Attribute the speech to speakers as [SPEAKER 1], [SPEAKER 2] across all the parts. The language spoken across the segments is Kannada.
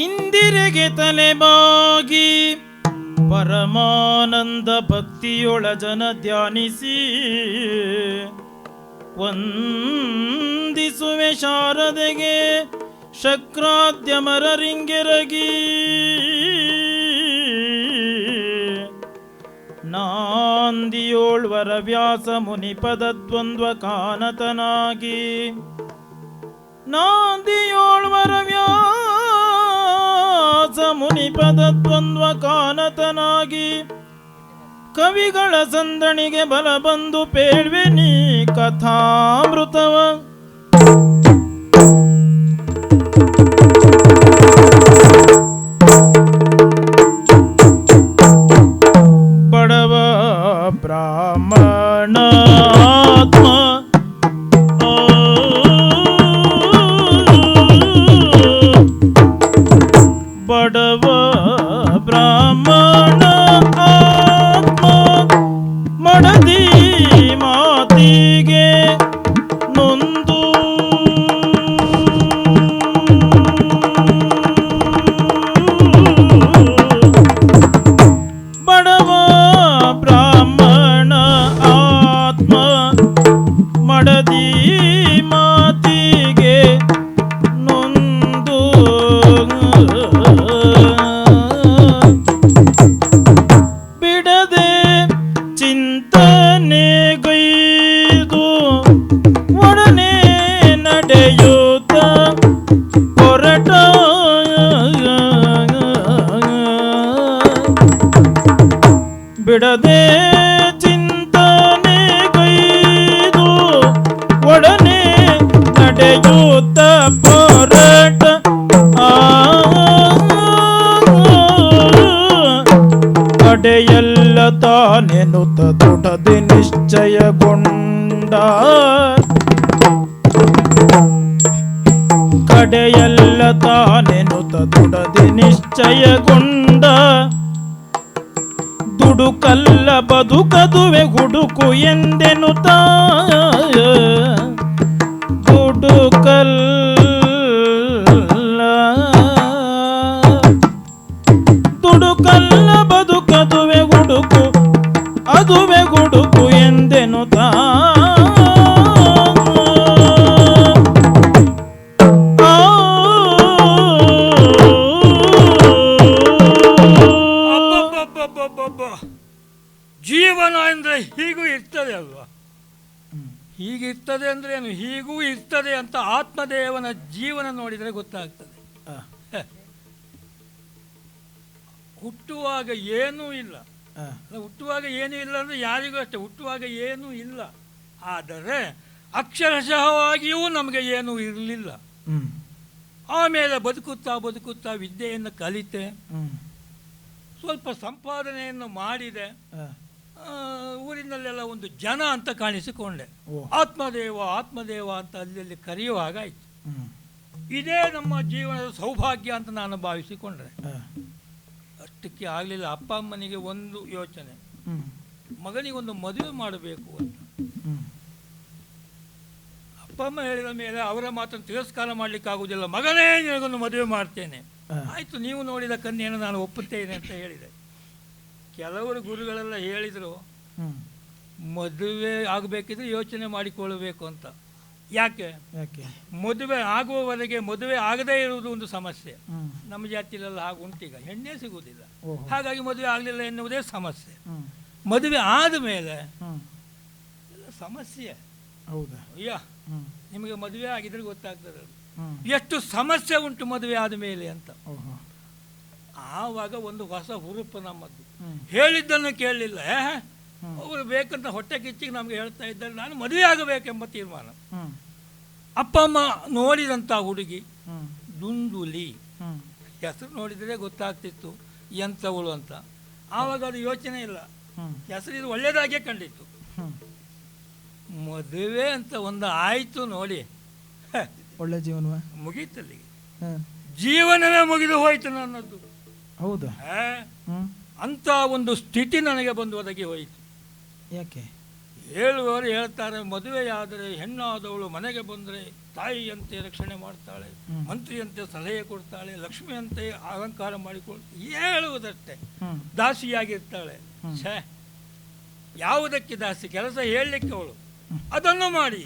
[SPEAKER 1] ಇಂದಿರೆಗೆ ತಲೆಬಾಗಿ ಪರಮಾನಂದ ಭಕ್ತಿಯೊಳ ಜನ ಧ್ಯಾನಿಸಿ ವಂದಿಸುವೆ ಶಾರದೆಗೆ ಶಕ್ರಾದ್ಯಮರರಿಂಗೆರಗಿ ನಾಂದಿಯೋಳ್ವರ ವ್ಯಾಸ ಮುನಿಪದ ದ್ವಂದ್ವ ಕಾನತನಾಗಿ ನಾಂದಿಯೋಳ್ವರ ವ್ಯಾಸ ಮುನಿಪದ ದ್ವಂದ್ವ ಕಾನತನಾಗಿ ಕವಿಗಳ ಸಂದಣಿಗೆ ಬಲ ಬಂದು ಪೇಳ್ವೆ ನೀ ಕಥಾಮೃತವ ಬಡವ ಬ್ರಾಹ್ಮಣ ಬಡವ ಬ್ರಾಹ್ಮಣ ಆತ್ಮ ಮಡದಿ ಮಾತಿಗೆ ನೊಂದು ಬಡವ ಬ್ರಾಹ್ಮಣ ಆತ್ಮ ಮಡದಿ ಮಾತಿಗೆ ನೊಂದು ಬಿಡದೆ ಚಿಂತನೆಗೈದು ಒಡನೆ ನಡೆಯುತ್ತ ಹೊರಟ ಬಿಡದೆ ಚಿಂತನೆಗೈದು ಒಡನೆ ನಡೆಯುತ್ತ ಹೊರಟ ಕಡೆಯೆಲ್ಲ ತಾನೆನುತ ದೊಡ್ಡದೆ ನಿಶ್ಚಯಗೊಂಡ ಕಡೆಯೆಲ್ಲ ತಾನೆನುತ ದೊಡ್ಡದೆ ನಿಶ್ಚಯಗೊಂಡ ದುಡುಕಲ್ಲ ಬದುಕದುವೆ ಹುಡುಕು ಎಂದೆನುತ ದುಡುಕಲ್ಲ ಬದುಕದುವೆ ಹುಡುಕು ಅದುವೆ ಗುಡುಕು ಎಂದೆನುತ
[SPEAKER 2] ಜೀವನ ಅಂದರೆ ಹೀಗೂ ಇರ್ತದೆ ಅಲ್ವಾ? ಹೀಗಿರ್ತದೆ ಅಂದ್ರೆ ಏನು, ಹೀಗೂ ಇರ್ತದೆ ಅಂತ ಆತ್ಮದೇವನ ಜೀವನ ನೋಡಿದರೆ ಗೊತ್ತಾಗ್ತದೆ. ಹುಟ್ಟುವಾಗ ಏನೂ ಇಲ್ಲ, ಹುಟ್ಟುವಾಗ ಏನೂ ಇಲ್ಲ ಅಂದರೆ ಯಾರಿಗೂ ಅಷ್ಟೇ, ಹುಟ್ಟುವಾಗ ಏನೂ ಇಲ್ಲ. ಆದರೆ ಅಕ್ಷರಶಃವಾಗಿಯೂ ನಮಗೆ ಏನೂ ಇರಲಿಲ್ಲ. ಆಮೇಲೆ ಬದುಕುತ್ತಾ ಬದುಕುತ್ತಾ ವಿದ್ಯೆಯನ್ನು ಕಲಿತೆ, ಸ್ವಲ್ಪ ಸಂಪಾದನೆಯನ್ನು ಮಾಡಿದೆ, ಊರಿನಲ್ಲೆಲ್ಲ ಒಂದು ಜನ ಅಂತ ಕಾಣಿಸಿಕೊಂಡೆ. ಆತ್ಮದೇವ ಆತ್ಮದೇವ ಅಂತ ಅಲ್ಲಿ ಕರೆಯುವಾಗ ಆಯಿತು. ಇದೇ ನಮ್ಮ ಜೀವನದ ಸೌಭಾಗ್ಯ ಅಂತ ನಾನು ಭಾವಿಸಿಕೊಂಡ್ರೆ ಅಷ್ಟಕ್ಕೆ ಆಗಲಿಲ್ಲ. ಅಪ್ಪ ಅಮ್ಮನಿಗೆ ಒಂದು ಯೋಚನೆ, ಮಗನಿಗೊಂದು ಮದುವೆ ಮಾಡಬೇಕು ಅಂತ. ಅಪ್ಪ ಅಮ್ಮ ಹೇಳಿದ ಮೇಲೆ ಅವರ ಮಾತನ್ನು ತಿರಸ್ಕಾರ ಮಾಡಲಿಕ್ಕಾಗುವುದಿಲ್ಲ. ಮಗನೇ ನಿನಗೊಂದು ಮದುವೆ ಮಾಡ್ತೇನೆ, ಆಯಿತು ನೀವು ನೋಡಿದ ಕನ್ಯೆಯನ್ನು ನಾನು ಒಪ್ಪುತ್ತೇನೆ ಅಂತ ಹೇಳಿದೆ. ಕೆಲವರು ಗುರುಗಳೆಲ್ಲ ಹೇಳಿದರು, ಮದುವೆ ಆಗಬೇಕಿದ್ರೆ ಯೋಚನೆ ಮಾಡಿಕೊಳ್ಳಬೇಕು ಅಂತ. ಯಾಕೆ ಮದುವೆ ಆಗುವವರೆಗೆ ಮದುವೆ ಆಗದೇ ಇರುವುದು ಒಂದು ಸಮಸ್ಯೆ. ನಮ್ಮ ಜಾತಿಯಲ್ಲೆಲ್ಲ ಹಾಗೆ ಉಂಟೀಗ, ಹೆಣ್ಣೇ ಸಿಗುವುದಿಲ್ಲ, ಹಾಗಾಗಿ ಮದುವೆ ಆಗಲಿಲ್ಲ ಎನ್ನುವುದೇ ಸಮಸ್ಯೆ. ಮದುವೆ ಆದ ಮೇಲೆ ಸಮಸ್ಯೆ. ಹೌದಾ? ಅಯ್ಯ, ನಿಮಗೆ ಮದುವೆ ಆಗಿದ್ರೆ ಗೊತ್ತಾಗ್ತದೆ ಎಷ್ಟು ಸಮಸ್ಯೆ ಉಂಟು ಮದುವೆ ಆದ ಮೇಲೆ ಅಂತ. ಆವಾಗ ಒಂದು ಹೊಸ ಹುರುಪು ನಮ್ಮದ್ದು. ಹೇಳಿದ್ದನ್ನು ಕೇಳಲಿಲ್ಲ, ಅವರು ಬೇಕಂತ ಹೊಟ್ಟೆ ಕಿಚ್ಚಿಗೆ ನಮಗೆ ಹೇಳ್ತಾ ಇದ್ದಾರೆ. ನಾನು ಮದುವೆ ಆಗಬೇಕೆಂಬ ತೀರ್ಮಾನ. ಅಪ್ಪ ಅಮ್ಮ ನೋಡಿದಂಥ ಹುಡುಗಿ ದುಂದುಲಿ, ಹೆಸರು ನೋಡಿದರೆ ಗೊತ್ತಾಗ್ತಿತ್ತು ಎಂಥವಳು ಅಂತ. ಆವಾಗ ಅದು ಯೋಚನೆ ಇಲ್ಲ, ಹೆಸರು ಇದು ಒಳ್ಳೆಯದಾಗೇ ಕಂಡಿತ್ತು. ಮದುವೆ ಅಂತ ಒಂದು ಆಯಿತು ನೋಡಿ,
[SPEAKER 1] ಒಳ್ಳೆ ಜೀವನ
[SPEAKER 2] ಮುಗೀತಲ್ಲಿಗೆ, ಜೀವನವೇ ಮುಗಿದು ಹೋಯ್ತು ನನ್ನದು.
[SPEAKER 1] ಹೌದಾ?
[SPEAKER 2] ಅಂತ ಒಂದು ಸ್ಥಿತಿ ನನಗೆ ಬಂದು ಒದಗಿ ಹೋಯಿತು.
[SPEAKER 1] ಯಾಕೆ?
[SPEAKER 2] ಹೇಳುವವರು ಹೇಳ್ತಾರೆ, ಮದುವೆಯಾದರೆ ಹೆಣ್ಣಾದವಳು ಮನೆಗೆ ಬಂದರೆ ತಾಯಿಯಂತೆ ರಕ್ಷಣೆ ಮಾಡ್ತಾಳೆ, ಮಂತ್ರಿಯಂತೆ ಸಲಹೆ ಕೊಡ್ತಾಳೆ, ಲಕ್ಷ್ಮಿಯಂತೆ ಅಲಂಕಾರ ಮಾಡಿಕೊಳ್ತಾಳೆ, ಹೇಳುವುದಷ್ಟೇ, ದಾಸಿಯಾಗಿರ್ತಾಳೆ. ಛೇ, ಯಾವುದಕ್ಕೆ ದಾಸಿ? ಕೆಲಸ ಹೇಳಲಿಕ್ಕೆ ಅವಳು. ಅದನ್ನು ಮಾಡಿ,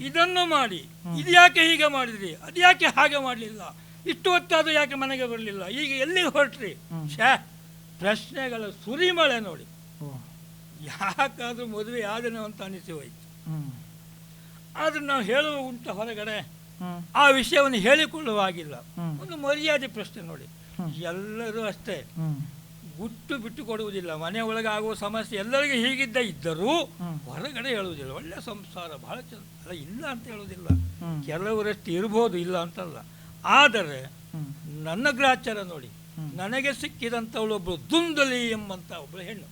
[SPEAKER 2] ಇದನ್ನು ಮಾಡಿ, ಇದು ಯಾಕೆ ಹೀಗೆ ಮಾಡಿದ್ರಿ, ಅದು ಯಾಕೆ ಹಾಗೆ ಮಾಡಲಿಲ್ಲ, ಇಷ್ಟು ಹೊತ್ತಾದರೂ ಯಾಕೆ ಮನೆಗೆ ಬರಲಿಲ್ಲ, ಈಗ ಎಲ್ಲಿಗೆ ಹೊರಟ್ರಿ? ಛೇ, ಪ್ರಶ್ನೆಗಳ ಸುರಿಮಳೆ ನೋಡಿ. ಯಾಕಾದ್ರೂ ಮದುವೆ ಆದನು ಅಂತ ಅನಿಸಿ ಹೋಯ್ತು. ಆದ್ರೆ ನಾವು ಹೇಳುವ ಉಂಟ ಹೊರಗಡೆ, ಆ ವಿಷಯವನ್ನು ಹೇಳಿಕೊಳ್ಳುವಾಗಿಲ್ಲ. ಒಂದು ಮರ್ಯಾದೆ ಪ್ರಶ್ನೆ ನೋಡಿ. ಎಲ್ಲರೂ ಅಷ್ಟೇ, ಗುಟ್ಟು ಬಿಟ್ಟು ಕೊಡುವುದಿಲ್ಲ. ಮನೆ ಒಳಗೆ ಆಗುವ ಸಮಸ್ಯೆ ಎಲ್ಲರಿಗೂ ಹೀಗಿದ್ದ ಇದ್ದರೂ ಹೊರಗಡೆ ಹೇಳುವುದಿಲ್ಲ. ಒಳ್ಳೆ ಸಂಸಾರ ಬಹಳ ಚಂದ ಅಲ್ಲ, ಇಲ್ಲ ಅಂತ ಹೇಳುವುದಿಲ್ಲ. ಕೆಲವರಷ್ಟು ಇರ್ಬೋದು, ಇಲ್ಲ ಅಂತಲ್ಲ. ಆದರೆ ನನ್ನ ಗ್ರಾಚಾರ ನೋಡಿ, ನನಗೆ ಸಿಕ್ಕಿದಂಥವಳು ಒಬ್ಬಳು ದುಂದಲಿ ಎಂಬಂತ ಒಬ್ಬಳು ಹೆಣ್ಣು.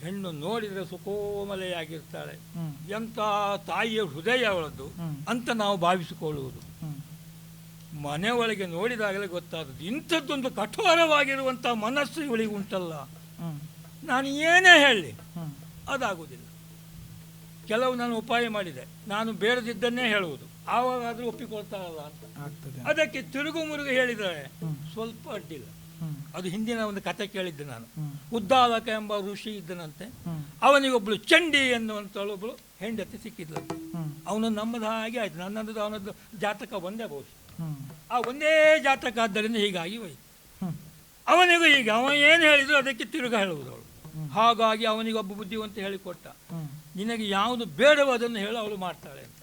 [SPEAKER 2] ಹೆಣ್ಣು ನೋಡಿದರೆ ಸುಕೋಮಲೆಯಾಗಿರ್ತಾಳೆ. ಎಂಥ ತಾಯಿಯ ಹೃದಯ ಅವಳದ್ದು ಅಂತ ನಾವು ಭಾವಿಸಿಕೊಳ್ಳುವುದು. ಮನೆ ಒಳಗೆ ನೋಡಿದಾಗಲೇ ಗೊತ್ತಾದದ್ದು, ಇಂಥದ್ದೊಂದು ಕಠೋರವಾಗಿರುವಂಥ ಮನಸ್ಸು ಇವಳಿಗೆ ಉಂಟಲ್ಲ. ನಾನು ಏನೇ ಹೇಳಲಿ ಅದಾಗುವುದಿಲ್ಲ. ಕೆಲವು ನಾನು ಉಪಾಯ ಮಾಡಿದೆ, ನಾನು ಬೇಡದಿದ್ದನ್ನೇ ಹೇಳುವುದು, ಆವಾಗಾದರೂ ಒಪ್ಪಿಕೊಳ್ತಾರಲ್ಲ ಅಂತ. ಅದಕ್ಕೆ ತಿರುಗು ಮುರುಗು ಹೇಳಿದರೆ ಸ್ವಲ್ಪ ಅಡ್ಡಿಲ್ಲ. ಅದು ಹಿಂದಿನ ಒಂದು ಕತೆ ಕೇಳಿದ್ದೆ ನಾನು. ಉದ್ದಾಲಕ ಎಂಬ ಋಷಿ ಇದ್ದನಂತೆ. ಅವನಿಗೊಬ್ಬಳು ಚಂಡಿ ಎನ್ನುವಂಥವಳೊಬ್ಬಳು ಹೆಂಡತಿ ಸಿಕ್ಕಿದ್ಲಂತೆ. ಅವನು ನಮ್ಮದು ಹಾಗೆ ಆಯ್ತು. ನನ್ನದು ಅವನದ್ದು ಜಾತಕ ಒಂದೇ ಬಹುಶಃ. ಆ ಒಂದೇ ಜಾತಕ ಆದ್ದರಿಂದ ಹೀಗಾಗಿ ಹೋಯ್ತು. ಅವನಿಗೂ ಹೀಗೆ, ಅವ ಏನು ಹೇಳಿದ್ರು ಅದಕ್ಕೆ ತಿರುಗ ಹೇಳುವುದು ಅವಳು. ಹಾಗಾಗಿ ಅವನಿಗೊಬ್ಬ ಬುದ್ಧಿವಂತ ಹೇಳಿಕೊಟ್ಟ, ನಿನಗೆ ಯಾವುದು ಬೇಡವೋ ಅದನ್ನು ಹೇಳು, ಅವಳು ಮಾಡ್ತಾಳೆ ಅಂತ.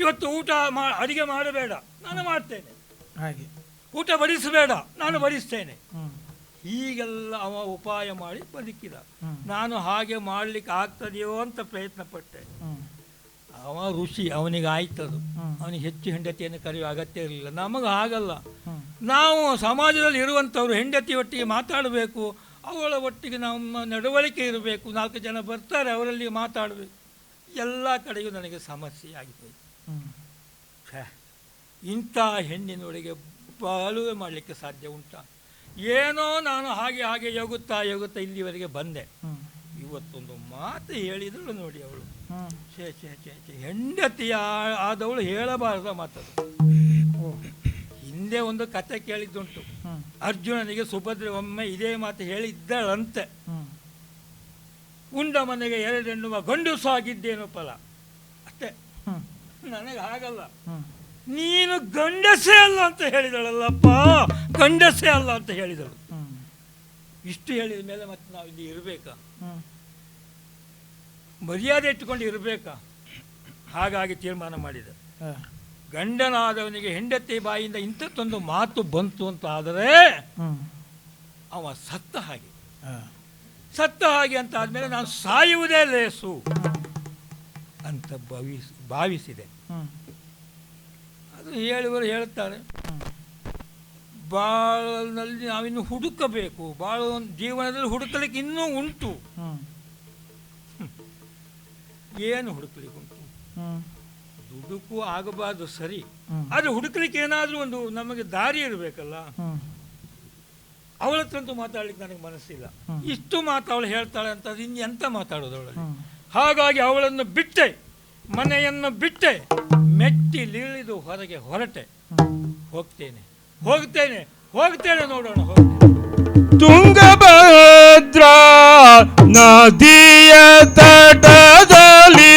[SPEAKER 2] ಇವತ್ತು ಊಟ ಅಡಿಗೆ ಮಾಡಬೇಡ, ನಾನು ಮಾಡ್ತೇನೆ. ಹಾಗೆ ಊಟ ಬಡಿಸಬೇಡ, ನಾನು ಬಡಿಸ್ತೇನೆ. ಹೀಗೆಲ್ಲ ಅವ ಉಪಾಯ ಮಾಡಿ ಬದುಕಿದ. ನಾನು ಹಾಗೆ ಮಾಡಲಿಕ್ಕೆ ಆಗ್ತದೆಯೋ ಅಂತ ಪ್ರಯತ್ನ ಪಟ್ಟೆ. ಅವ ಋಷಿ, ಅವನಿಗೆ ಆಯ್ತದು. ಅವನಿಗೆ ಹೆಚ್ಚು ಹೆಂಡತಿಯನ್ನು ಕರೆಯುವ ಅಗತ್ಯ ಇರಲಿಲ್ಲ. ನಮಗೆ ಹಾಗಲ್ಲ. ನಾವು ಸಮಾಜದಲ್ಲಿ ಇರುವಂಥವ್ರು ಹೆಂಡತಿ ಒಟ್ಟಿಗೆ ಮಾತಾಡಬೇಕು, ಅವಳ ಒಟ್ಟಿಗೆ ನಮ್ಮ ನಡವಳಿಕೆ ಇರಬೇಕು. 4 ಜನ ಬರ್ತಾರೆ, ಅವರಲ್ಲಿ ಮಾತಾಡಬೇಕು. ಎಲ್ಲ ಕಡೆಗೂ ನನಗೆ ಸಮಸ್ಯೆ ಆಗಿದೆ. ಇಂಥ ಹೆಣ್ಣಿನೊಳಗೆ ಬಾಳುವೆ ಮಾಡಲಿಕ್ಕೆ ಸಾಧ್ಯ ಉಂಟಾ? ಏನೋ ನಾನು ಹಾಗೆ ಯೋಗುತ್ತಾ ಇಲ್ಲಿವರೆಗೆ ಬಂದೆ. ಇವತ್ತೊಂದು ಮಾತು ಹೇಳಿದಳು ನೋಡಿ ಅವಳು. ಛೇ ಛೇ ಛೇ ಛೇ, ಹೆಂಡತಿ ಆದವಳು ಹೇಳಬಾರದ ಮಾತದು. ಹಿಂದೆ ಒಂದು ಕತೆ ಕೇಳಿದ್ದುಂಟು. ಅರ್ಜುನನಿಗೆ ಸುಭದ್ರೆ ಒಮ್ಮೆ ಇದೇ ಮಾತು ಹೇಳಿದ್ದಳಂತೆ. ಉಂಡ ಮನೆಗೆ 2 ಹೆಣ್ಣುವ ಗಂಡುಸು ಆಗಿದ್ದೇನು ಫಲ ಅಷ್ಟೇ. ನನಗೆ ಹಾಗಲ್ಲ, ನೀನು ಗಂಡಸೇ ಅಲ್ಲ ಅಂತ ಹೇಳಿದಳಲ್ಲಪ್ಪ, ಗಂಡಸೇ ಅಲ್ಲ ಅಂತ ಹೇಳಿದಳು. ಇಷ್ಟು ಹೇಳಿದ ಮೇಲೆ ಮತ್ತೆ ನಾವು ಇಲ್ಲಿ ಇರಬೇಕಾ? ಮರ್ಯಾದೆ ಇಟ್ಟುಕೊಂಡು ಇರಬೇಕಾ? ಹಾಗಾಗಿ ತೀರ್ಮಾನ ಮಾಡಿದೆ, ಗಂಡನಾದವನಿಗೆ ಹೆಂಡತಿ ಬಾಯಿಂದ ಇಂಥದ್ದೊಂದು ಮಾತು ಬಂತು ಅಂತ ಆದರೆ ಅವ ಸತ್ತ ಹಾಗೆ ಅಂತ ಆದಮೇಲೆ ನಾನು ಸಾಯುವುದೇ ಲೇಸು ಅಂತ ಭಾವಿಸಿದೆ. ಅದು ಹೇಳುವರು ಹೇಳ್ತಾರೆ, ಬಾಳನಲ್ಲಿ ನಾವಿನ್ನು ಹುಡುಕಬೇಕು, ಬಾಳ ಜೀವನದಲ್ಲಿ ಹುಡುಕಲಿಕ್ಕೆ ಇನ್ನೂ ಉಂಟು. ಏನು ಹುಡುಕಲಿಕ್ಕೆ ಉಂಟು? ದುಡುಕು ಆಗಬಾರ್ದು ಸರಿ, ಆದರೆ ಹುಡುಕಲಿಕ್ಕೆ ಏನಾದರೂ ಒಂದು ನಮಗೆ ದಾರಿ ಇರಬೇಕಲ್ಲ. ಅವಳ ಹತ್ರಂತೂ ಮಾತಾಡ್ಲಿಕ್ಕೆ ನನಗೆ ಮನಸ್ಸಿಲ್ಲ. ಇಷ್ಟು ಮಾತು ಅವಳು ಹೇಳ್ತಾಳೆ ಅಂತ ಇನ್ನು ಎಂತ ಮಾತಾಡೋದು ಅವಳಲ್ಲಿ. ಹಾಗಾಗಿ ಅವಳನ್ನು ಬಿಟ್ಟೆ, ಮನೆಯನ್ನು ಬಿಟ್ಟೆ, ಮೆಟ್ಟಿಲಿಳಿದು ಹೊರಗೆ ಹೊರಟೆ. ಹೋಗ್ತೇನೆ ನೋಡೋಣ.
[SPEAKER 1] ತುಂಗಭದ್ರಾ ನದಿಯ ತಟದಲ್ಲಿ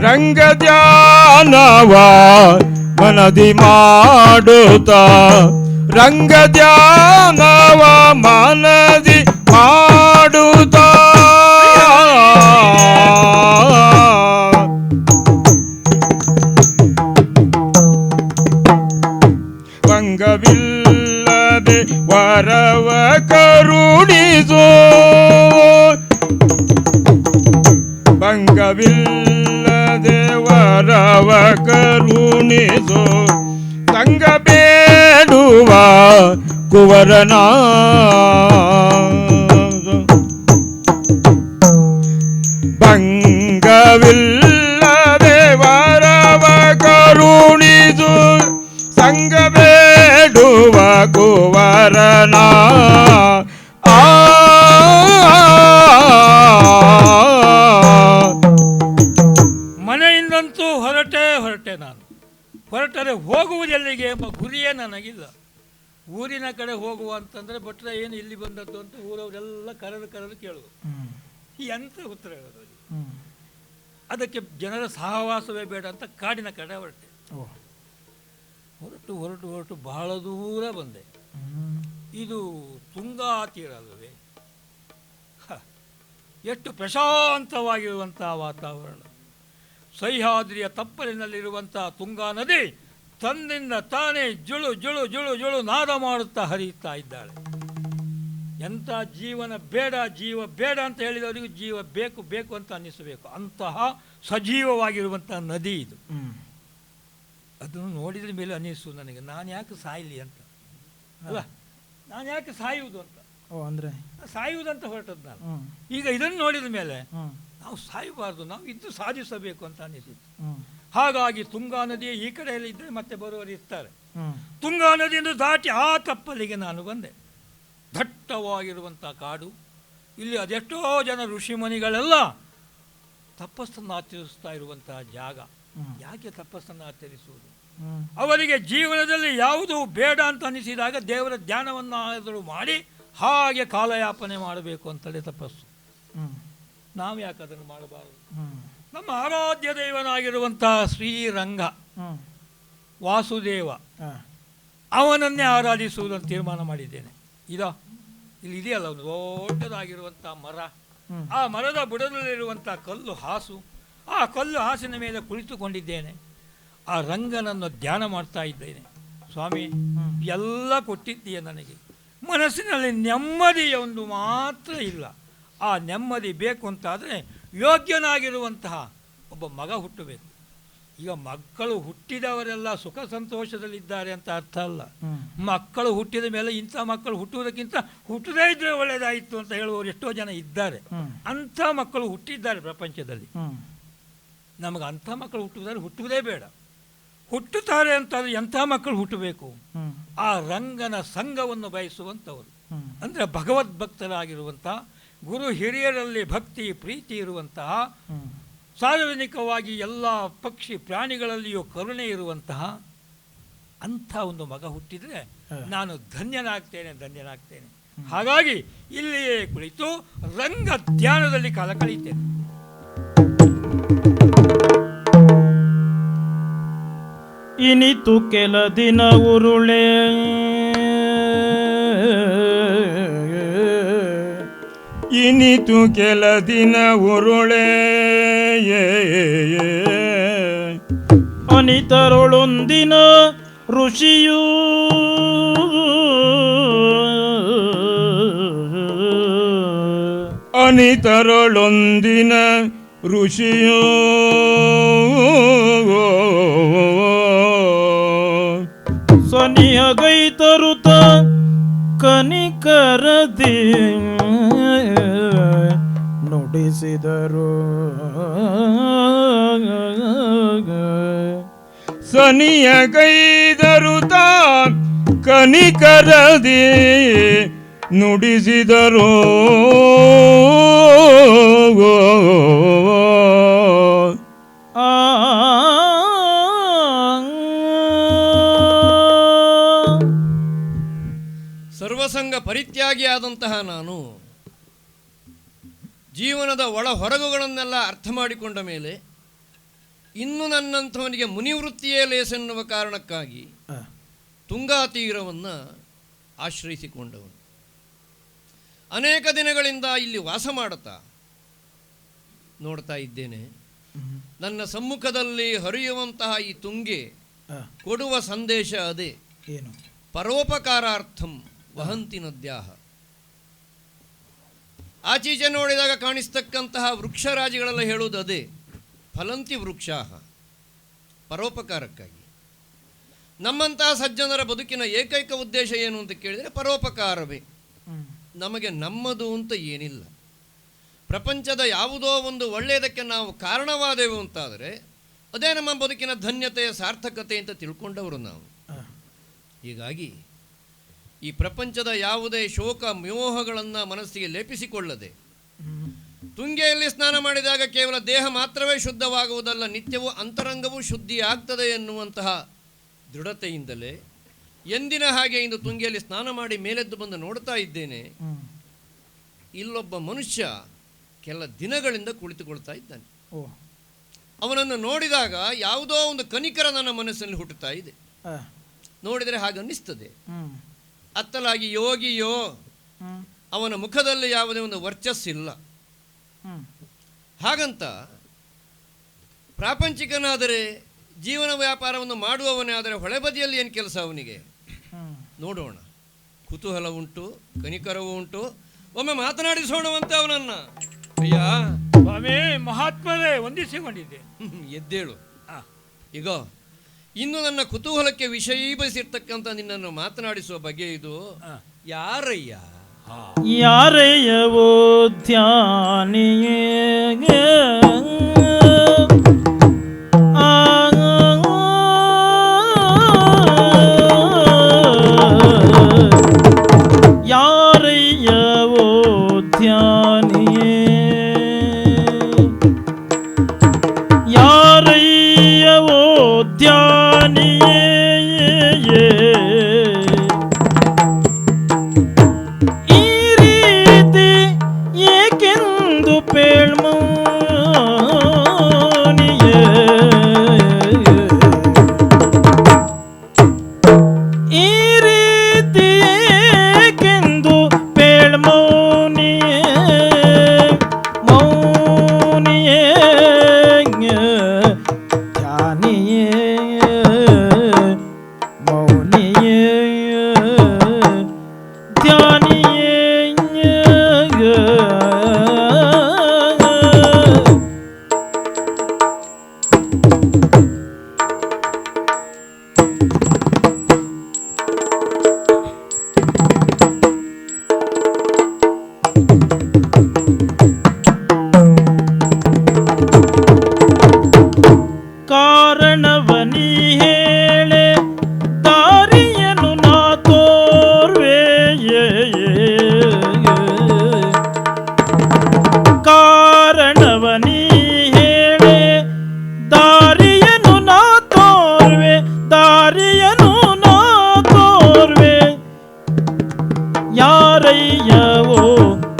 [SPEAKER 1] ರಂಗ ಧ್ಯಾನವ ಮನದಿ ಮಾಡುತ್ತ, ರಂಗ ಧ್ಯಾನವ ಮನದಿ ಮಾಡುತ್ತ, ಭಂಗವಿಲ್ಲದೆ ವರವ ಕರುಣಿಸೋ, ಭಂಗವಿಲ್ಲದೆ ವರವ ಕರುಣಿಸೋ, ಸಂಗ ಬೇಡುವ ಕುವರನ ಸಂಗವಿಲ್ಲದೆ ವರವ ಕರುಣಿಸು ಸಂಗ ಬೇಡುವ ಕುವರನ ಆ
[SPEAKER 2] ಮನೆಯಿಂದಂತೂ ಹೊರಟೆ ನಾನು. ಹೊರಟರೆ ಹೋಗುವುದೆಲ್ಲಿಗೆ ಎಂಬ ಗುರಿಯೇ ನನಗಿಲ್ಲ. ಊರಿನ ಕಡೆ ಹೋಗುವ ಅಂತಂದರೆ ಭಟ್ರ ಏನು ಇಲ್ಲಿ ಬಂದದ್ದು ಅಂತ ಊರವರೆಲ್ಲ ಕರೆದು ಕೇಳುವುದು. ಎಂತ ಉತ್ತರ ಹೇಳೋದು? ಅದಕ್ಕೆ ಜನರ ಸಹವಾಸವೇ ಬೇಡ ಅಂತ ಕಾಡಿನ ಕಡೆ ಹೊರಟೆ. ಹೊರಟು ಬಹಳ ದೂರ ಬಂದೆ. ಇದು ತುಂಗಾ ತೀರ ಅಲ್ಲವೇ? ಎಷ್ಟು ಪ್ರಶಾಂತವಾಗಿರುವಂಥ ವಾತಾವರಣ. ಸಹ್ಯಾದ್ರಿಯ ತಪ್ಪಲಿನಲ್ಲಿರುವಂಥ ತುಂಗಾ ನದಿ ತನ್ನಿಂದ ತಾನೇ ಜುಳು ಜುಳು ಜುಳು ಜುಳು ನಾದ ಮಾಡುತ್ತಾ ಹರಿಯುತ್ತಾ ಇದ್ದಾಳೆ. ಎಂಥ ಜೀವನ ಬೇಡ, ಜೀವ ಬೇಡ ಅಂತ ಹೇಳಿದವರಿಗೂ ಜೀವ ಬೇಕು ಬೇಕು ಅಂತ ಅನ್ನಿಸಬೇಕು. ಅಂತಹ ಸಜೀವವಾಗಿರುವಂಥ ನದಿ ಇದು. ಅದನ್ನು ನೋಡಿದ್ರ ಮೇಲೆ ಅನ್ನಿಸು ನನಗೆ, ನಾನು ಯಾಕೆ ಸಾಯಲಿ ಅಂತ. ಅಲ್ಲ, ನಾನು ಯಾಕೆ ಸಾಯುವುದು ಅಂತ.
[SPEAKER 3] ಅಂದರೆ
[SPEAKER 2] ಸಾಯುವುದಂತ ಹೊರಟದ್ದು ನಾನು. ಈಗ ಇದನ್ನು ನೋಡಿದ ಮೇಲೆ ನಾವು ಸಾಯಬಾರ್ದು, ನಾವು ಇದ್ದು ಸಾಧಿಸಬೇಕು ಅಂತ ಅನ್ನಿಸಿತ್ತು. ಹಾಗಾಗಿ ತುಂಗಾ ನದಿಯ ಈ ಕಡೆಯಲ್ಲಿ ಇದ್ದರೆ ಮತ್ತೆ ಬರುವವರು ಇರ್ತಾರೆ. ತುಂಗಾ ನದಿಯನ್ನು ದಾಟಿ ಆ ತಪ್ಪಲಿಗೆ ನಾನು ಬಂದೆ. ದಟ್ಟವಾಗಿರುವಂಥ ಕಾಡು. ಇಲ್ಲಿ ಅದೆಷ್ಟೋ ಜನ ಋಷಿಮುನಿಗಳೆಲ್ಲ ತಪಸ್ಸನ್ನು ಆಚರಿಸ್ತಾ ಇರುವಂತಹ ಜಾಗ. ಯಾಕೆ ತಪಸ್ಸನ್ನು ಆಚರಿಸುವುದು? ಅವರಿಗೆ ಜೀವನದಲ್ಲಿ ಯಾವುದು ಬೇಡ ಅಂತ ಅನಿಸಿದಾಗ ದೇವರ ಧ್ಯಾನವನ್ನು ಮಾಡಿ ಹಾಗೆ ಕಾಲಯಾಪನೆ ಮಾಡಬೇಕು ಅಂತಲೇ ತಪಸ್ಸು. ನಾವು ಯಾಕೆ ಅದನ್ನು ಮಾಡಬಾರದು? ನಮ್ಮ ಆರಾಧ್ಯ ದೇವನಾಗಿರುವಂಥ ಶ್ರೀರಂಗ ವಾಸುದೇವ, ಅವನನ್ನೇ ಆರಾಧಿಸುವುದನ್ನು ತೀರ್ಮಾನ ಮಾಡಿದ್ದೇನೆ. ಇಲ್ಲಿ ಇದೆಯಲ್ಲ ಒಂದು ದೊಡ್ಡದಾಗಿರುವಂಥ ಮರ, ಆ ಮರದ ಬುಡದಲ್ಲಿರುವಂಥ ಕಲ್ಲು ಹಾಸು, ಆ ಕಲ್ಲು ಹಾಸಿನ ಮೇಲೆ ಕುಳಿತುಕೊಂಡಿದ್ದೇನೆ. ಆ ರಂಗನನ್ನು ಧ್ಯಾನ ಮಾಡ್ತಾ ಇದ್ದೇನೆ. ಸ್ವಾಮಿ, ಎಲ್ಲ ಕೊಟ್ಟಿದ್ದೀಯ ನನಗೆ, ಮನಸ್ಸಿನಲ್ಲಿ ನೆಮ್ಮದಿಯೊಂದು ಮಾತ್ರ ಇಲ್ಲ. ಆ ನೆಮ್ಮದಿ ಬೇಕು ಅಂತಾದರೆ ಯೋಗ್ಯನಾಗಿರುವಂತಹ ಒಬ್ಬ ಮಗ ಹುಟ್ಟಬೇಕು. ಈಗ ಮಕ್ಕಳು ಹುಟ್ಟಿದವರೆಲ್ಲ ಸುಖ ಸಂತೋಷದಲ್ಲಿದ್ದಾರೆ ಅಂತ ಅರ್ಥ ಅಲ್ಲ. ಮಕ್ಕಳು ಹುಟ್ಟಿದ ಮೇಲೆ ಇಂಥ ಮಕ್ಕಳು ಹುಟ್ಟುವುದಕ್ಕಿಂತ ಹುಟ್ಟದೇ ಇದ್ರೆ ಒಳ್ಳೆಯದಾಯಿತು ಅಂತ ಹೇಳುವವರು ಎಷ್ಟೋ ಜನ ಇದ್ದಾರೆ. ಅಂಥ ಮಕ್ಕಳು ಹುಟ್ಟಿದ್ದಾರೆ ಪ್ರಪಂಚದಲ್ಲಿ. ನಮಗೆ ಅಂಥ ಮಕ್ಕಳು ಹುಟ್ಟುವುದೇ ಬೇಡ. ಹುಟ್ಟುತ್ತಾರೆ ಅಂತಾದ್ರೆ ಎಂಥ ಮಕ್ಕಳು ಹುಟ್ಟಬೇಕು? ಆ ರಂಗನ ಸಂಘವನ್ನು ಬಯಸುವಂಥವರು, ಅಂದರೆ ಭಗವದ್ಭಕ್ತರಾಗಿರುವಂಥ, ಗುರು ಹಿರಿಯರಲ್ಲಿ ಭಕ್ತಿ ಪ್ರೀತಿ ಇರುವಂತಹ, ಸಾರ್ವಜನಿಕವಾಗಿ ಎಲ್ಲ ಪಕ್ಷಿ ಪ್ರಾಣಿಗಳಲ್ಲಿಯೂ ಕರುಣೆ ಇರುವಂತಹ ಅಂಥ ಒಂದು ಮಗ ಹುಟ್ಟಿದರೆ ನಾನು ಧನ್ಯನಾಗ್ತೇನೆ. ಹಾಗಾಗಿ ಇಲ್ಲಿಯೇ ಕುಳಿತು ರಂಗ ಧ್ಯಾನದಲ್ಲಿ ಕಾಲ ಕಳೆಯುತ್ತೇನೆ.
[SPEAKER 3] ಇನಿತು ಕೆಲ ದಿನ ಉರುಳೆ
[SPEAKER 1] ಇನಿತು ಕೆಲ ದಿನ ಉರುಳೆ
[SPEAKER 3] ಅನಿತರೊಳೊಂದಿನ ಋಷಿಯೂ
[SPEAKER 1] ಅನಿತರೊಳೊಂದಿನ ಋಷಿಯೂ
[SPEAKER 3] ಸನಿಹಗೈ ತರುತ ಕನಿಕರದಿ ನುಡಿಸಿದರು.
[SPEAKER 1] ಸನಿಯ ಕೈದರುತ ಕನಿಕರದಿ ನುಡಿಸಿದರು.
[SPEAKER 4] ಸರ್ವಸಂಗ ಪರಿತ್ಯಾಗಿಯಾದಂತಹ ನಾನು ಜೀವನದ ಒಳ ಹೊರಗುಗಳನ್ನೆಲ್ಲ ಅರ್ಥ ಮಾಡಿಕೊಂಡ ಮೇಲೆ ಇನ್ನು ನನ್ನಂಥವನಿಗೆ ಮುನಿವೃತ್ತಿಯೇ ಲೇಸೆನ್ನುವ ಕಾರಣಕ್ಕಾಗಿ ತುಂಗಾ ತೀರವನ್ನು ಆಶ್ರಯಿಸಿಕೊಂಡವನು. ಅನೇಕ ದಿನಗಳಿಂದ ಇಲ್ಲಿ ವಾಸ ಮಾಡುತ್ತಾ ನೋಡ್ತಾ ಇದ್ದೇನೆ. ನನ್ನ ಸಮ್ಮುಖದಲ್ಲಿ ಹರಿಯುವಂತಹ ಈ ತುಂಗೆ ಕೊಡುವ ಸಂದೇಶ ಅದೇ.
[SPEAKER 3] ಏನು?
[SPEAKER 4] ಪರೋಪಕಾರಾರ್ಥಂ ವಹಂತಿ ನದ್ಯಾಹ. ಆಚೀಚೆ ನೋಡಿದಾಗ ಕಾಣಿಸ್ತಕ್ಕಂತಹ ವೃಕ್ಷರಾಜಿಗಳೆಲ್ಲ ಹೇಳುವುದು ಅದೇ, ಫಲಂತಿ ವೃಕ್ಷಾಹ, ಪರೋಪಕಾರಕ್ಕಾಗಿ. ನಮ್ಮಂತಹ ಸಜ್ಜನರ ಬದುಕಿನ ಏಕೈಕ ಉದ್ದೇಶ ಏನು ಅಂತ ಕೇಳಿದರೆ ಪರೋಪಕಾರವೇ. ನಮಗೆ ನಮ್ಮದು ಅಂತ ಏನಿಲ್ಲ. ಪ್ರಪಂಚದ ಯಾವುದೋ ಒಂದು ಒಳ್ಳೆಯದಕ್ಕೆ ನಾವು ಕಾರಣವಾದೆವು ಅಂತಾದರೆ ಅದೇ ನಮ್ಮ ಬದುಕಿನ ಧನ್ಯತೆಯ ಸಾರ್ಥಕತೆ ಅಂತ ತಿಳ್ಕೊಂಡವರು ನಾವು. ಹೀಗಾಗಿ ಈ ಪ್ರಪಂಚದ ಯಾವುದೇ ಶೋಕ ಮೋಹಗಳನ್ನು ಮನಸ್ಸಿಗೆ ಲೇಪಿಸಿಕೊಳ್ಳದೆ ತುಂಗೆಯಲ್ಲಿ ಸ್ನಾನ ಮಾಡಿದಾಗ ಕೇವಲ ದೇಹ ಮಾತ್ರವೇ ಶುದ್ಧವಾಗುವುದಲ್ಲ, ನಿತ್ಯವೂ ಅಂತರಂಗವೂ ಶುದ್ಧಿಯಾಗ್ತದೆ ಎನ್ನುವಂತಹ ದೃಢತೆಯಿಂದಲೇ ಎಂದಿನ ಹಾಗೆ ಇಂದು ತುಂಗೆಯಲ್ಲಿ ಸ್ನಾನ ಮಾಡಿ ಮೇಲೆದ್ದು ಬಂದು ನೋಡ್ತಾ ಇದ್ದೇನೆ. ಇಲ್ಲೊಬ್ಬ ಮನುಷ್ಯ ಕೆಲ ದಿನಗಳಿಂದ ಕುಳಿತುಕೊಳ್ತಾ ಇದ್ದಾನೆ. ಅವನನ್ನು ನೋಡಿದಾಗ ಯಾವುದೋ ಒಂದು ಕನಿಕರ ನನ್ನ ಮನಸ್ಸಿನಲ್ಲಿ ಹುಟ್ಟುತ್ತಾ ಇದೆ. ನೋಡಿದರೆ ಹಾಗನ್ನಿಸ್ತದೆ. ಅತ್ತಲಾಗಿ ಯೋಗಿಯೋ, ಅವನ ಮುಖದಲ್ಲಿ ಯಾವುದೇ ಒಂದು ವರ್ಚಸ್ಸಿಲ್ಲ. ಹಾಗಂತ ಪ್ರಾಪಂಚಿಕನಾದರೆ, ಜೀವನ ವ್ಯಾಪಾರವನ್ನು ಮಾಡುವವನೇ ಆದರೆ ಹೊಳೆಬದಿಯಲ್ಲಿ ಏನು ಕೆಲಸ ಅವನಿಗೆ? ನೋಡೋಣ. ಕುತೂಹಲ ಉಂಟು, ಕನಿಕರವೂ ಉಂಟು. ಒಮ್ಮೆ ಮಾತನಾಡಿಸೋಣವಂತೆ ಅವನನ್ನ. ಅಯ್ಯ
[SPEAKER 2] ಸ್ವಾಮಿ, ಮಹಾತ್ಮರೇ, ವಂದಿಸಿಕೊಂಡಿದ್ದೆ.
[SPEAKER 4] ಎದ್ದೇಳು. ಈಗ ಇನ್ನು ನನ್ನ ಕುತೂಹಲಕ್ಕೆ ವಿಷಯೀಭವಿಸಿರ್ತಕ್ಕಂಥ ನಿನ್ನನ್ನು ಮಾತನಾಡಿಸುವ ಬಗೆ ಇದು. ಯಾರಯ್ಯ?
[SPEAKER 3] ಯಾರಯ್ಯವೋ ಧ್ಯಾನಿಯೇ ಯಾರಯ್ಯವೋ ಧ್ಯಾನಿಯೇ ಯಾರಯ್ಯವೋ ಧ್ಯಾನಿಯೇ ಈ ರೀತಿ ಏಕೆಂದು ಪೇಳ್ಮೋನಿಯೇ ಈ ರೀತಿ ಏಕೆಂದು ಪೇಳ್ಮೋನಿಯೇ ಮೌನಿಯೇ ಧ್ಯಾನಿಯೇ ಮೌನಿಯೇ ಧ್ಯಾನಿಯೇ ಕಾರಣವನಿ ಹೇಳೆ ದಾರಿಯನು ನಾ ತೋರ್ವೆ ಕಾರಣವನಿ ಹೇಳೆ ದಾರಿಯನು ನಾ ತೋರ್ವೆ ದಾರಿಯನು ನಾ ತೋರ್ವೆ ಯಾರಯ್ಯವೋ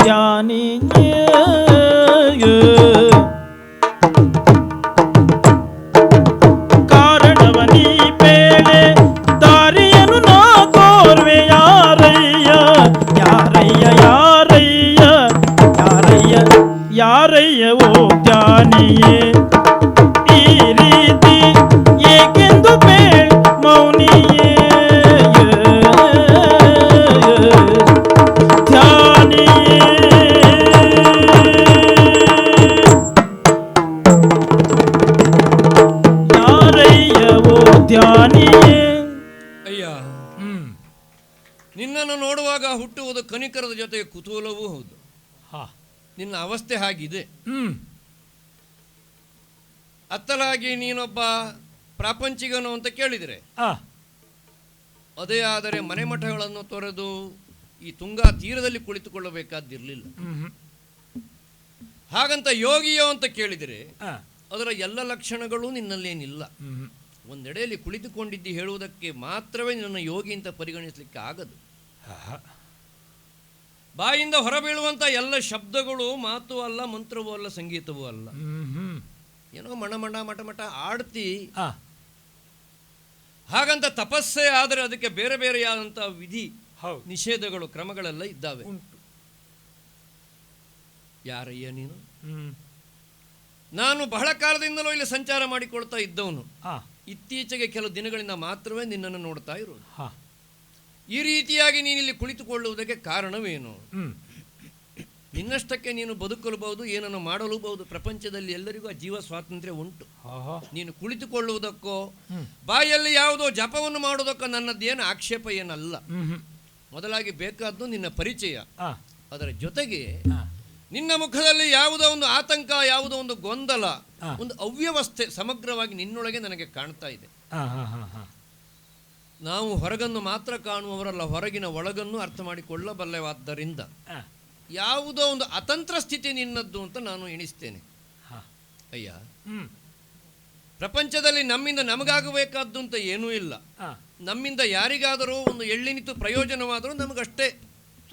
[SPEAKER 3] ಧ್ಯಾನಿಯೇ ಕಾರಣವನಿ ಬೇಳೆ ದಾರಿಯನು ನಾ ತೋರ್ವೆ ಯಾರಯ್ಯ ಯಾರಯ್ಯ ಯಾರಯ್ಯ ಯಾರಯ್ಯ ಯಾರಯ್ಯವೋ ಧ್ಯಾನಿಯೇ ಈ ರೀತಿ ಏಕೆಂದು ಬೇಳ್ ಮೌನಿಯೇ ಧ್ಯಾನಿಯೇ ಯಾರಯ್ಯವೋ ಧ್ಯಾನಿಯೇ.
[SPEAKER 4] ಅಯ್ಯ, ನಿನ್ನನ್ನು ನೋಡುವಾಗ ಹುಟ್ಟುವುದು ಕನಿಕರದ ಜೊತೆಗೆ ಕುತೂಹಲವೂ ಹೌದು. ನಿನ್ನ ಅವಸ್ಥೆ ಹಾಗಿದೆ. ಅತ್ತಲಾಗಿ ನೀನೊಬ್ಬ ಪ್ರಾಪಂಚಿಕನು ಅಂತ ಕೇಳಿದರೆ, ಅದೇ ಆದರೆ ಮನೆ ಮಠಗಳನ್ನು ತೊರೆದು ಈ ತುಂಗಾ ತೀರದಲ್ಲಿ ಕುಳಿತುಕೊಳ್ಳಬೇಕಾದ್ದಿರಲಿಲ್ಲ. ಹಾಗಂತ ಯೋಗಿಯೋ ಅಂತ ಕೇಳಿದರೆ ಅದರ ಎಲ್ಲ ಲಕ್ಷಣಗಳು ನಿನ್ನಲ್ಲೇನಿಲ್ಲ. ಒಂದೆಡೆಯಲ್ಲಿ ಕುಳಿತುಕೊಂಡಿದ್ದಿ ಹೇಳುವುದಕ್ಕೆ ಮಾತ್ರವೇ ನಿನ್ನ ಯೋಗಿ ಅಂತ ಪರಿಗಣಿಸಲಿಕ್ಕೆ ಆಗದು. ಬಾಯಿಂದ ಹೊರಬೀಳುವಂಥ ಎಲ್ಲ ಶಬ್ದಗಳು ಮಾತು ಅಲ್ಲ, ಮಂತ್ರವೂ ಅಲ್ಲ, ಸಂಗೀತವೂ ಅಲ್ಲ. ಏನೋ ಮಣ ಮಠ ಮಠ ಆಡ್ತಿ. ಹಾಗಂತ ತಪಸ್ಸೆ ಆದರೆ ಅದಕ್ಕೆ ಬೇರೆ ಬೇರೆಯಾದಂಥ ವಿಧಿ ನಿಷೇಧಗಳು ಕ್ರಮಗಳೆಲ್ಲ ಇದ್ದಾವೆ. ಯಾರಯ್ಯ ನೀನು? ನಾನು ಬಹಳ ಕಾಲದಿಂದಲೂ ಇಲ್ಲಿ ಸಂಚಾರ ಮಾಡಿಕೊಳ್ತಾ ಇದ್ದವನು. ಇತ್ತೀಚೆಗೆ ಕೆಲವು ದಿನಗಳಿಂದ ಮಾತ್ರವೇ ನಿನ್ನನ್ನು ನೋಡ್ತಾ ಇರೋದು. ಈ ರೀತಿಯಾಗಿ ನೀನಿಲ್ಲಿ ಕುಳಿತುಕೊಳ್ಳುವುದಕ್ಕೆ ಕಾರಣವೇನು? ನಿನ್ನಷ್ಟಕ್ಕೆ ನೀನು ಬದುಕಲಬಹುದು, ಏನನ್ನು ಮಾಡಲೂಬಹುದು. ಪ್ರಪಂಚದಲ್ಲಿ ಎಲ್ಲರಿಗೂ ಆ ಜೀವ ಸ್ವಾತಂತ್ರ್ಯ ಉಂಟು. ನೀನು ಕುಳಿತುಕೊಳ್ಳುವುದಕ್ಕೋ ಬಾಯಲ್ಲಿ ಯಾವುದೋ ಜಪವನ್ನು ಮಾಡುವುದಕ್ಕೋ ನನ್ನದ್ದೇನು ಆಕ್ಷೇಪ ಏನಲ್ಲ. ಮೊದಲಾಗಿ ಬೇಕಾದ್ದು ನಿನ್ನ ಪರಿಚಯ. ಅದರ ಜೊತೆಗೆ ನಿನ್ನ ಮುಖದಲ್ಲಿ ಯಾವುದೋ ಒಂದು ಆತಂಕ, ಯಾವುದೋ ಒಂದು ಗೊಂದಲ,
[SPEAKER 2] ಹಾ.
[SPEAKER 4] ಒಂದು ಅವ್ಯವಸ್ಥೆ ಸಮಗ್ರವಾಗಿ ನಿನ್ನೊಳಗೆ ನನಗೆ ಕಾಣ್ತಾ ಇದೆ. ನಾವು ಹೊರಗನ್ನು ಮಾತ್ರ ಕಾಣುವವರಲ್ಲ, ಹೊರಗಿನ ಒಳಗನ್ನು ಅರ್ಥ ಮಾಡಿಕೊಳ್ಳಬಲ್ಲೆವಾದ್ದರಿಂದ ಯಾವುದೋ ಒಂದು ಅತಂತ್ರ ಸ್ಥಿತಿ ನಿನ್ನದ್ದು ಅಂತ ನಾನು ಎಣಿಸ್ತೇನೆ. ಅಯ್ಯ, ಪ್ರಪಂಚದಲ್ಲಿ ನಮ್ಮಿಂದ ನಮಗಾಗಬೇಕಾದ್ದು ಅಂತ ಏನೂ ಇಲ್ಲ. ನಮ್ಮಿಂದ ಯಾರಿಗಾದರೂ ಒಂದು ಎಳ್ಳಿನಿತು ಪ್ರಯೋಜನವಾದರೂ ನಮಗಷ್ಟೇ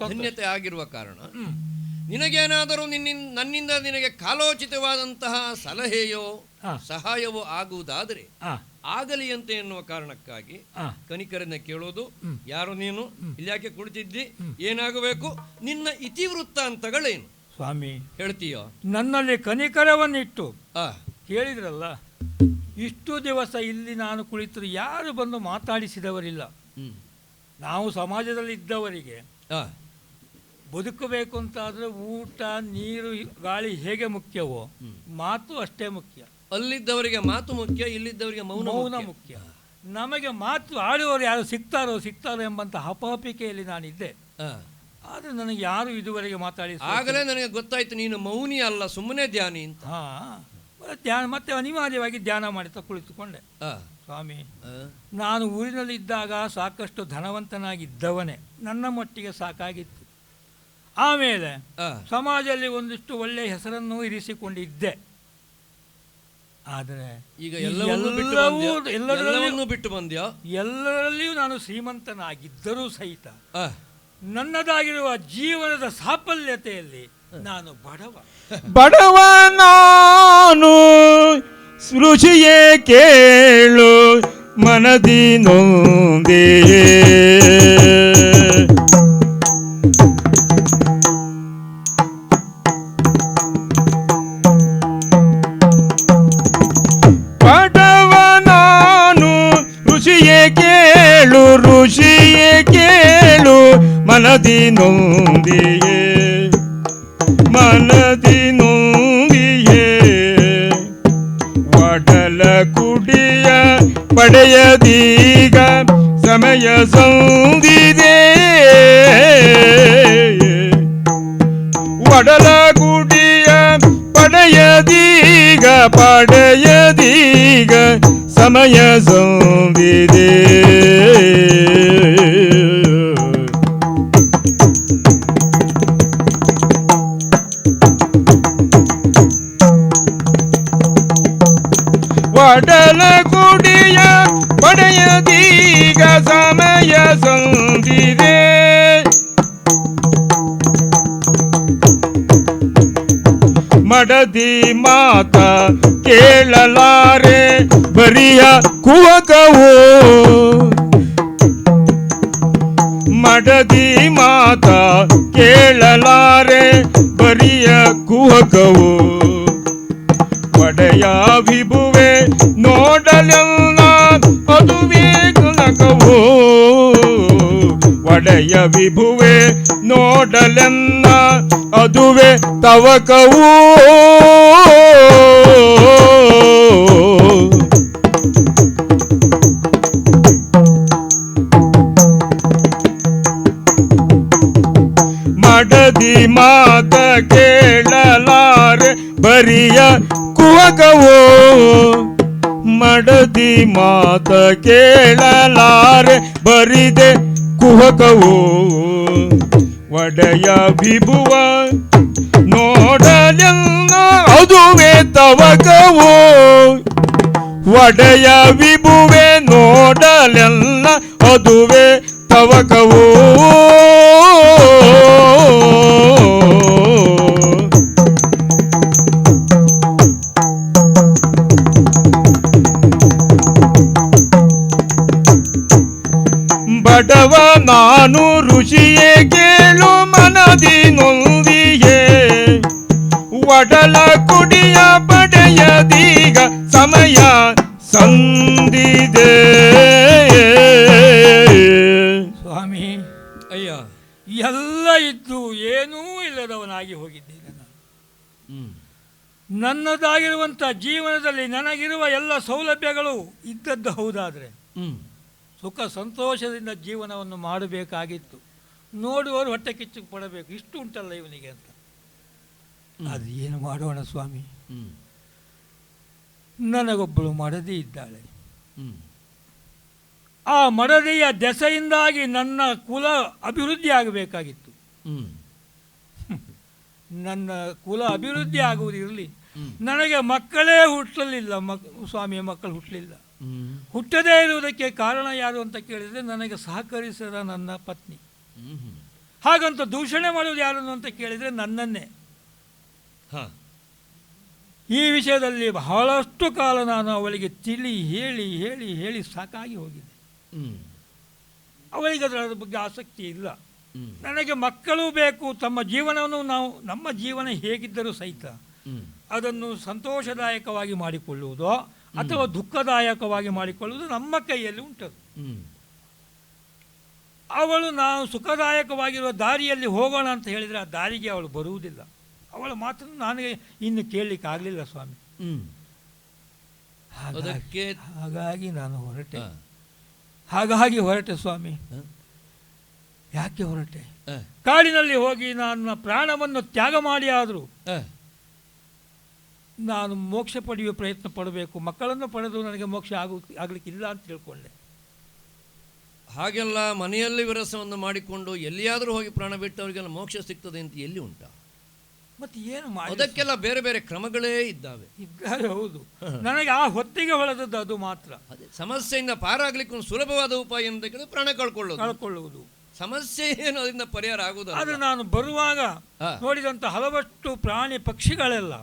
[SPEAKER 4] ಧನ್ಯತೆ ಆಗಿರುವ ಕಾರಣ ನಿನಗೇನಾದರೂ ನನ್ನಿಂದ ನಿನಗೆ ಕಾಲೋಚಿತವಾದಂತಹ ಸಲಹೆಯೋ ಸಹಾಯವೋ ಆಗುವುದಾದರೆ ಆಗಲಿ ಅಂತ ಎನ್ನುವ ಕಾರಣಕ್ಕಾಗಿ ಕನಿಕರನ್ನ ಕೇಳೋದು. ಯಾರು ನೀನು? ಇಲ್ಲಿ ಯಾಕೆ ಕುಳಿತಿದ್ದಿ? ಏನಾಗಬೇಕು? ನಿನ್ನ ಇತಿವೃತ್ತಾಂತಗಳೇನು
[SPEAKER 2] ಸ್ವಾಮಿ
[SPEAKER 4] ಹೇಳ್ತೀಯೋ?
[SPEAKER 2] ನನ್ನಲ್ಲಿ ಕನಿಕರವನ್ನಿಟ್ಟು ಕೇಳಿದ್ರಲ್ಲ, ಇಷ್ಟು ದಿವಸ ಇಲ್ಲಿ ನಾನು ಕುಳಿತರು ಯಾರು ಬಂದು ಮಾತಾಡಿಸಿದವರಿಲ್ಲ. ನಾವು ಸಮಾಜದಲ್ಲಿ ಇದ್ದವರಿಗೆ ಬದುಕಬೇಕು ಅಂತಾದರೆ ಊಟ, ನೀರು, ಗಾಳಿ ಹೇಗೆ ಮುಖ್ಯವೋ ಮಾತು ಅಷ್ಟೇ ಮುಖ್ಯ.
[SPEAKER 4] ಅಲ್ಲಿದ್ದವರಿಗೆ ಮಾತು ಮುಖ್ಯ, ಇಲ್ಲಿದ್ದವರಿಗೆ ಮೌನ
[SPEAKER 2] ಮುಖ್ಯ. ನಮಗೆ ಮಾತು ಆಡುವವರು ಯಾರು ಸಿಗ್ತಾರೋ ಎಂಬಂತ ಹಪಹಪಿಕೆಯಲ್ಲಿ ನಾನಿದ್ದೆ. ಆದರೆ ನನಗೆ ಯಾರು ಇದುವರೆಗೆ ಮಾತಾಡಿ
[SPEAKER 4] ಆಗಲೇ ನನಗೆ ಗೊತ್ತಾಯ್ತು ನೀನು ಮೌನಿ ಅಲ್ಲ, ಸುಮ್ಮನೆ ಧ್ಯಾನಿ ಅಂತ.
[SPEAKER 2] ಧ್ಯಾನ ಮತ್ತೆ ಅನಿವಾರ್ಯವಾಗಿ ಧ್ಯಾನ ಮಾಡುತ್ತಾ ಕುಳಿತುಕೊಂಡೆ. ಸ್ವಾಮಿ, ನಾನು ಊರಿನಲ್ಲಿ ಇದ್ದಾಗ ಸಾಕಷ್ಟು ಧನವಂತನಾಗಿದ್ದವನೇ, ನನ್ನ ಮಟ್ಟಿಗೆ ಸಾಕಾಗಿತ್ತು. ಆಮೇಲೆ ಸಮಾಜದಲ್ಲಿ ಒಂದಿಷ್ಟು ಒಳ್ಳೆಯ ಹೆಸರನ್ನು ಇರಿಸಿಕೊಂಡಿದ್ದೆ. ಆದರೆ
[SPEAKER 4] ಈಗ ಎಲ್ಲವನ್ನೂ ಬಿಟ್ಟು ಬಂದ್ಯಾ?
[SPEAKER 2] ಎಲ್ಲರಲ್ಲಿಯೂ ನಾನು ಶ್ರೀಮಂತನಾಗಿದ್ದರೂ ಸಹಿತ ನನ್ನದಾಗಿರುವ ಜೀವನದ ಸಾಫಲ್ಯತೆಯಲ್ಲಿ ನಾನು
[SPEAKER 1] ಬಡವ ನಾನು. ರುಚಿಯೇ ಕೇಳು ಮನದಿ ನೊಂದೇ, ಬಡವ ನಾನು. ರುಚಿಯೇ ಕೇಳು, ರುಚಿಯೇ ಕೇಳು ಮನದಿ ನೊಂದಿಯೇ, ಮನದಿ ನೊಂದಿಯೇ. ಒಡಲ ಕುಡಿಯ ಪಡೆಯದೀಗ ಸಮಯ ಸಂದಿದೆ, ಒಡಲ ಕುಡಿಯ ಪಡೆಯದೀಗ ಸಮಯ ಸಂದಿದೆ. ಒಡಲ ಕುಡಿಯ ಪಡೆಯದೀಗ ಸಮಯ ಸಂದಿದೆ. ಮಡದಿ ಮಾತ ಕೇಳಲಾರೆ ಬರಿಯ ಕುವಕವು, ಮಡದಿ ಮಾತ ಕೇಳಲಾರೆ ಬರಿಯ ಕುವಕವು. ಒಡೆಯ ವಿಭುವೆ ನೋಡಲೆಲ್ಲ ಅದುವೇ ಗುಣಕವು, ಒಡೆಯ ವಿಭುವೆ ನೋಡಲೆಲ್ಲ ಅದುವೇ ತವಕವು. ಮಡದಿ ಮಾತ ಕೇಳಲಾರೆ ಬರಿಯ ಕುವಕವೋ, ಮಡದಿ ಮಾತ ಕೇಳಲಾರೆ ಬರಿದೆ ಕುಹಕವೋ. ಒಡೆಯ ವಿಭುವ ನೋಡಲೆಲ್ಲ ಅದುವೇ ತವಕವೋ, ಒಡೆಯ ವಿಭುವೆ ನೋಡಲೆಲ್ಲ ಅದುವೇ ತವಕವೋ. ಬಡವ ನಾನು ರುಚಿಯೇ ಕೇಳು ಮನದಿ ನೊಂದಿಯೇ, ಒಡಲ ಕುಡಿಯ ಪಡೆಯದೀಗ ಸಮಯ ಸಂದಿದೆ.
[SPEAKER 2] ಸ್ವಾಮಿ,
[SPEAKER 4] ಅಯ್ಯ,
[SPEAKER 2] ಎಲ್ಲ ಇದ್ದು ಏನೂ ಇಲ್ಲದವನಾಗಿ ಹೋಗಿದ್ದೇನೆ ನಾನು. ನನ್ನದಾಗಿರುವಂಥ ಜೀವನದಲ್ಲಿ ನನಗಿರುವ ಎಲ್ಲ ಸೌಲಭ್ಯಗಳು ಇದ್ದದ್ದು ಹೌದಾದರೆ ಸುಖ ಸಂತೋಷದಿಂದ ಜೀವನವನ್ನು ಮಾಡಬೇಕಾಗಿತ್ತು. ನೋಡುವವರು ಹೊಟ್ಟೆ ಕಿಚ್ಚು ಪಡಬೇಕು, ಇಷ್ಟು ಉಂಟಲ್ಲ ಇವನಿಗೆ ಅಂತ. ಅದು ಏನು ಮಾಡೋಣ ಸ್ವಾಮಿ,
[SPEAKER 4] ಹ್ಮ್
[SPEAKER 2] ನನಗೊಬ್ಬಳು ಮಡದಿ ಇದ್ದಾಳೆ.
[SPEAKER 4] ಹ್ಮ್
[SPEAKER 2] ಆ ಮಡದಿಯ ದೆಸೆಯಿಂದಾಗಿ ನನ್ನ ಕುಲ ಅಭಿವೃದ್ಧಿ ಆಗಬೇಕಾಗಿತ್ತು.
[SPEAKER 4] ಹ್ಮ್
[SPEAKER 2] ನನ್ನ ಕುಲ ಅಭಿವೃದ್ಧಿ ಆಗುವುದಿರಲಿ,
[SPEAKER 4] ಹ್ಮ್.
[SPEAKER 2] ನನಗೆ ಮಕ್ಕಳೇ ಹುಟ್ಟಲಿಲ್ಲ. ಸ್ವಾಮಿಯ ಮಕ್ಕಳು ಹುಟ್ಟಲಿಲ್ಲ.
[SPEAKER 4] ಹ್ಮ್
[SPEAKER 2] ಹುಟ್ಟದೇ ಇರುವುದಕ್ಕೆ ಕಾರಣ ಯಾರು ಅಂತ ಕೇಳಿದರೆ ನನಗೆ ಸಹಕರಿಸಿದ ನನ್ನ ಪತ್ನಿ.
[SPEAKER 4] ಹ್ಮ್ ಹ್ಮ್
[SPEAKER 2] ಹಾಗಂತ ದೂಷಣೆ ಮಾಡುವುದು ಯಾರನ್ನು ಅಂತ ಕೇಳಿದರೆ ನನ್ನನ್ನೇ.
[SPEAKER 4] ಹಾ
[SPEAKER 2] ಈ ವಿಷಯದಲ್ಲಿ ಬಹಳಷ್ಟು ಕಾಲ ನಾನು ಅವಳಿಗೆ ತಿಳಿ ಹೇಳಿ ಹೇಳಿ ಹೇಳಿ ಸಾಕಾಗಿ ಹೋಗಿದೆ.
[SPEAKER 4] ಹ್ಮ್
[SPEAKER 2] ಅವಳಿಗೆ ಅದರ ಬಗ್ಗೆ ಆಸಕ್ತಿ ಇಲ್ಲ.
[SPEAKER 4] ಹ್ಮ್
[SPEAKER 2] ನನಗೆ ಮಕ್ಕಳು ಬೇಕು. ತಮ್ಮ ಜೀವನವನ್ನು ನಾವು ನಮ್ಮ ಜೀವನ ಹೇಗಿದ್ದರೂ ಸಹಿತ
[SPEAKER 4] ಹ್ಮ್
[SPEAKER 2] ಅದನ್ನು ಸಂತೋಷದಾಯಕವಾಗಿ ಮಾಡಿಕೊಳ್ಳುವುದೋ ಅಥವಾ ದುಃಖದಾಯಕವಾಗಿ ಮಾಡಿಕೊಳ್ಳುವುದು ನಮ್ಮ ಕೈಯಲ್ಲಿ ಉಂಟದು.
[SPEAKER 4] ಹ್ಮ್
[SPEAKER 2] ಅವಳು ನಾವು ಸುಖದಾಯಕವಾಗಿರುವ ದಾರಿಯಲ್ಲಿ ಹೋಗೋಣ ಅಂತ ಹೇಳಿದರೆ ಆ ದಾರಿಗೆ ಅವಳು ಬರುವುದಿಲ್ಲ. ಅವಳ ಮಾತನ್ನು ನನಗೆ ಇನ್ನು ಕೇಳಲಿಕ್ಕೆ ಆಗಲಿಲ್ಲ ಸ್ವಾಮಿ.
[SPEAKER 4] ಹ್ಮ್
[SPEAKER 2] ಹಾಗಾಗಿ ನಾನು ಹೊರಟೆ.
[SPEAKER 4] ಹಾ.
[SPEAKER 2] ಹಾಗಾಗಿ ಹೊರಟೆ ಸ್ವಾಮಿ.
[SPEAKER 4] ಹ?
[SPEAKER 2] ಯಾಕೆ ಹೊರಟೆ?
[SPEAKER 4] ಹ.
[SPEAKER 2] ಕಾಡಿನಲ್ಲಿ ಹೋಗಿ ನನ್ನ ಪ್ರಾಣವನ್ನು ತ್ಯಾಗ ಮಾಡಿ ಆದರೂ
[SPEAKER 4] ಹ.
[SPEAKER 2] ನಾನು ಮೋಕ್ಷ ಪಡೆಯುವ ಪ್ರಯತ್ನ ಪಡಬೇಕು. ಮಕ್ಕಳನ್ನು ಪಡೆದು ನನಗೆ ಮೋಕ್ಷ ಆಗಲಿಕ್ಕಿಲ್ಲ ಅಂತ ತಿಳ್ಕೊಂಡೆ.
[SPEAKER 4] ಹಾಗೆಲ್ಲ ಮನೆಯಲ್ಲಿ ವಿರಸವನ್ನು ಮಾಡಿಕೊಂಡು ಎಲ್ಲಿಯಾದರೂ ಹೋಗಿ ಪ್ರಾಣ ಬಿಟ್ಟವರಿಗೆಲ್ಲ ಮೋಕ್ಷ ಸಿಗ್ತದೆ ಅಂತ ಎಲ್ಲಿ ಉಂಟಾ?
[SPEAKER 2] ಮತ್ತೆ ಏನು ಮಾಡಿ?
[SPEAKER 4] ಅದಕ್ಕೆಲ್ಲ ಬೇರೆ ಬೇರೆ ಕ್ರಮಗಳೇ ಇದ್ದಾವೆ.
[SPEAKER 2] ಇದ್ದಾರೆ, ಹೌದು. ನನಗೆ ಆ ಹೊತ್ತಿಗೆ ಹೊಳೆದದ್ದು ಅದು ಮಾತ್ರ.
[SPEAKER 4] ಅದೇ ಸಮಸ್ಯೆಯಿಂದ ಪಾರಾಗ್ಲಿಕ್ಕೆ ಒಂದು ಸುಲಭವಾದ ಉಪಾಯ ಅಂತ ಕೇಳಿದ್ರೆ ಪ್ರಾಣ ಕಳ್ಕೊಳ್ಳುವುದು. ಸಮಸ್ಯೆ ಏನು ಅದರಿಂದ ಪರಿಹಾರ ಆಗುವುದು.
[SPEAKER 2] ಆದರೆ ನಾನು ಬರುವಾಗ ನೋಡಿದಂಥ ಹಲವಷ್ಟು ಪ್ರಾಣಿ ಪಕ್ಷಿಗಳೆಲ್ಲ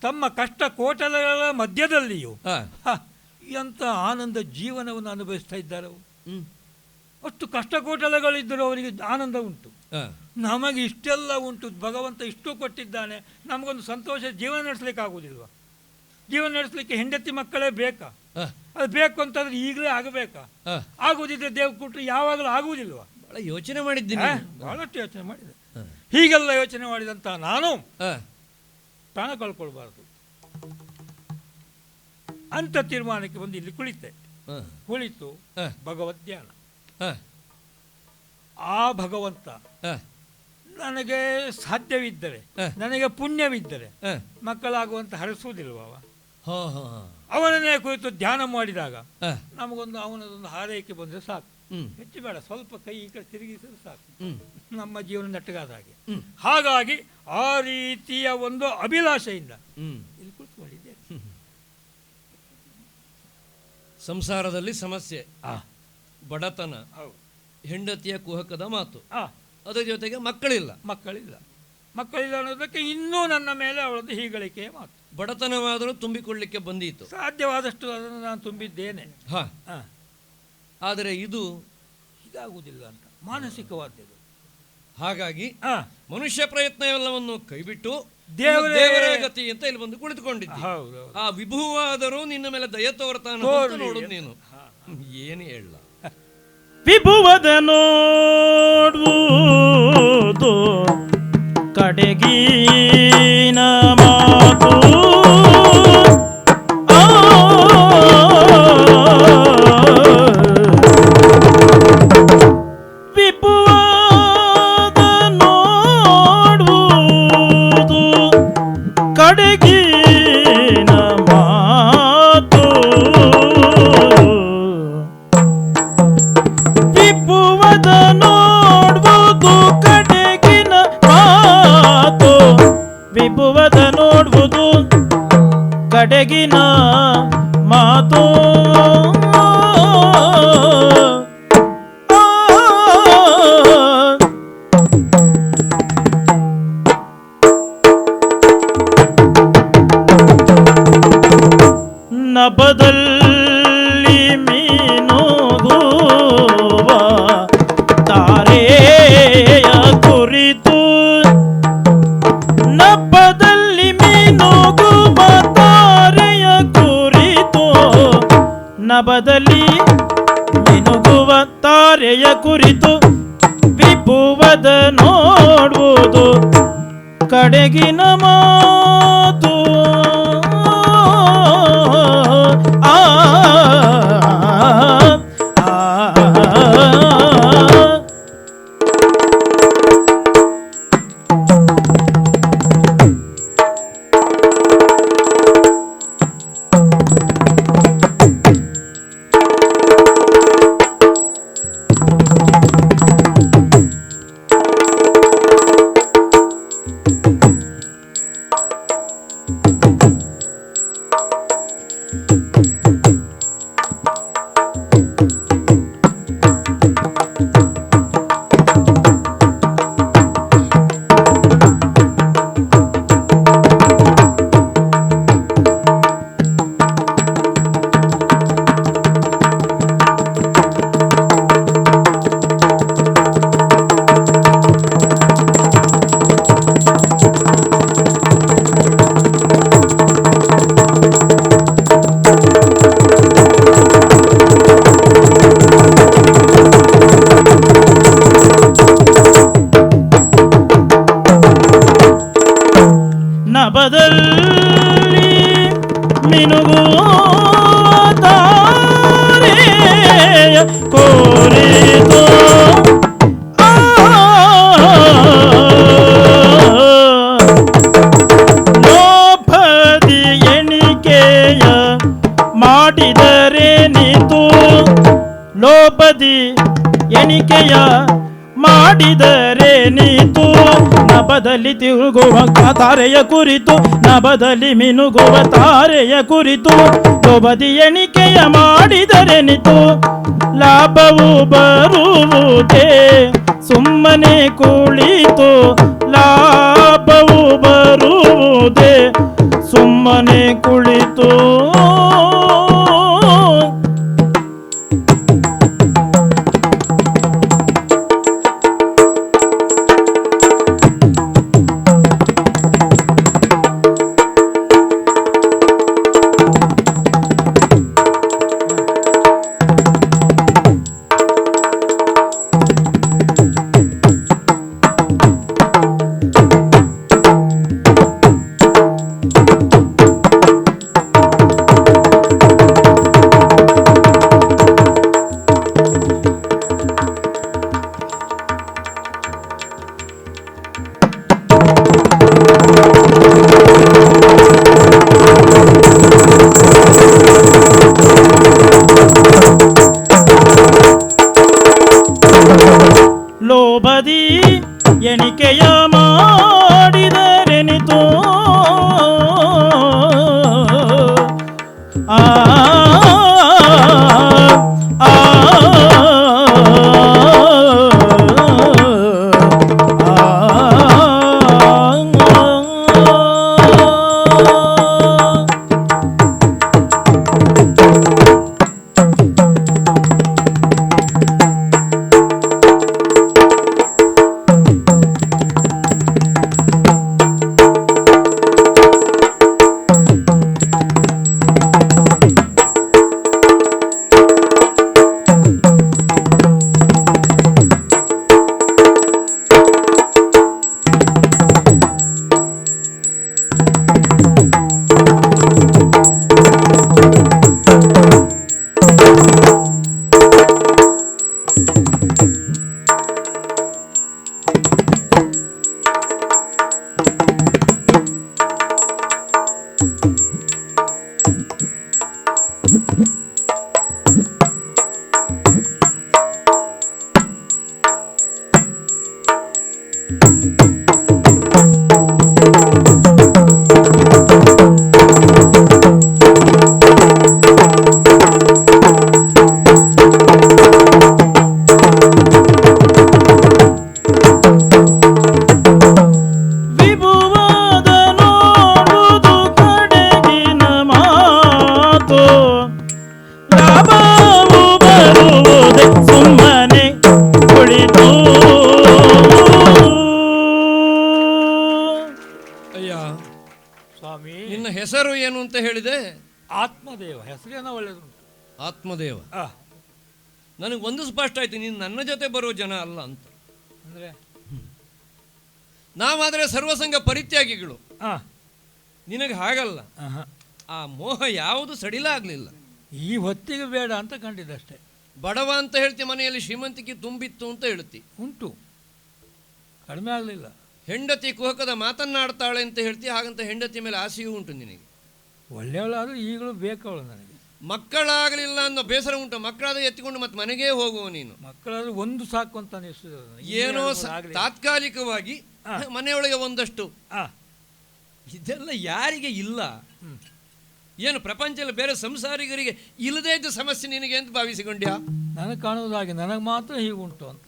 [SPEAKER 2] ತಮ್ಮ ಕಷ್ಟ ಕೋಟಲೆಗಳ ಮಧ್ಯದಲ್ಲಿಯೂ ಎಂಥ ಆನಂದ ಜೀವನವನ್ನು ಅನುಭವಿಸ್ತಾ ಇದ್ದಾರೆ. ಅಷ್ಟು ಕಷ್ಟ ಕೋಟಲೆಗಳಿದ್ದರೂ ಅವರಿಗೆ ಆನಂದ ಉಂಟು. ನಮಗೆ ಇಷ್ಟೆಲ್ಲ ಉಂಟು, ಭಗವಂತ ಇಷ್ಟು ಕೊಟ್ಟಿದ್ದಾನೆ, ನಮಗೊಂದು ಸಂತೋಷ ಜೀವನ ನಡೆಸಲಿಕ್ಕೆ ಆಗುವುದಿಲ್ವ? ಜೀವನ ನಡೆಸಲಿಕ್ಕೆ ಹೆಂಡತಿ ಮಕ್ಕಳೇ ಬೇಕಾ? ಅದು ಬೇಕು ಅಂತಂದ್ರೆ ಈಗಲೇ ಆಗಬೇಕಾ? ಆಗುವುದಿದ್ರೆ ದೇವ್ ಕೊಟ್ಟರೆ ಯಾವಾಗಲೂ ಆಗುವುದಿಲ್ವ?
[SPEAKER 4] ಬಹಳ ಯೋಚನೆ ಮಾಡಿದ್ದೀನಿ,
[SPEAKER 2] ಬಹಳಷ್ಟು ಯೋಚನೆ ಮಾಡಿದೆ. ಹೀಗೆಲ್ಲ ಯೋಚನೆ ಮಾಡಿದಂಥ ನಾನು ಪ್ರಾಣ ಕಳ್ಕೊಳ್ಬಾರ್ದು ಅಂತ ತೀರ್ಮಾನಕ್ಕೆ ಬಂದು ಇಲ್ಲಿ ಕುಳಿತು ಭಗವದ್ ಧ್ಯಾನ. ಆ ಭಗವಂತ ನನಗೆ ಸಾಧ್ಯವಿದ್ದರೆ, ನನಗೆ ಪುಣ್ಯವಿದ್ದರೆ ಮಕ್ಕಳಾಗುವಂತ ಹರಸುವುದಿಲ್ವ? ಅವನನ್ನೇ ಕುರಿತು ಧ್ಯಾನ ಮಾಡಿದಾಗ ನಮಗೊಂದು ಅವನದೊಂದು ಹಾರೈಕೆ ಬಂದರೆ ಸಾಕು. ಹೆಚ್ಚು ಬೇಡ, ಸ್ವಲ್ಪ ಕೈ ಈ ಕಡೆ ತಿರುಗಿಸಿದ್ರೆ ಸಾಕು, ನಮ್ಮ ಜೀವನ ನೆಟ್ಟಗಾದ ಹಾಗೆ. ಹಾಗಾಗಿ ಆ ರೀತಿಯ ಒಂದು ಅಭಿಲಾಷೆಯಿಂದ ಇಲ್ಲಿ ಕುಳಿತುಕೊಂಡಿದ್ದೆ.
[SPEAKER 4] ಸಂಸಾರದಲ್ಲಿ ಸಮಸ್ಯೆ, ಬಡತನ, ಹೆಂಡತಿಯ ಕುಹಕದ ಮಾತು, ಅದರ ಜೊತೆಗೆ ಮಕ್ಕಳಿಲ್ಲ
[SPEAKER 2] ಅನ್ನೋದಕ್ಕೆ ಇನ್ನೂ ನನ್ನ ಮೇಲೆ ಅವಳದ್ದು ಹೀಗಳಿಕೆಯ ಮಾತು.
[SPEAKER 4] ಬಡತನವಾದರೂ ತುಂಬಿಕೊಳ್ಳಿಕ್ಕೆ ಬಂದೀತು,
[SPEAKER 2] ಸಾಧ್ಯವಾದಷ್ಟು ಅದನ್ನು ನಾನು ತುಂಬಿದ್ದೇನೆ.
[SPEAKER 4] ಆದರೆ ಇದು
[SPEAKER 2] ಹೀಗಾಗುವುದಿಲ್ಲ ಅಂತ ಮಾನಸಿಕವಾದದ್ದು.
[SPEAKER 4] ಹಾಗಾಗಿ ಮನುಷ್ಯ ಪ್ರಯತ್ನ ಎಲ್ಲವನ್ನು ಕೈಬಿಟ್ಟು
[SPEAKER 2] ದೇವರೇ
[SPEAKER 4] ಗತಿ ಅಂತ ಇಲ್ಲಿ ಬಂದು ಕುಳಿತುಕೊಂಡಿದ್ದೆ. ಆ ವಿಭುವಾದರೂ ನಿನ್ನ ಮೇಲೆ ದಯ ತೋರ್ತಾನ ನೋಡುದು ನೀನು. ಏನು ಹೇಳ?
[SPEAKER 3] ವಿಭುವದ ನೋಡುವುದು ಕಡೆಗೀನ ಮಾತು, ವಿಭುವದ ನೋಡುವುದು ಕಡೆಗೀನ ಮಾತು, ವಿಭುವದ ನೋಡುವುದು ಕಡೆಗಿನ ಮಾತು, ವಿಭುವದ ನೋಡುವುದು ಕಡೆಗಿನ ಮಾತು. ನಭದಲ್ಲಿ ಮೀನುಗುವ ತಾರೆಯ ಕುರಿತು, ನಭದಲ್ಲಿ ಮೀನುಗುವ ತಾರೆಯ ಕುರಿತು, ನಭದಲ್ಲಿ ಮಿನುಗುವ ತಾರೆಯ ಕುರಿತು, ವಿಭುವದ ನೋಡುವುದು ಕಡೆಗಿನ ಮಾತು. ತಾರೆಯ ಕುರಿತು ಲೋಭದಿ ಎಣಿಕೆಯ ಮಾಡಿದರೆ ನೀತು ಲೋಭದಿ ಎಣಿಕೆಯ ಮಾಡಿದರೆ ನೀತು ನಭದಲ್ಲಿ ತಿರುಗುವ ತಾರೆಯ ಕುರಿತು ನಭದಲ್ಲಿ ಮಿನುಗುವ ತಾರೆಯ ಕುರಿತು ಲೋಭದಿ ಎಣಿಕೆಯ ಮಾಡಿದರೆ ನೀತು ಲಾಭವು ಬರುವುದೇ ಸುಮ್ಮನೆ ಕುಳಿತು ಲಾಭವು ಬರುವುದೇ ಸುಮ್ಮನೆ ಕುಳಿತು ಲೋಭದಿ ಎಣಿಕೆಯ ಮಾಡಿದರೆನಿತು ಆ
[SPEAKER 4] ಹೆಸರು ಏನು ಅಂತ ಹೇಳಿದೆ?
[SPEAKER 2] ಆತ್ಮದೇವ. ಹೆಸರೇನೋ ಒಳ್ಳೆದುಂಟು,
[SPEAKER 4] ಆತ್ಮದೇವ. ನನಗೆ ಒಂದು ಸ್ಪಷ್ಟ ಆಯ್ತು, ನೀನು ನನ್ನ ಜೊತೆ ಬರೋ ಜನ ಅಲ್ಲ ಅಂತ.
[SPEAKER 2] ಅಂದರೆ
[SPEAKER 4] ನಾವಾದರೆ ಸರ್ವಸಂಗ ಪರಿತ್ಯಾಗಿಗಳು, ನಿನಗೆ ಹಾಗಲ್ಲ. ಆ ಮೋಹ ಯಾವುದು ಸಡಿಲ ಆಗಲಿಲ್ಲ.
[SPEAKER 2] ಈ ಹೊತ್ತಿಗೆ ಬೇಡ ಅಂತ ಕಂಡಿದ್ದಷ್ಟೇ.
[SPEAKER 4] ಬಡವ ಅಂತ ಹೇಳ್ತಿ, ಮನೆಯಲ್ಲಿ ಶ್ರೀಮಂತಿಕೆ ತುಂಬಿತ್ತು ಅಂತ ಹೇಳ್ತಿ,
[SPEAKER 2] ಉಂಟು, ಕಡಿಮೆ ಆಗಲಿಲ್ಲ.
[SPEAKER 4] ಹೆಂಡತಿ ಕುಹಕದ ಮಾತನ್ನಾಡ್ತಾಳೆ ಅಂತ ಹೇಳ್ತಿ, ಹಾಗಂತ ಹೆಂಡತಿ ಮೇಲೆ ಆಸೆಯೂ ಉಂಟು ನಿನಗೆ.
[SPEAKER 2] ಒಳ್ಳೆಯವಳಾದರೂ ಈಗಲೂ ಬೇಕವಳು ನನಗೆ.
[SPEAKER 4] ಮಕ್ಕಳಾಗಲಿಲ್ಲ ಅನ್ನೋ ಬೇಸರ ಉಂಟು. ಮಕ್ಕಳಾದ್ರೆ ಎತ್ತಿಕೊಂಡು ಮತ್ತೆ ಮನೆಗೇ ಹೋಗುವ ನೀನು.
[SPEAKER 2] ಮಕ್ಕಳಾದ್ರೂ ಒಂದು ಸಾಕು ಅಂತ ಅನಿಸ್ತದೆ.
[SPEAKER 4] ಏನೋ ತಾತ್ಕಾಲಿಕವಾಗಿ ಮನೆಯೊಳಗೆ ಒಂದಷ್ಟು, ಇದೆಲ್ಲ ಯಾರಿಗೆ ಇಲ್ಲ? ಏನು ಪ್ರಪಂಚದಲ್ಲಿ ಬೇರೆ ಸಂಸಾರಿಗರಿಗೆ ಇಲ್ಲದೇ ಇದ್ದ ಸಮಸ್ಯೆ ನಿನಗೆ ಅಂತ ಭಾವಿಸಿಕೊಂಡ್ಯಾ?
[SPEAKER 2] ನನಗೆ ಕಾಣುವುದಾಗಿ ನನಗೆ ಮಾತ್ರ ಹೀಗುಂಟು ಅಂತ.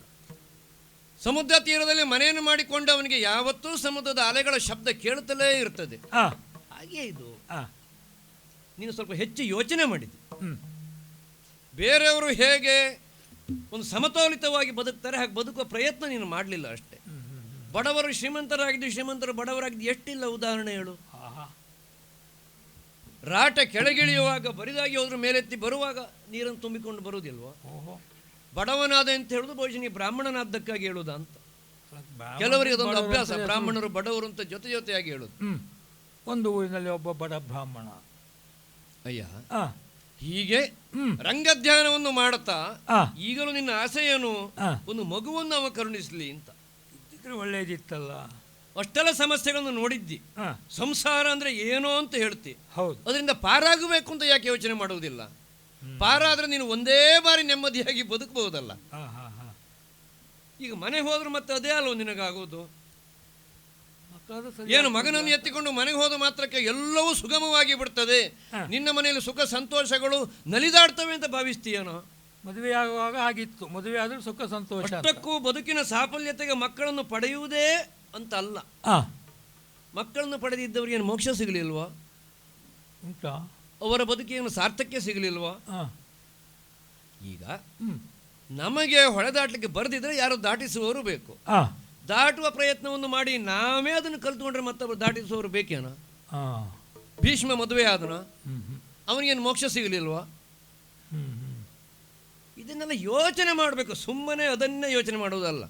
[SPEAKER 4] ಸಮುದ್ರ ತೀರದಲ್ಲಿ ಮನೆಯನ್ನು ಮಾಡಿಕೊಂಡು ಅವನಿಗೆ ಯಾವತ್ತೂ ಸಮುದ್ರದ ಅಲೆಗಳ ಶಬ್ದ ಕೇಳುತ್ತಲೇ ಇರ್ತದೆ. ಹಾಗೆ ಇದು ನೀನು ಸ್ವಲ್ಪ ಹೆಚ್ಚು ಯೋಚನೆ ಮಾಡಿದೆ. ಬೇರೆಯವರು ಹೇಗೆ ಒಂದು ಸಮತೋಲಿತವಾಗಿ ಬದುಕ್ತಾರೆ ಹಾಗೆ ಬದುಕುವ ಪ್ರಯತ್ನ ನೀನು ಮಾಡಲಿಲ್ಲ ಅಷ್ಟೇ. ಬಡವರು ಶ್ರೀಮಂತರಾಗಿದ್ದು, ಶ್ರೀಮಂತರು ಬಡವರಾಗಿದ್ದು ಎಷ್ಟಿಲ್ಲ ಉದಾಹರಣೆ ಹೇಳು. ರಾಟ ಕೆಳಗಿಳಿಯುವಾಗ ಬರಿದಾಗಿ ಹೋದ್ರು ಮೇಲೆತ್ತಿ ಬರುವಾಗ ನೀರನ್ನು ತುಂಬಿಕೊಂಡು ಬರುವುದಿಲ್ವ? ಬಡವನಾದ ಅಂತ ಹೇಳುದು ಬಹುಶಃ ನೀ ಬ್ರಾಹ್ಮಣನಾದ್ದಕ್ಕಾಗಿ ಹೇಳುವುದ ಅಂತ. ಕೆಲವರಿಗೆ ಅದೊಂದು ಅಭ್ಯಾಸ, ಬ್ರಾಹ್ಮಣರು ಬಡವರು ಅಂತ ಜೊತೆ ಜೊತೆಯಾಗಿ ಹೇಳುದು.
[SPEAKER 2] ಒಂದು ಊರಿನಲ್ಲಿ ಒಬ್ಬ ಬಡ ಬ್ರಾಹ್ಮಣ,
[SPEAKER 4] ಅಯ್ಯ,
[SPEAKER 2] ಆ,
[SPEAKER 4] ಹೀಗೆ
[SPEAKER 2] ಹ್ಮ್.
[SPEAKER 4] ರಂಗಧ್ಯಾನವನ್ನು ಮಾಡುತ್ತಾ
[SPEAKER 2] ಆ,
[SPEAKER 4] ಈಗಲೂ ನಿನ್ನ ಆಸೆ ಏನು?
[SPEAKER 2] ಆ.
[SPEAKER 4] ಒಂದು ಮಗುವನ್ನು ಅವ ಕರುಣಿಸ್ಲಿ ಅಂತ.
[SPEAKER 2] ಇದ್ದಿದ್ರೆ ಒಳ್ಳೇದಿತ್ತಲ್ಲ.
[SPEAKER 4] ಅಷ್ಟೆಲ್ಲ ಸಮಸ್ಯೆಗಳನ್ನು ನೋಡಿದ್ದಿ.
[SPEAKER 2] ಆ,
[SPEAKER 4] ಸಂಸಾರ ಅಂದ್ರೆ ಏನೋ ಅಂತ ಹೇಳ್ತಿ.
[SPEAKER 2] ಹೌದು.
[SPEAKER 4] ಅದರಿಂದ ಪಾರಾಗಬೇಕು ಅಂತ ಯಾಕೆ ಯೋಚನೆ ಮಾಡುವುದಿಲ್ಲ? ಪಾರಾದ್ರೆ ನೀನು ಒಂದೇ ಬಾರಿ ನೆಮ್ಮದಿಯಾಗಿ ಬದುಕಬಹುದಲ್ಲ.
[SPEAKER 2] ಹಾ ಹಾ ಹಾ.
[SPEAKER 4] ಈಗ ಮನೆ ಹೋದ್ರೆ ಮತ್ತೆ ಅದೇ ಅಲ್ವ ನಿನಗಾಗೋದು?
[SPEAKER 2] ಮಕ್ಕಳದು ಸರಿ
[SPEAKER 4] ಏನು
[SPEAKER 2] ಆಗ್ತದಲ್ಲ?
[SPEAKER 4] ಮಗನನ್ನು ಎತ್ತಿಕೊಂಡು ಮನೆಗೆ ಹೋದ ಮಾತ್ರಕ್ಕೆ ಎಲ್ಲವೂ ಸುಗಮವಾಗಿ ಬಿಡ್ತದೆ,
[SPEAKER 2] ಹಾ.
[SPEAKER 4] ನಿನ್ನ ಮನೆಯಲ್ಲಿ ಸುಖ ಸಂತೋಷಗಳು ನಲಿದಾಡ್ತವೆ ಅಂತ ಭಾವಿಸ್ತೀಯನೋ?
[SPEAKER 2] ಮದುವೆ ಆಗುವಾಗ ಆಗಿತ್ತು, ಮದುವೆ ಆದ್ರೂ ಸುಖ ಸಂತೋಷ ಅಂತ.
[SPEAKER 4] ಅಷ್ಟಕ್ಕೂ ಬದುಕಿನ ಸಾಫಲ್ಯತೆಗೆ ಮಕ್ಕಳನ್ನು ಪಡೆಯುವುದೇ ಅಂತ ಅಲ್ಲ.
[SPEAKER 2] ಆ,
[SPEAKER 4] ಮಕ್ಕಳನ್ನು ಪಡೆದಿದ್ದವರಿಗೆ ಏನು ಮೋಕ್ಷ ಸಿಗಲಿಲ್ವಾ?
[SPEAKER 2] ಉಂಟಾ?
[SPEAKER 4] ಅವರ ಬದುಕಿನ ಸಾರ್ಥಕ್ಯ ಸಿಗಲಿಲ್ವಾ?
[SPEAKER 2] ಆ,
[SPEAKER 4] ಈಗ
[SPEAKER 2] ಹ್ಮ್.
[SPEAKER 4] ನಮಗೆ ಹೊಳೆದಾಟ್ಲಿಕ್ಕೆ ಬರೆದಿದ್ರೆ ಯಾರು ದಾಟಿಸುವವರು ಬೇಕು.
[SPEAKER 2] ಆ,
[SPEAKER 4] ದಾಟುವ ಪ್ರಯತ್ನವನ್ನು ಮಾಡಿ ನಾವೇ ಅದನ್ನು ಕಲ್ತ್ಕೊಂಡ್ರೆ ಮತ್ತೊಬ್ಬರು ದಾಟಿಸುವವರು ಬೇಕೇನ?
[SPEAKER 2] ಆ,
[SPEAKER 4] ಭೀಷ್ಮ ಮದುವೆ ಆದನ,
[SPEAKER 2] ಹ್ಮ್ ಹ್ಮ್
[SPEAKER 4] ಅವನಿಗೇನು ಮೋಕ್ಷ ಸಿಗಲಿಲ್ವಾ?
[SPEAKER 2] ಹ್ಮ್ ಹ್ಮ್.
[SPEAKER 4] ಇದನ್ನೆಲ್ಲ ಯೋಚನೆ ಮಾಡಬೇಕು, ಸುಮ್ಮನೆ ಅದನ್ನೇ ಯೋಚನೆ ಮಾಡುವುದಲ್ಲ.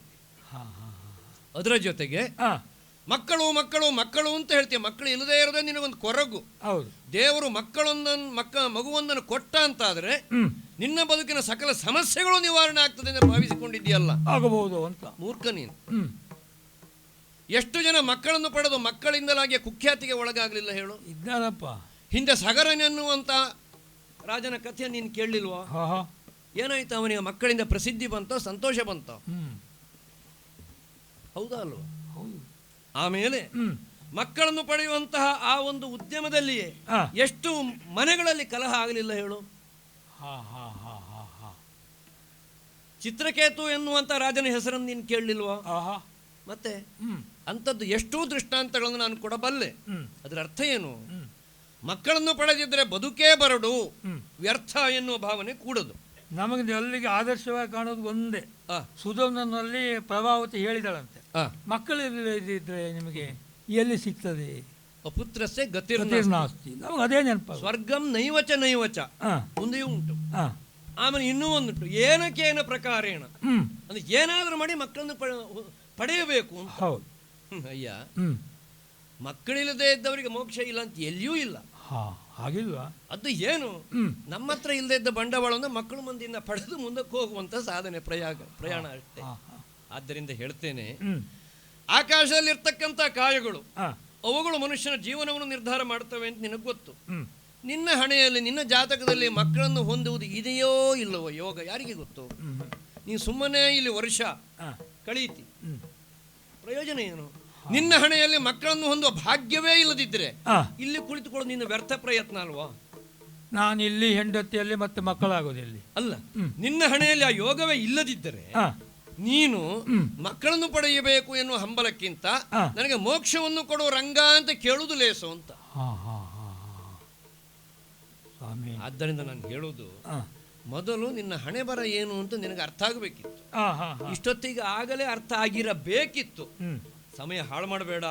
[SPEAKER 2] ಹಾ ಹಾ
[SPEAKER 4] ಅದರ ಜೊತೆಗೆ
[SPEAKER 2] ಹಾ.
[SPEAKER 4] ಮಕ್ಕಳು ಮಕ್ಕಳು ಮಕ್ಕಳು ಅಂತ ಹೇಳ್ತೀಯ. ಮಕ್ಕಳು ಇಲ್ಲದೇ ಇರೋದೇ ನಿನಗೊಂದು ಕೊರಗು.
[SPEAKER 2] ಹೌದು.
[SPEAKER 4] ದೇವರು ಮಗುವೊಂದನ್ನು ಕೊಟ್ಟ ಅಂತಾದರೆ
[SPEAKER 2] ಹ್ಮ್.
[SPEAKER 4] ನಿನ್ನ ಬದುಕಿನ ಸಕಲ ಸಮಸ್ಯೆಗಳು ನಿವಾರಣೆ ಆಗ್ತದೆ ಅಂತ ಭಾವಿಸಿಕೊಂಡಿದ್ದೀಯಲ್ಲ,
[SPEAKER 2] ಆಗಬಹುದು ಅಂತ.
[SPEAKER 4] ಮೂರ್ಖ ನೀನು.
[SPEAKER 2] ಹ್ಮ್.
[SPEAKER 4] ಎಷ್ಟು ಜನ ಮಕ್ಕಳನ್ನು ಪಡೆದು ಮಕ್ಕಳಿಂದಲಾಗಿ ಕುಖ್ಯಾತಿಗೆ ಒಳಗಾಗಲಿಲ್ಲ ಹೇಳು?
[SPEAKER 2] ಇದ್ದಾರಪ್ಪ.
[SPEAKER 4] ಹಿಂದೆ ಸಗರನೆನ್ನುವಂತ ರಾಜನ ಕಥೆಯನ್ನು ನೀನು ಕೇಳಲಿಲ್ವಾ?
[SPEAKER 2] ಹಾ ಹಾ.
[SPEAKER 4] ಏನಾಯ್ತು? ಅವನಿಗೆ ಮಕ್ಕಳಿಂದ ಪ್ರಸಿದ್ಧಿ ಬಂತೋ, ಸಂತೋಷ ಬಂತೋ?
[SPEAKER 2] ಹ್ಮ್.
[SPEAKER 4] ಹೌದಾ ಅಲ್ವಾ?
[SPEAKER 2] ಹೌದು.
[SPEAKER 4] ಆಮೇಲೆ
[SPEAKER 2] ಹ್ಮ್.
[SPEAKER 4] ಮಕ್ಕಳನ್ನು ಪಡೆಯುವಂತಹ ಆ ಒಂದು ಉದ್ಯಮದಲ್ಲಿಯೇ
[SPEAKER 2] ಆ.
[SPEAKER 4] ಎಷ್ಟು ಮನೆಗಳಲ್ಲಿ ಕಲಹ ಆಗಲಿಲ್ಲ ಹೇಳು?
[SPEAKER 2] ಹಾ ಹಾ ಹಾ ಹಾ ಹಾ.
[SPEAKER 4] ಚಿತ್ರಕೇತು ಎನ್ನುವಂತ ರಾಜನ ಹೆಸರನ್ನು ನೀನು ಕೇಳಲಿಲ್ವಾ?
[SPEAKER 2] ಆಹಾ.
[SPEAKER 4] ಮತ್ತೆ
[SPEAKER 2] ಹ್ಮ್.
[SPEAKER 4] ಅಂಥದ್ದು ಎಷ್ಟೋ ದೃಷ್ಟಾಂತಗಳನ್ನು ನಾನು ಕೊಡಬಲ್ಲೆ.
[SPEAKER 2] ಹ್ಮ್.
[SPEAKER 4] ಅದರ ಅರ್ಥ ಏನು?
[SPEAKER 2] ಹ್ಮ್.
[SPEAKER 4] ಮಕ್ಕಳನ್ನು ಪಡೆದಿದ್ದರೆ ಬದುಕೇ ಬರಡು,
[SPEAKER 2] ಹ್ಮ್.
[SPEAKER 4] ವ್ಯರ್ಥ ಎನ್ನುವ ಭಾವನೆ ಕೂಡದು.
[SPEAKER 2] ನಮಗೆ ಅಲ್ಲಿಗೆ ಆದರ್ಶವಾಗಿ ಕಾಣೋದು ಒಂದೇ.
[SPEAKER 4] ಆ,
[SPEAKER 2] ಸುಧೋನಲ್ಲಿ ಪ್ರಭಾವತಿ ಹೇಳಿದಳಂತೆ,
[SPEAKER 4] ಆ,
[SPEAKER 2] ಮಕ್ಕಳಿಲ್ಲದಿದ್ರೆ ನಿಮಗೆ ಎಲ್ಲಿ ಸಿಗ್ತದೆ?
[SPEAKER 4] ಅಪುತ್ರಸ್ಸೆ ಗತಿರ್
[SPEAKER 2] ಗತಿರ್ನಾಸ್ತಿ. ನಮಗೆ ಅದೇ ನೆನಪು.
[SPEAKER 4] ಸ್ವರ್ಗಂ ನೈವಚ ನೈವಚ ಮುಂದೆಯೂ ಉಂಟು. ಆಮೇಲೆ ಇನ್ನೂ ಒಂದುಂಟು, ಏನಕ್ಕೇನ ಪ್ರಕಾರೇಣ
[SPEAKER 2] ಹ್ಮ್.
[SPEAKER 4] ಅಂದ್ರೆ ಏನಾದರೂ ಮಾಡಿ ಮಕ್ಕಳನ್ನು ಪಡೆಯಬೇಕು ಅಂತ.
[SPEAKER 2] ಹೌದು.
[SPEAKER 4] ಅಯ್ಯ,
[SPEAKER 2] ಹ್ಮ್.
[SPEAKER 4] ಮಕ್ಕಳಿಲ್ಲದೆ ಇದ್ದವರಿಗೆ ಮೋಕ್ಷ ಇಲ್ಲ ಅಂತ ಎಲ್ಲಿಯೂ ಇಲ್ಲ.
[SPEAKER 2] ಹಾ, ಹಾಗಿಲ್ವಾ?
[SPEAKER 4] ಅದು ಏನು?
[SPEAKER 2] ಹ್ಮ್.
[SPEAKER 4] ನಮ್ಮ ಹತ್ರ ಇಲ್ಲದೆ ಇದ್ದ ಬಂಡವಾಳವನ್ನು ಮಕ್ಕಳು ಮಂದಿಯಿಂದ ಪಡೆದು ಮುಂದಕ್ಕೆ ಹೋಗುವಂತ ಸಾಧನೆ, ಪ್ರಯಾಣ ಅಷ್ಟೇ.
[SPEAKER 2] ಹಾ, ಹಾ.
[SPEAKER 4] ಆದ್ದರಿಂದ ಹೇಳ್ತೇನೆ,
[SPEAKER 2] ಹ್ಮ್.
[SPEAKER 4] ಆಕಾಶದಲ್ಲಿರ್ತಕ್ಕಂಥ ಕಾಯಗಳು
[SPEAKER 2] ಹಾ.
[SPEAKER 4] ಅವುಗಳು ಮನುಷ್ಯನ ಜೀವನವನ್ನು ನಿರ್ಧಾರ ಮಾಡ್ತವೆ ಅಂತ ನಿನಗೆ ಗೊತ್ತು.
[SPEAKER 2] ಹ್ಮ್.
[SPEAKER 4] ನಿನ್ನ ಹಣೆಯಲ್ಲಿ, ನಿನ್ನ ಜಾತಕದಲ್ಲಿ ಮಕ್ಕಳನ್ನು ಹೊಂದುವುದು ಇದೆಯೋ ಇಲ್ಲವೋ ಯೋಗ ಯಾರಿಗೆ ಗೊತ್ತು?
[SPEAKER 2] ಹ್ಮ್.
[SPEAKER 4] ನೀನು ಸುಮ್ಮನೆ ಇಲ್ಲಿ ವರ್ಷ
[SPEAKER 2] ಹಾ.
[SPEAKER 4] ಕಳೀತಿ,
[SPEAKER 2] ಹ್ಮ್.
[SPEAKER 4] ಪ್ರಯೋಜನ ಏನು? ನಿನ್ನ ಹಣೆಯಲ್ಲಿ ಮಕ್ಕಳನ್ನು ಹೊಂದುವ ಭಾಗ್ಯವೇ ಇಲ್ಲದಿದ್ದರೆ
[SPEAKER 2] ಹಾ.
[SPEAKER 4] ಇಲ್ಲಿ ಕುಳಿತುಕೊಳ್ಳೋದು ನಿನ್ನ ವ್ಯರ್ಥ ಪ್ರಯತ್ನ ಅಲ್ವಾ?
[SPEAKER 2] ನಾನು ಇಲ್ಲಿ ಹೆಂಡತಿಯಲ್ಲಿ ಮತ್ತೆ ಮಕ್ಕಳಾಗೋದಿಲ್ಲಿ
[SPEAKER 4] ಅಲ್ಲ,
[SPEAKER 2] ಹ್ಮ್.
[SPEAKER 4] ನಿನ್ನ ಹಣೆಯಲ್ಲಿ ಆ ಯೋಗವೇ ಇಲ್ಲದಿದ್ದರೆ
[SPEAKER 2] ಹಾ.
[SPEAKER 4] ನೀನು
[SPEAKER 2] ಹ್ಮ್.
[SPEAKER 4] ಮಕ್ಕಳನ್ನು ಪಡೆಯಬೇಕು ಎನ್ನುವ ಹಂಬಲಕ್ಕಿಂತ
[SPEAKER 2] ಹಾ.
[SPEAKER 4] ನನಗೆ ಮೋಕ್ಷವನ್ನು ಕೊಡುವ ರಂಗ ಅಂತ ಕೇಳುವುದು ಲೇಸು ಅಂತ.
[SPEAKER 2] ಹಾ ಹಾ ಹಾ ಹಾ. ಸ್ವಾಮಿ.
[SPEAKER 4] ಆದ್ದರಿಂದ ನಾನು ಹೇಳುವುದು,
[SPEAKER 2] ಹಾ.
[SPEAKER 4] ಮೊದಲು ನಿನ್ನ ಹಣೆ ಬರ ಏನು ಅಂತ ನಿನಗೆ ಅರ್ಥ ಆಗಬೇಕಿತ್ತು.
[SPEAKER 2] ಹಾ ಹಾ ಹಾ.
[SPEAKER 4] ಇಷ್ಟೊತ್ತಿಗೆ ಆಗಲೇ ಅರ್ಥ ಆಗಿರಬೇಕಿತ್ತು.
[SPEAKER 2] ಹ್ಮ್.
[SPEAKER 4] ಸಮಯ ಹಾಳು ಮಾಡಬೇಡ,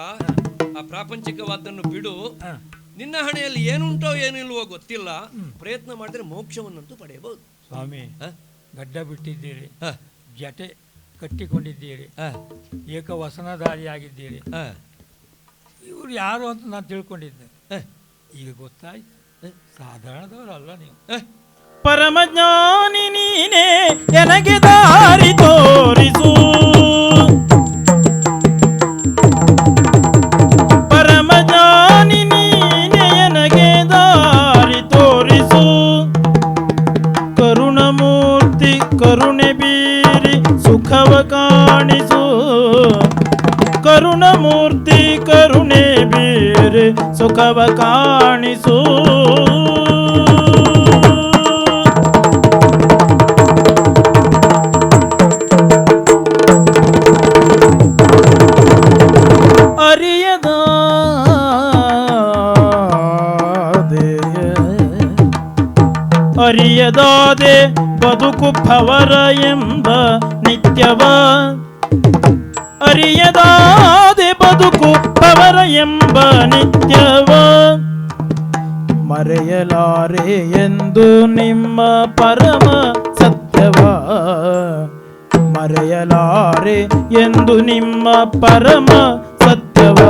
[SPEAKER 4] ಆ ಪ್ರಾಪಂಚಿಕವಾದನ್ನು ಬಿಡು.
[SPEAKER 2] ಹಾ.
[SPEAKER 4] ನಿನ್ನ ಹಣೆಯಲ್ಲಿ ಏನುಂಟೋ ಏನಿಲ್ವೋ ಗೊತ್ತಿಲ್ಲ, ಪ್ರಯತ್ನ ಮಾಡಿದ್ರೆ ಮೋಕ್ಷವನ್ನಂತೂ ಪಡೆಯಬಹುದು.
[SPEAKER 2] ಸ್ವಾಮಿ,
[SPEAKER 4] ಹ?
[SPEAKER 2] ಗಡ್ಡ ಬಿಟ್ಟಿದ್ದೀರಿ,
[SPEAKER 4] ಹ,
[SPEAKER 2] ಜಟೆ ಕಟ್ಟಿಕೊಂಡಿದ್ದೀರಿ,
[SPEAKER 4] ಹ,
[SPEAKER 2] ಏಕವಸನಧಾರಿಯಾಗಿದ್ದೀರಿ.
[SPEAKER 4] ಹ,
[SPEAKER 2] ಇವ್ರು ಯಾರು ಅಂತ ನಾನು ತಿಳ್ಕೊಂಡಿದ್ದೆ.
[SPEAKER 4] ಹ,
[SPEAKER 2] ಈಗ ಗೊತ್ತಾಯ್ತು, ಸಾಧಾರಣದವರಲ್ಲ ನೀವು.
[SPEAKER 4] ಹ.
[SPEAKER 3] ಪರಮಜ್ಞಾನಿ ನೀನೇ ನನಗೆ ದಾರಿ ತೋರಿಸು, ಪರಮಜ್ಞಾನಿ ನೀನೇ ನನಗೆ ದಾರಿ ತೋರಿಸು, ಕರುಣಮೂರ್ತಿ ಕರುಣೆ ಬೀರಿ ಸುಖವ ಕಾಣಿಸು, ಕರುಣಮೂರ್ತಿ ಕರುಣೆ ಬೀರಿ ಸುಖವ ಕಾಣಿಸು. ಅರಿಯದಾದೆ ಬದುಕು ಭವರ ಎಂಬ ನಿತ್ಯವ, ಅರಿಯದಾದೆ ಬದುಕು ಭವರ ಎಂಬ ನಿತ್ಯವ, ಮರೆಯಲಾರೆ ಎಂದು ನಿಮ್ಮ ಪರಮ ಸತ್ಯವ, ಮರೆಯಲಾರೆ ಎಂದು ನಿಮ್ಮ ಪರಮ ಸತ್ಯವ,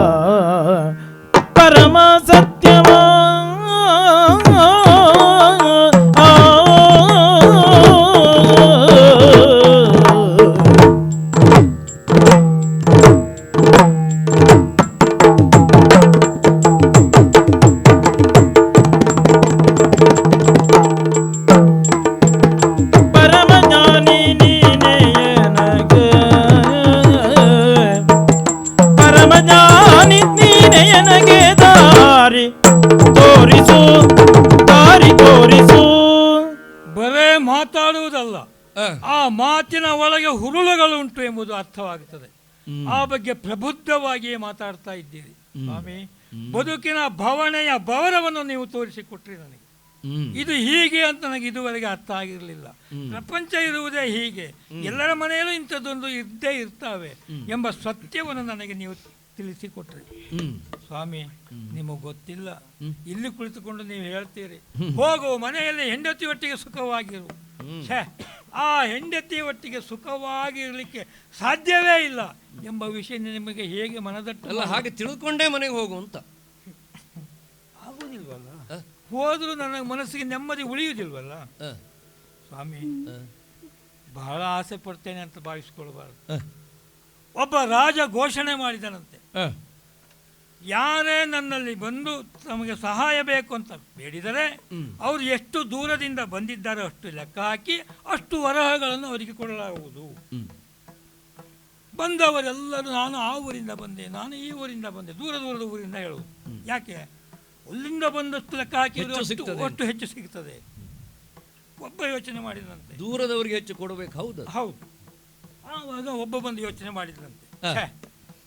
[SPEAKER 3] ಪರಮ ಸತ್ಯವ. ಪರಮಜ್ಞಾನಿ ನೀನೇ ನನಗೆ, ಪರಮಜ್ಞಾನಿ ನೀನೇ ನನಗೆ ದಾರಿ ತೋರಿಸು, ದಾರಿ ತೋರಿಸು.
[SPEAKER 2] ಬರೇ ಮಾತಾಡುವುದಲ್ಲ, ಆ ಮಾತಿನ ಒಳಗೆ ಹುರುಳುಗಳುಂಟು ಎಂಬುದು ಅರ್ಥವಾಗುತ್ತದೆ. ಆ ಬಗ್ಗೆ ಪ್ರಬುದ್ಧವಾಗಿಯೇ ಮಾತಾಡ್ತಾ ಇದ್ದೀರಿ ಸ್ವಾಮಿ. ಬದುಕಿನ ಭವನೆಯ ಭವನವನ್ನು ನೀವು ತೋರಿಸಿಕೊಟ್ರಿ ನನಗೆ. ಇದು ಹೀಗೆ ಅಂತ ನನಗೆ ಇದುವರೆಗೆ ಅರ್ಥ ಆಗಿರಲಿಲ್ಲ. ಪ್ರಪಂಚ ಇರುವುದೇ ಹೀಗೆ, ಎಲ್ಲರ ಮನೆಯಲ್ಲೂ ಇಂಥದ್ದೊಂದು ಇದ್ದೇ ಇರ್ತವೆ ಎಂಬ ಸತ್ಯವನ್ನು ನನಗೆ ನೀವು ತಿಳಿಸಿಕೊಟ್ರಿ ಸ್ವಾಮಿ. ನಿಮಗೆ ಗೊತ್ತಿಲ್ಲ, ಇಲ್ಲಿ ಕುಳಿತುಕೊಂಡು ನೀವು ಹೇಳ್ತೀರಿ ಹೋಗು ಮನೆಯಲ್ಲಿ ಹೆಂಡತಿಯೊಟ್ಟಿಗೆ ಸುಖವಾಗಿರು. ಆ ಹೆಂಡತಿಯ ಒಟ್ಟಿಗೆ ಸುಖವಾಗಿರಲಿಕ್ಕೆ ಸಾಧ್ಯವೇ ಇಲ್ಲ ಎಂಬ ವಿಷಯ ನಿಮಗೆ ಹೇಗೆ ಮನದಟ್ಟಲ್ಲ?
[SPEAKER 4] ಹಾಗೆ ತಿಳ್ಕೊಂಡೇ ಮನೆಗೆ ಹೋಗು ಅಂತ
[SPEAKER 2] ಆಗುವುದಿಲ್ವಲ್ಲ? ಹೋದರೂ ನನ್ನ ಮನಸ್ಸಿಗೆ ನೆಮ್ಮದಿ ಉಳಿಯುವುದಿಲ್ವಲ್ಲ ಸ್ವಾಮಿ. ಬಹಳ ಆಸೆ ಪಡ್ತೇನೆ ಅಂತ ಭಾವಿಸ್ಕೊಳ್ಬಾರ್ದು. ಒಬ್ಬ ರಾಜ ಘೋಷಣೆ ಮಾಡಿದನಂತೆ, ಯಾರೇ ನನ್ನಲ್ಲಿ ಬಂದು ನಮಗೆ ಸಹಾಯ ಬೇಕು ಅಂತ ಬೇಡಿದರೆ ಅವರು ಎಷ್ಟು ದೂರದಿಂದ ಬಂದಿದ್ದಾರೆ ಅಷ್ಟು ಲೆಕ್ಕ ಹಾಕಿ ಅಷ್ಟು ವರಹಗಳನ್ನು ಅವರಿಗೆ ಕೊಡಲಾಗುವುದು. ಬಂದವರೆಲ್ಲರೂ ನಾನು ಆ ಊರಿಂದ ಬಂದೆ, ನಾನು ಈ ಊರಿಂದ ಬಂದೆ, ದೂರ ದೂರದ ಊರಿಂದ ಹೇಳುವುದು. ಯಾಕೆ? ಅಲ್ಲಿಂದ ಬಂದಷ್ಟು ಲೆಕ್ಕ ಹಾಕಿದ್ರೆ ಅಷ್ಟು ಹೆಚ್ಚು ಸಿಗ್ತದೆ. ಒಬ್ಬ ಯೋಚನೆ ಮಾಡಿದಂತೆ,
[SPEAKER 4] ದೂರದವರಿಗೆ ಹೆಚ್ಚು ಕೊಡಬೇಕು. ಹೌದು
[SPEAKER 2] ಹೌದು. ಆವಾಗ ಒಬ್ಬ ಬಂದು ಯೋಚನೆ ಮಾಡಿದಂತೆ,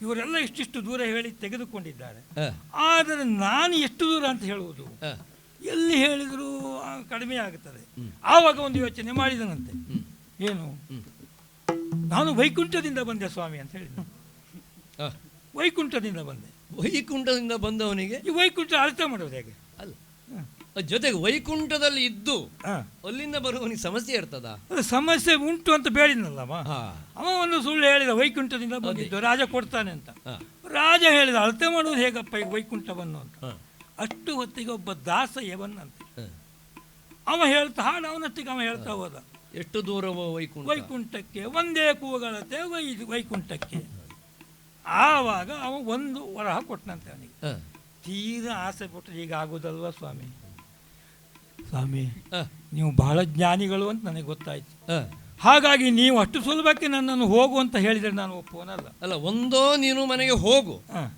[SPEAKER 2] ಇವರೆಲ್ಲ ಇಷ್ಟಿಷ್ಟು ದೂರ ಹೇಳಿ ತೆಗೆದುಕೊಂಡಿದ್ದಾರೆ, ಆದರೆ ನಾನು ಎಷ್ಟು ದೂರ ಅಂತ ಹೇಳುವುದು? ಎಲ್ಲಿ ಹೇಳಿದರೂ ಕಡಿಮೆ ಆಗುತ್ತದೆ. ಆವಾಗ ಒಂದು ಯೋಚನೆ ಮಾಡಿದನಂತೆ, ಏನು, ನಾನು ವೈಕುಂಠದಿಂದ ಬಂದೆ ಸ್ವಾಮಿ ಅಂತ ಹೇಳಿದ. ವೈಕುಂಠದಿಂದ ಬಂದೆ.
[SPEAKER 4] ವೈಕುಂಠದಿಂದ ಬಂದವನಿಗೆ
[SPEAKER 2] ಈ ವೈಕುಂಠ ಅರ್ಥ ಮಾಡೋದು ಹೇಗೆ?
[SPEAKER 4] ಅಲ್ಲ, ಜೊತೆಗೆ ವೈಕುಂಠದಲ್ಲಿ ಇದ್ದು ಅಲ್ಲಿಂದ ಬರುವವನಿಗೆ ಸಮಸ್ಯೆ ಇರ್ತದ?
[SPEAKER 2] ಸಮಸ್ಯೆ ಉಂಟು ಅಂತ ಬೇಡಿನಲ್ಲಮ್ಮ. ಅವ ಒಂದು ಸುಳ್ಳು ಹೇಳಿದ, ವೈಕುಂಠದಿಂದ ಬಂದಿದ್ದು, ರಾಜ ಕೊಡ್ತಾನೆ ಅಂತ. ರಾಜ ಹೇಳಿದ, ಅರ್ಥ ಮಾಡುವುದು ಹೇಗಪ್ಪ ಈಗ ವೈಕುಂಠವನ್ನು ಅಂತ. ಅಷ್ಟು ಹೊತ್ತಿಗೆ ಒಬ್ಬ ದಾಸ ಯವನ್ನಂತೆ, ಅವ ಹೇಳ್ತಾ ಹಾಡು ಅವನಷ್ಟಿಗೆ ಅವ ಹೇಳ್ತಾ ಹೋದ.
[SPEAKER 4] ಎಷ್ಟು ದೂರ ವೈಕುಂಠ?
[SPEAKER 2] ವೈಕುಂಠಕ್ಕೆ ಒಂದೇ ಕೂಗಳತೆ ವೈಕುಂಠಕ್ಕೆ. ಆವಾಗ ಅವ ಒಂದು ವರಹ ಕೊಟ್ಟನಂತೆ ಅವನಿಗೆ. ತೀರಾ ಆಸೆ ಪಟ್ಟರೆ ಈಗ ಆಗುದಲ್ವಾ ಸ್ವಾಮಿ? ಸ್ವಾಮಿ, ನೀವು ಬಹಳ ಜ್ಞಾನಿಗಳು ಅಂತ ನನಗೆ ಗೊತ್ತಾಯ್ತು. ಹಾಗಾಗಿ ನೀವು ಅಷ್ಟು ಸುಲಭಕ್ಕೆ ನನ್ನನ್ನು ಹೋಗು ಅಂತ ಹೇಳಿದರೆ ನಾನು ಒಪ್ಪುವನಲ್ಲ.
[SPEAKER 4] ಅಲ್ಲ, ಒಂದೋ ನೀನು ಮನೆಗೆ ಹೋಗು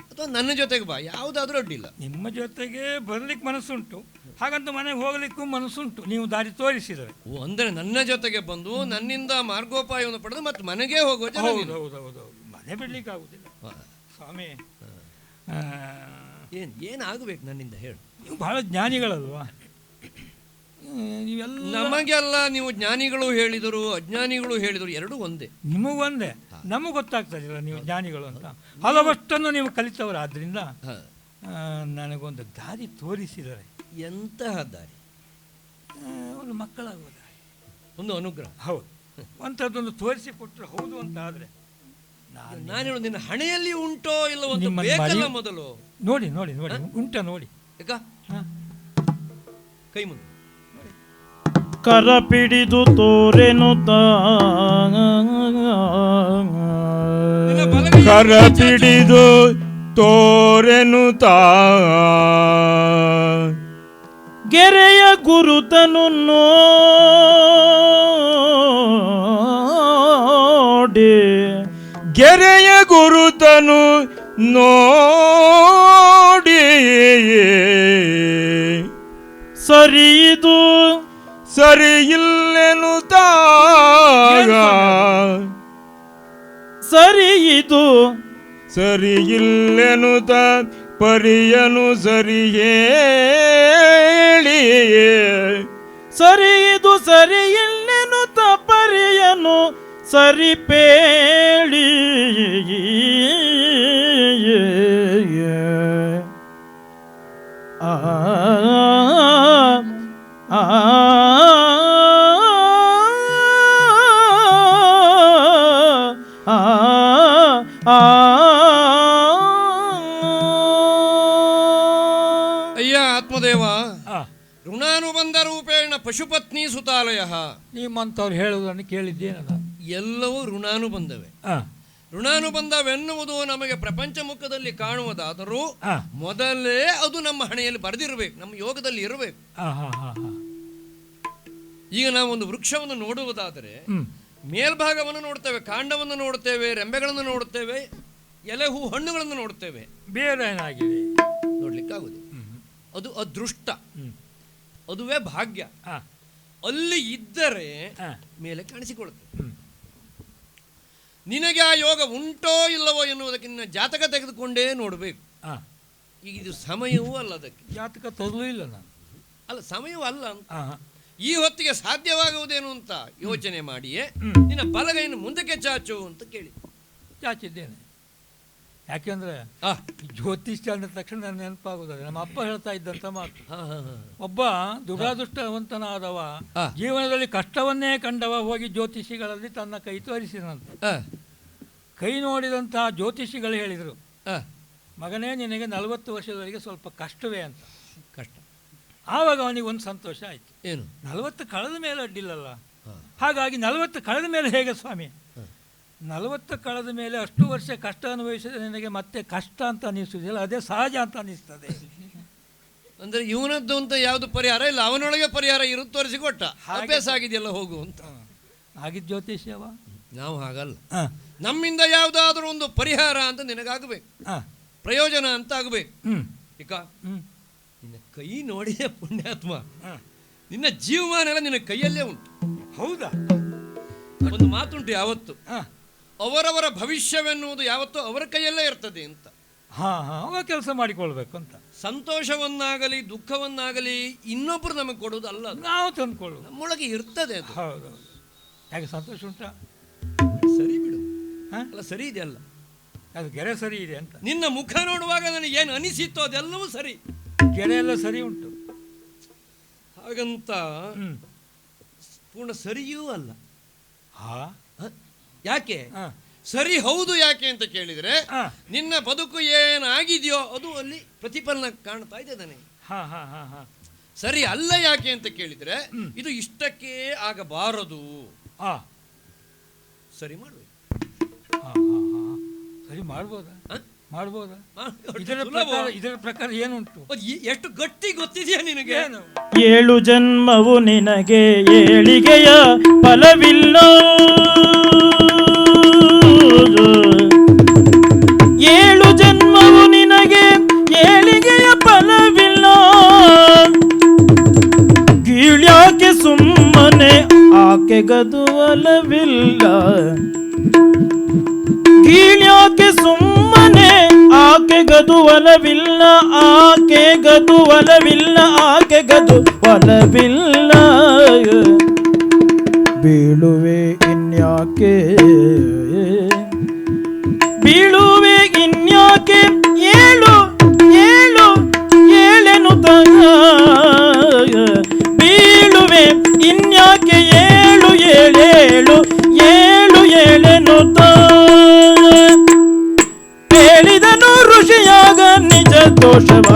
[SPEAKER 4] ಅಥವಾ ನನ್ನ ಜೊತೆಗೆ ಬಾ, ಯಾವುದಾದ್ರೂ ಅಡ್ಡಿಲ್ಲ.
[SPEAKER 2] ನಿಮ್ಮ ಜೊತೆಗೆ ಬರಲಿಕ್ಕೆ ಮನಸ್ಸುಂಟು, ಹಾಗಂತ ಮನೆಗೆ ಹೋಗಲಿಕ್ಕೂ ಮನಸ್ಸುಂಟು, ನೀವು ದಾರಿ ತೋರಿಸಿದರೆ.
[SPEAKER 4] ಅಂದರೆ ನನ್ನ ಜೊತೆಗೆ ಬಂದು ನನ್ನಿಂದ ಮಾರ್ಗೋಪಾಯವನ್ನು ಪಡೆದು ಮತ್ತೆ ಮನೆಗೆ ಹೋಗುವ.
[SPEAKER 2] ಹೌದೌದೌದು, ಮನೆ ಬಿಡ್ಲಿಕ್ಕೆ ಆಗುದಿಲ್ಲ ಸ್ವಾಮಿ.
[SPEAKER 4] ಏನಾಗಬೇಕು ನನ್ನಿಂದ ಹೇಳು?
[SPEAKER 2] ನೀವು ಬಹಳ ಜ್ಞಾನಿಗಳಲ್ವಾ? ನೀವೆಲ್ಲ
[SPEAKER 4] ನಮಗೆಲ್ಲ ನೀವು ಜ್ಞಾನಿಗಳು ಹೇಳಿದರು ಅಜ್ಞಾನಿಗಳು ಹೇಳಿದರು ಎರಡೂ ಒಂದೇ.
[SPEAKER 2] ನಿಮಗೊಂದೇ, ನಮಗೆ ಗೊತ್ತಾಗ್ತದಿಲ್ಲ ನೀವು ಜ್ಞಾನಿಗಳು ಅಂತ. ಹಲವಷ್ಟನ್ನು ನೀವು ಕಲಿತವರಾದ್ರಿಂದ ನನಗೊಂದು ದಾರಿ ತೋರಿಸಿದರೆ.
[SPEAKER 4] ಎಂತಹ ದಾರಿ?
[SPEAKER 2] ಒಂದು ಮಕ್ಕಳಾಗುವ ದಾರಿ,
[SPEAKER 4] ಒಂದು ಅನುಗ್ರಹ.
[SPEAKER 2] ಹೌದು, ಅಂಥದ್ದೊಂದು ತೋರಿಸಿಕೊಟ್ರೆ ಹೌದು ಅಂತ ಆದರೆ
[SPEAKER 4] ನಾನು ಹೇಳೋದು, ನಿನ್ನ ಹಣೆಯಲ್ಲಿ ಉಂಟೋ ಇಲ್ಲ ಒಂದು ಬೇಕಲ್ಲ ಮೊದಲು
[SPEAKER 2] ನೋಡಿ ನೋಡಿ ನೋಡಿ ಉಂಟ ನೋಡಿ.
[SPEAKER 4] ಯಾಕ ಕೈ ಮುಂದೆ
[SPEAKER 3] ಕರ ಪಿಡಿದು ತೋರೆನು
[SPEAKER 1] ಕರ ಪಿಡಿದು ತೋರೆನು
[SPEAKER 3] ಗೆರೆಯ ಗುರುತನು ನೋಡಿ,
[SPEAKER 1] ಗೆರೆಯ ಗುರುತನು ನೋಡಿ,
[SPEAKER 3] ಸರಿಯಿದು
[SPEAKER 1] ಸರಿಯಿಲ್ಲೆನುತ್ತ
[SPEAKER 3] ಸರಿಯಿದು
[SPEAKER 1] ಸರಿಯಿಲ್ಲೆನುತ್ತ ಪರಿಯನು ಸರಿ ಹೇಳಿ,
[SPEAKER 3] ಸರಿಯಿದು ಸರಿಯಿಲ್ಲೆನುತ್ತ ಪರಿಯನು ಸರಿಪೇಳಿ. ಆ ಆ
[SPEAKER 4] ಅಯ್ಯ ಆತ್ಮದೇವ, ಋಣಾನುಬಂಧ ರೂಪೇಣ ಪಶುಪತ್ನಿ ಸುತಾಲಯ.
[SPEAKER 2] ನಿಮ್ಮಂಥವ್ರು ಹೇಳುವುದನ್ನು ಕೇಳಿದ್ದೇನಲ್ಲ,
[SPEAKER 4] ಎಲ್ಲವೂ ಋಣಾನುಬಂಧವೇ. ಋಣಾನುಬಂಧವೆನ್ನುವುದು ನಮಗೆ ಪ್ರಪಂಚ ಮುಖದಲ್ಲಿ ಕಾಣುವುದಾದರೂ
[SPEAKER 2] ಆ.
[SPEAKER 4] ಮೊದಲೇ ಅದು ನಮ್ಮ ಹಣೆಯಲ್ಲಿ ಬರೆದಿರಬೇಕು, ನಮ್ಮ ಯೋಗದಲ್ಲಿ ಇರಬೇಕು. ಈಗ ನಾವು ಒಂದು ವೃಕ್ಷವನ್ನು ನೋಡುವುದಾದರೆ ಮೇಲ್ಭಾಗವನ್ನು ನೋಡ್ತೇವೆ, ಕಾಂಡವನ್ನು ನೋಡ್ತೇವೆ, ರೆಂಬೆಗಳನ್ನು ನೋಡ್ತೇವೆ, ಎಲೆ ಹೂ ಹಣ್ಣುಗಳನ್ನು ನೋಡ್ತೇವೆ,
[SPEAKER 2] ಬೇರೆ ಏನಾಗಿದೆ
[SPEAKER 4] ನೋಡ್ಲಿಕ್ಕಾಗುದಿಲ್ಲ. ಅದು ಅದೃಷ್ಟ, ಅದುವೇ ಭಾಗ್ಯ. ಅಲ್ಲಿ ಇದ್ದರೆ ಮೇಲೆ ಕಾಣಿಸಿಕೊಳ್ಳುತ್ತೆ. ನಿನಗೆ ಆ ಯೋಗ ಉಂಟೋ ಇಲ್ಲವೋ ಎನ್ನುವುದಕ್ಕೆ ನಿನ್ನ ಜಾತಕ ತೆಗೆದುಕೊಂಡೇ ನೋಡಬೇಕು. ಈಗ ಇದು ಸಮಯವೂ ಅಲ್ಲ, ಅದಕ್ಕೆ
[SPEAKER 2] ಜಾತಕ ತರಲಿಲ್ಲ ನಾನು.
[SPEAKER 4] ಅಲ್ಲ, ಸಮಯವೂ ಅಲ್ಲ ಅಂತ. ಈ ಹೊತ್ತಿಗೆ ಸಾಧ್ಯವಾಗುವುದೇನು ಅಂತ ಯೋಚನೆ ಮಾಡಿಯೇ ನಿನ್ನ ಬಲಗೈಯನ್ನು ಮುಂದಕ್ಕೆ ಚಾಚು ಅಂತ ಕೇಳಿ
[SPEAKER 2] ಚಾಚಿದ್ದೇನೆ. ಯಾಕೆಂದ್ರೆ ಜ್ಯೋತಿಷ್ಯ ಅಂದ ತಕ್ಷಣ ನನ್ನ ನೆನಪಾಗುತ್ತದೆ, ನಮ್ಮ ಅಪ್ಪ ಹೇಳ್ತಾ ಇದ್ದಂತ ಮಾತು. ಒಬ್ಬ ದುರಾದೃಷ್ಟವಂತನಾದವ ಜೀವನದಲ್ಲಿ ಕಷ್ಟವನ್ನೇ ಕಂಡವ ಹೋಗಿ ಜ್ಯೋತಿಷಿಗಳಲ್ಲಿ ತನ್ನ ಕೈ ತೋರಿಸಿದಂತೆ. ಕೈ ನೋಡಿದಂತಹ ಜ್ಯೋತಿಷಿಗಳು ಹೇಳಿದರು, ಮಗನೇ ನಿನಗೆ 40 ವರ್ಷದವರೆಗೆ ಸ್ವಲ್ಪ ಕಷ್ಟವೇ ಅಂತ. ಕಷ್ಟ. ಆವಾಗ ಅವನಿಗೆ ಒಂದು ಸಂತೋಷ ಆಯಿತು, ಏನು 40 ಕಳೆದ ಮೇಲೆ ಅಡ್ಡಿಲ್ಲಲ್ಲ. ಹಾಗಾಗಿ 40 ಕಳೆದ ಮೇಲೆ ಹೇಗೆ ಸ್ವಾಮಿ, 40 ಕಳೆದ ಮೇಲೆ ಅಷ್ಟು ವರ್ಷ ಕಷ್ಟ ಅನುಭವಿಸಿದ್ರೆ ನಿನಗೆ ಮತ್ತೆ ಕಷ್ಟ ಅಂತ ಅನ್ನಿಸುವುದಿಲ್ಲ, ಅದೇ ಸಹಜ ಅಂತ ಅನ್ನಿಸ್ತದೆ.
[SPEAKER 4] ಅಂದ್ರೆ ಇವನದ್ದು ಅಂತ ಯಾವುದು ಪರಿಹಾರ ಇಲ್ಲ, ಅವನೊಳಗೆ ಪರಿಹಾರ ಇರುತ್ತೆ ತೋರಿಸಿಕೊಟ್ಟ. ಅಭ್ಯಾಸ ಆಗಿದೆಯಲ್ಲ, ಹೋಗು ಅಂತ
[SPEAKER 2] ಆಗಿದ್ದ ಜ್ಯೋತಿಷ್ಯವ.
[SPEAKER 4] ನಾವು ಹಾಗಲ್ಲ, ನಮ್ಮಿಂದ ಯಾವುದಾದ್ರೂ ಒಂದು ಪರಿಹಾರ ಅಂತ ನಿನಗಾಗಬೇಕು, ಪ್ರಯೋಜನ ಅಂತ ಆಗಬೇಕು. ಈಗ ನಿನ್ನ ಕೈ ನೋಡಿದೆ ಪುಣ್ಯಾತ್ಮ, ನಿನ್ನ ಜೀವಮಾನ ಎಲ್ಲ ನಿನ್ನ ಕೈಯಲ್ಲೇ ಉಂಟು.
[SPEAKER 2] ಹೌದಾ?
[SPEAKER 4] ಒಂದು ಮಾತುಂಟು ಯಾವತ್ತು, ಅವರವರ ಭವಿಷ್ಯವೆನ್ನುವುದು ಯಾವತ್ತೂ ಅವರ ಕೈಯಲ್ಲೇ ಇರ್ತದೆ ಅಂತ.
[SPEAKER 2] ಅವ ಕೆಲಸ ಮಾಡಿಕೊಳ್ಬೇಕು ಅಂತ.
[SPEAKER 4] ಸಂತೋಷವನ್ನಾಗಲಿ ದುಃಖವನ್ನಾಗಲಿ ಇನ್ನೊಬ್ರು ನಮಗೆ ಕೊಡುವುದು ಅಲ್ಲ,
[SPEAKER 2] ನಾವು ತಂದ್ಕೊಳ್ಳು,
[SPEAKER 4] ನಮ್ಮೊಳಗೆ ಇರ್ತದೆ ಅದು.
[SPEAKER 2] ಹೌದು. ಯಾಕೆ ಸಂತೋಷ ಉಂಟಾ?
[SPEAKER 4] ಸರಿ ಬಿಡು, ಅಲ್ಲ ಸರಿ ಇದೆ ಅಲ್ಲ,
[SPEAKER 2] ಅದು ಗೆರೆ ಸರಿ ಇದೆ ಅಂತ.
[SPEAKER 4] ನಿನ್ನ ಮುಖ ನೋಡುವಾಗ ನನಗೆ ಏನು ಅನಿಸಿತ್ತೋ ಅದೆಲ್ಲವೂ ಸರಿ,
[SPEAKER 2] ಗೆರೆ ಎಲ್ಲ ಸರಿ ಉಂಟು.
[SPEAKER 4] ಹಾಗಂತ ಪೂರ್ಣ ಸರಿಯೂ ಅಲ್ಲ. ಯಾಕೆ ಸರಿ ಹೌದು ಯಾಕೆ ಅಂತ ಕೇಳಿದರೆ, ನಿನ್ನ ಬದುಕು ಏನಾಗಿದೆಯೋ ಅದು ಅಲ್ಲಿ ಪ್ರತಿಫಲನ ಕಾಣ್ತಾ ಇದೆ ನನಗೆ. ಸರಿ ಅಲ್ಲ ಯಾಕೆ ಅಂತ ಕೇಳಿದರೆ, ಇದು ಇಷ್ಟಕ್ಕೆ ಆಗಬಾರದು, ಸರಿ ಮಾಡಬೇಕು.
[SPEAKER 2] ಸರಿ ಮಾಡ್ಬೋದಾ? ಮಾಡ್ಬೋದಾ? ಇದರ ಪ್ರಕಾರ ಏನುಂಟು?
[SPEAKER 4] ಎಷ್ಟು ಗಟ್ಟಿ ಗೊತ್ತಿದೆಯಾ ನಿನಗೆ?
[SPEAKER 3] 7 ಜನ್ಮವು ನಿನಗೆ ಏಳಿಗೆಯ ಫಲವಿಲ್ಲ, 7 ಜನ್ಮವು ನಿನಗೆ ಏಳಿಗೆಯ ಫಲವಿಲ್ಲ, ಗೀಳ್ಯಾಕೆ ಸುಮ್ಮನೆ ಆಕೆಗದು ಒಲವಿಲ್ಲ, ಗೀಳ್ಯಾಕೆ ಸುಮ್ಮನೆ ಆಕೆಗದು ಒಲವಿಲ್ಲ, ಆಕೆಗದು ಒಲವಿಲ್ಲ, ಆಕೆಗದು ಒಲವಿಲ್ಲ, ಬೀಳುವೆ ಇನ್ಯಾಕೆ, ಬೀಳುವೆ ಇನ್ಯಾಕೆ, ಏಳು ಏಳು ಏಳೆನು ಬೀಳುವೆ ಇನ್ಯಾಕೆ, ಏಳು ಏಳೇಳು ಏಳು ಏಳೆನು ಹೇಳಿದನು ಋಷಿಯಾಗ ನಿಜ ದೋಷವ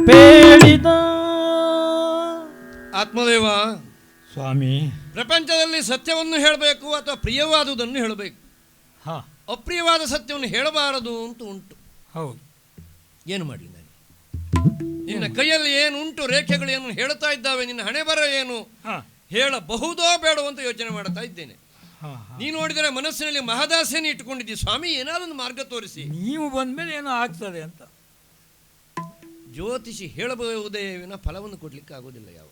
[SPEAKER 3] ಪೇಳಿದ.
[SPEAKER 4] ಆತ್ಮದೇವ
[SPEAKER 2] ಸ್ವಾಮಿ,
[SPEAKER 4] ಪ್ರಪಂಚದಲ್ಲಿ ಸತ್ಯವನ್ನು ಹೇಳಬೇಕು ಅಥವಾ ಪ್ರಿಯವಾದುದನ್ನು ಹೇಳಬೇಕು, ಅಪ್ರಿಯವಾದ ಸತ್ಯವನ್ನು ಹೇಳಬಾರದು ಅಂತ ಉಂಟು.
[SPEAKER 2] ಹೌದು.
[SPEAKER 4] ಏನು ಮಾಡಲಿ ನಾನು? ನಿನ್ನ ಕೈಯಲ್ಲಿ ಏನು ಉಂಟು, ರೇಖೆಗಳು ಏನು ಹೇಳ್ತಾ ಇದ್ದಾವೆ, ನಿನ್ನ ಹಣೆ ಬರ ಏನು ಹೇಳಬಹುದೋ ಬೇಡೋ ಅಂತ ಯೋಚನೆ ಮಾಡ್ತಾ ಇದ್ದೇನೆ. ನೀನು ನೋಡಿದರೆ ಮನಸ್ಸಿನಲ್ಲಿ ಮಹದಾಸೆಯನ್ನು ಇಟ್ಟುಕೊಂಡಿದ್ದೀವಿ, ಸ್ವಾಮಿ ಏನಾದರೂ ಒಂದು ಮಾರ್ಗ ತೋರಿಸಿ.
[SPEAKER 2] ನೀವು ಬಂದ್ಮೇಲೆ ಏನೋ ಆಗ್ತದೆ ಅಂತ.
[SPEAKER 4] ಜ್ಯೋತಿಷಿ ಹೇಳಬಹುದೇ ವಿನ ಫಲವನ್ನು ಕೊಡ್ಲಿಕ್ಕೆ ಆಗೋದಿಲ್ಲ ಯಾವ.